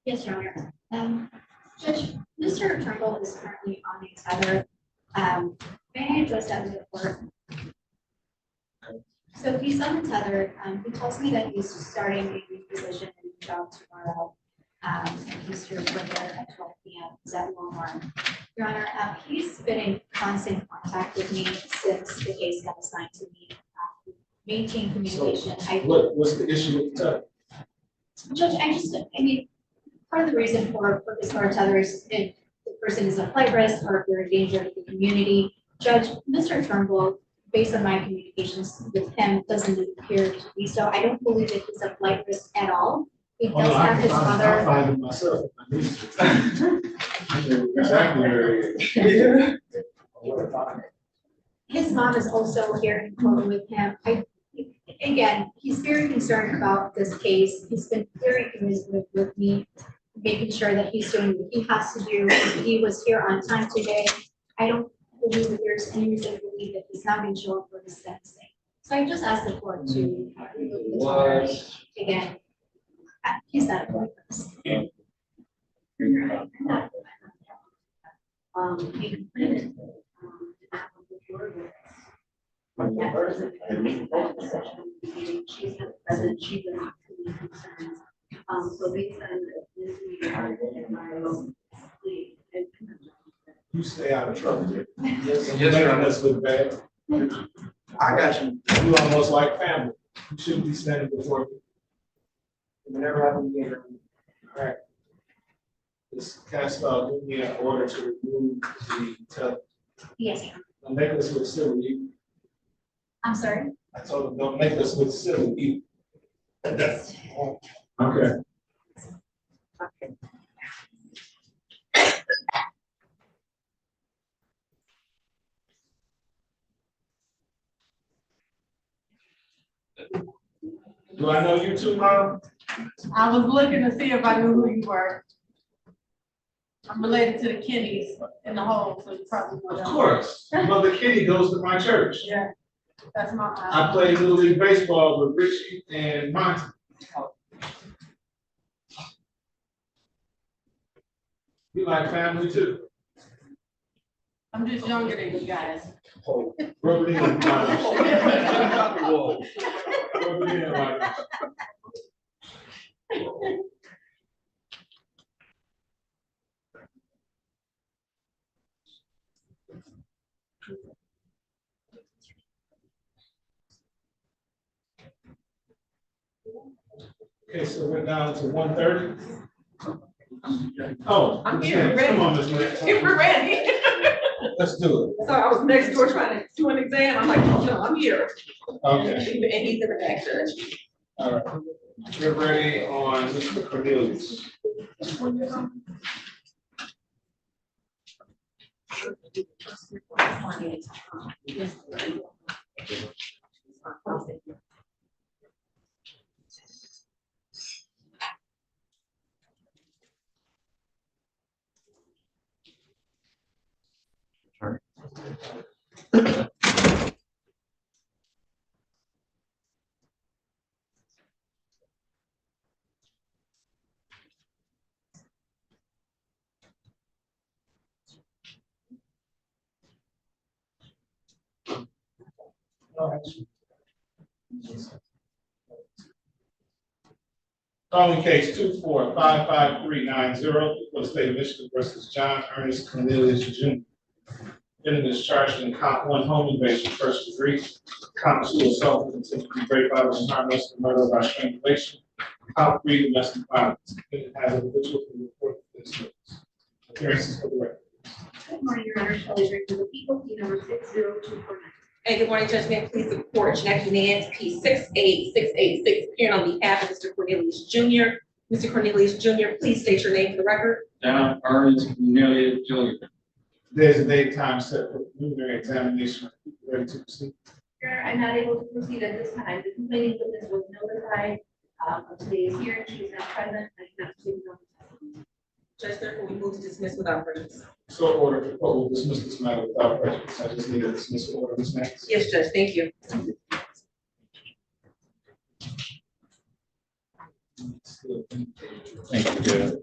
S18: Yes, Your Honor. Judge, Mr. Turnbull is currently on a tether. May I address that with the court? So he's untethered. He tells me that he's starting a new position in the job tomorrow. And he's here for there at 12 p.m. Is that Walmart? Your Honor, he's been in constant contact with me since the case got assigned to me. Maintain communication.
S1: What's the issue with the tether?
S18: Judge, I mean, part of the reason for this hard tether is if the person is a flight risk or if they're a danger to the community. Judge, Mr. Turnbull, based on my communications with him, doesn't appear to be so. I don't believe that he's a flight risk at all. He does have his mother.
S1: I'll find it myself if I need to. I know exactly where it is.
S18: His mom is also here in court with him. Again, he's very concerned about this case. He's been very committed with me, making sure that he's doing what he has to do. He was here on time today. I don't believe that there's any reason to believe that he's not going to show up for his sentencing. So I just asked the court to again. He's not a flight risk. That person in that session, she's not present, she was not really concerned. So based on this, we are in my
S1: You stay out of trouble.
S14: Yes,
S1: You're making us look bad.
S14: I got you.
S1: You almost like family. You shouldn't be standing before me.
S14: Whenever I can get her.
S1: All right. This cast out, give me an order to remove the tether.
S18: Yes, sir.
S1: Don't make us look silly.
S18: I'm sorry.
S1: I told them, don't make us look silly either. That's okay. Do I know you too, Mom?
S11: I was looking to see if I knew who you were. I'm related to the Kennys in the hole, so you probably know.
S1: Of course. Mother Kitty goes to my church.
S11: Yeah, that's my.
S1: I played Little League Baseball with Richie and Monty. You like family too?
S11: I'm just younger than you guys.
S1: Oh, rub it in. Rub it in like that. Okay, so we're down to 1:30. Oh,
S11: I'm here,
S1: come on, Ms. Mary.
S11: We're ready.
S1: Let's do it.
S11: So I was next door trying to do an exam. I'm like, oh, no, I'm here.
S1: Okay.
S11: And he's in the back, Judge.
S1: All right. We're ready on Mr. Cornelius. Calling case 2455390 for the state of Michigan versus John Ernest Cornelius Jr. Defendant is charged in count 1 home invasion, first degree, count 2 assault with intent to degrade violence and harm, arrest, and murder by strangulation, count 3 domestic violence. Defendant has a habitual report for this service. Appearances for the record.
S7: Good morning, Your Honor. Shelley Drake for the people, P number 60249.
S11: Hey, good morning, Judge. May I please report Jeanette Nance, P 68686, appearing on behalf of Mr. Cornelius Jr. Mr. Cornelius Jr., please state your name for the record.
S19: John Ernest Cornelius Jr.
S1: There's a date time set for preliminary examination. Ready to proceed?
S7: Your Honor, I'm not able to proceed at this time. The complaining witness was notified of today's hearing. She is not present. I cannot proceed on the testimony.
S11: Judge, therefore, we move to dismiss without prejudice.
S1: So order, the court will dismiss this matter without prejudice. I just need a dismissal order, Ms. Max.
S11: Yes, Judge, thank you.
S1: Thank you, Judge.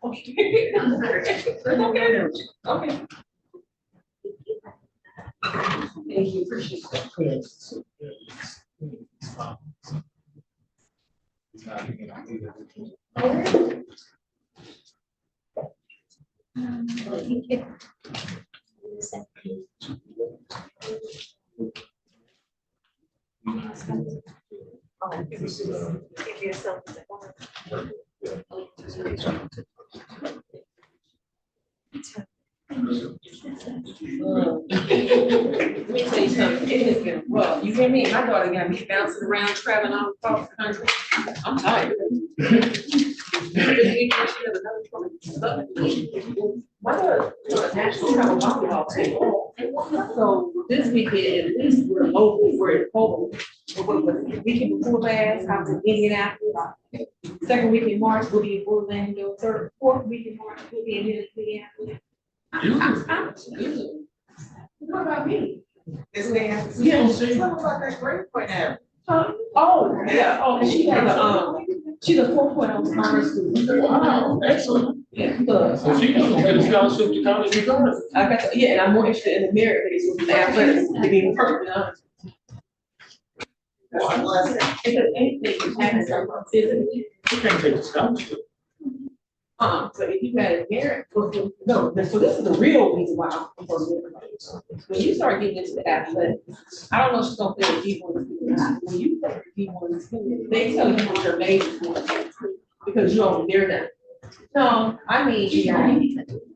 S11: Okay. Okay. Okay. Thank you, appreciate Let me tell you something, it has been rough, you hear me? My daughter got me bouncing around, traveling all across the country. I'm tired. My daughter, national travel volleyball team. So this weekend, at least we're local, we're at home. Weekend before last, I was in Indianapolis. Second week in March, we'll be in Orlando. Fourth week in March, we'll be in Indianapolis. What about me? Yeah, tell about that grade point average. Oh, yeah, oh, and she has she's a 4.0 honors student. Wow, excellent. Yeah, so she can get a scholarship to college regardless. I got, yeah, and I'm more interested in the merit based with the athletics, to be perfectly honest. Well, I'm glad. Because anything can happen physically. You can't take the scholarship. So if you had a merit, no, so this is the real reason why I'm for merit. When you start getting into the athletics, I don't know if she's gonna play with people in the school. When you play with people in the school, they tell you what your major is because you're over there now. No, I mean,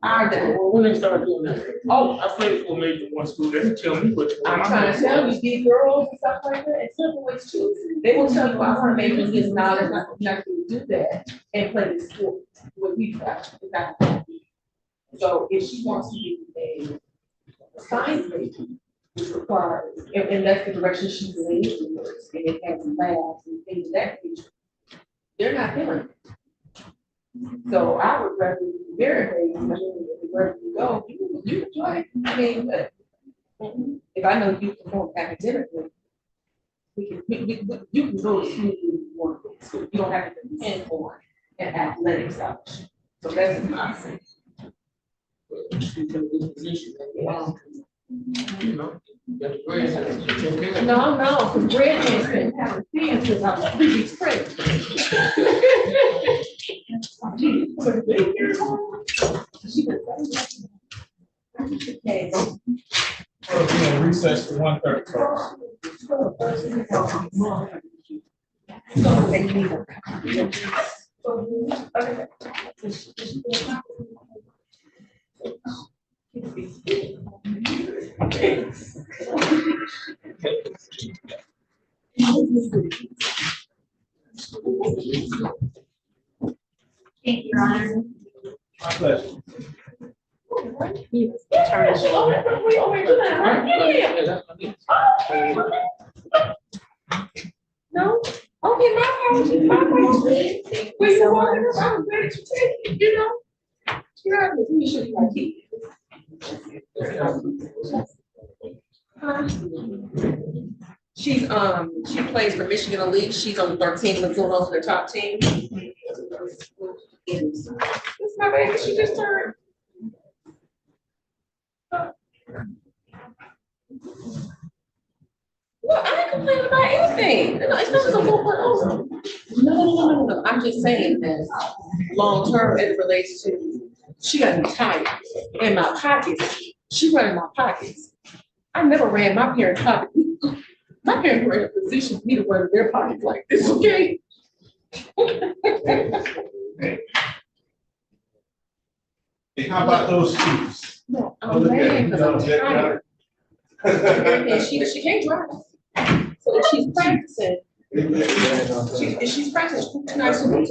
S11: I don't.
S1: When they start doing that? Oh, I played for major one school, they didn't tell me what.
S11: I'm trying to tell you, these girls and stuff like that, it's simple ways too. They will tell you, I want to make this knowledge, not to do that and play this sport. What we got. So if she wants to be a science major, which requires, and that's the direction she's leaning towards, and it has labs and things of that nature, they're not doing it. So I would rather very wherever you go, you can try. I mean, but if I know you perform academically, you can go to school if you want to. So you don't have to depend on an athletic scholarship. So that's my thing. No, because Brad has been having fans since I was 3 weeks pregnant.
S1: Okay, recess to 1:30.
S18: Thank you, Your Honor.
S1: My pleasure.
S11: No? Okay, my apologies. Where you walking around, I'm ready to take it, you know? Let me show you my key. She plays for Michigan Elite. She's on the 13th, but going on to the top team. This is my baby, she just turned. Well, I ain't complaining about anything. No, it's not just a 4.0. No. I'm just saying that long term as it relates to, she got me tired in my pockets. She running my pockets. I never ran my parents' pockets. My parents were in a position for me to run their pockets like this, okay?
S1: Hey, how about those shoes?
S11: No, I'm mad because I'm tired. And she can't drive. So if she's practicing, she's practicing 2 nights a week.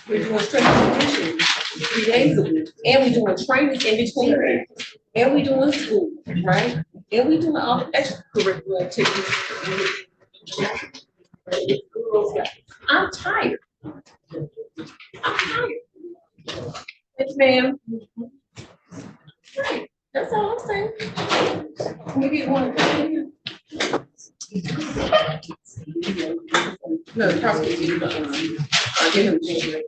S11: We're doing strength and conditioning 3 days a week, and we're doing training in between. and we doing school, right? And we doing all the extracurricular activities. I'm tired. I'm tired. Yes, ma'am. Right, that's all I'm saying. Maybe one. No, the prosecutor, give him the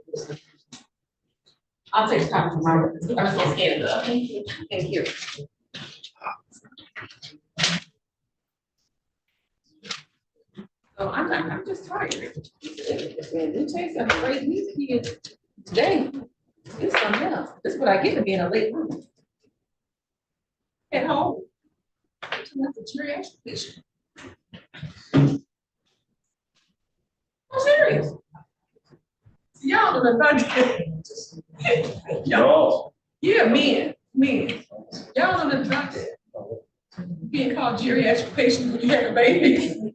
S11: I'll take a copy of my records. I'm just gonna scan it up. Thank you. Thank you. So I'm just tired. It takes a great these kids today. It's something else. This is what I get to be in a late room. At home. That's a geriatric patient. I'm serious. Y'all in the budget. Y'all. Yeah, men. Y'all in the budget. Being called geriatric patient when you had a baby.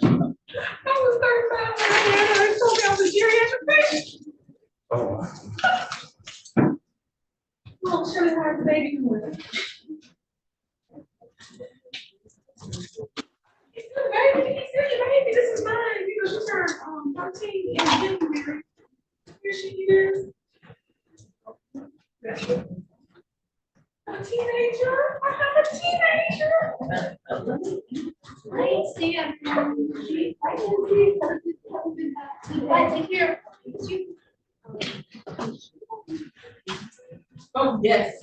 S11: I was 35 when I had her. They told me I was a geriatric patient. Oh, show me how the baby doing. It's the baby. It's the baby. This is mine. You know, she turned 13 in January. Here she is. A teenager. I have a teenager.
S18: I didn't see it. I didn't see it. Glad to hear.
S11: Oh, yes.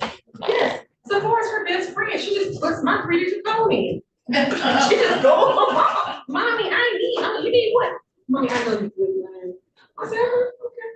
S11: Yes. Sephora's her best friend. She just puts my 3 years ago in. She just goes, Mommy, I need, you need what? Mommy, I know you good. I said, okay.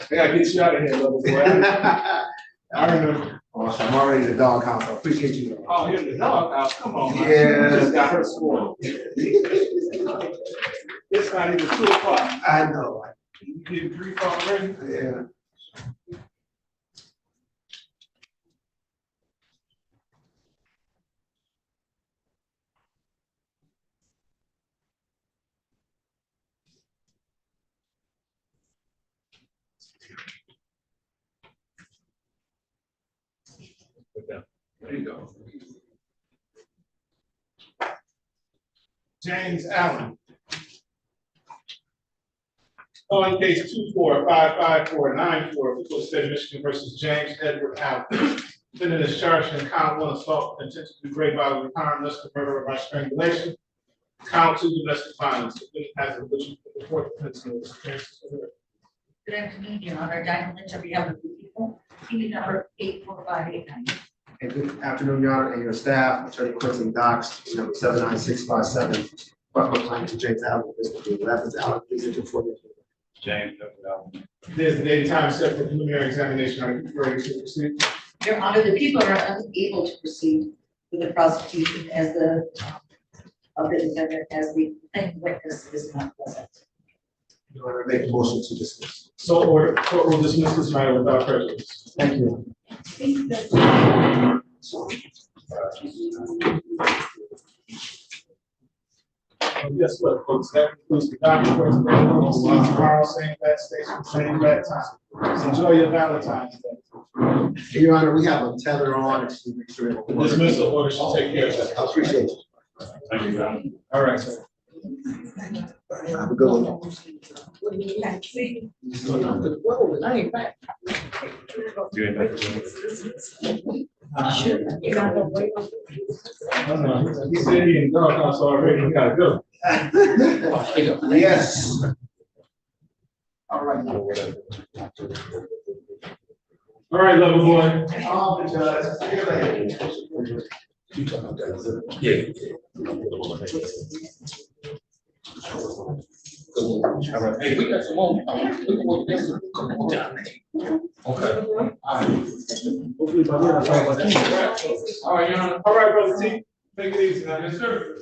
S1: I gotta get you out of here, little boy. I remember.
S5: Oh, I'm already in the doghouse. I appreciate you.
S1: Oh, you're in the doghouse. Come on, man.
S5: Yeah.
S1: You just got her spoiled. It's not even 2 o'clock.
S5: I know.
S1: You getting grief already?
S5: Yeah.
S1: There you go. James Allen. On case 2455494, people of the state of Michigan versus James Edward Allen. Defendant is charged in count 1 assault with intent to do great bodily harm, thus the murder by strangulation. Count 2 domestic violence. Defendant has a religion for the court defense of his experiences.
S16: Good afternoon, Your Honor. Diane Lynch, on behalf of the people, PD number 84589.
S5: And good afternoon, Your Honor, and your staff, Attorney Quincy Docs, number 79657. Buckle claim to James Allen, this will be Rapids Allen, please enter for me.
S1: James Allen. There's the date and time set for preliminary examination. Are you ready to proceed?
S16: Your Honor, the people are unable to proceed with the prosecution as the of the defendant as the plain witness is not present.
S5: Your Honor, make a motion to dismiss.
S1: So order. Court will dismiss this matter without prejudice.
S5: Thank you.
S1: Guess what, folks? That concludes the document. We'll see you tomorrow, same bat station, same bat time. Enjoy your Valentine's Day.
S5: Your Honor, we have a tether on. Excuse me, make sure.
S1: The dismissal order should take care of that.
S5: I appreciate it.
S1: Thank you, John. All right, sir.
S5: Have a good one.
S16: I ain't back.
S1: He said he in the doghouse already. We gotta go.
S5: Yes. All right.
S1: All right, lover boy.
S6: Yeah. Hey, we got some more. Okay.
S5: Hopefully by then I'll talk about that.
S1: All right, Your Honor. All right, brother T. Take it easy now. Yes, sir.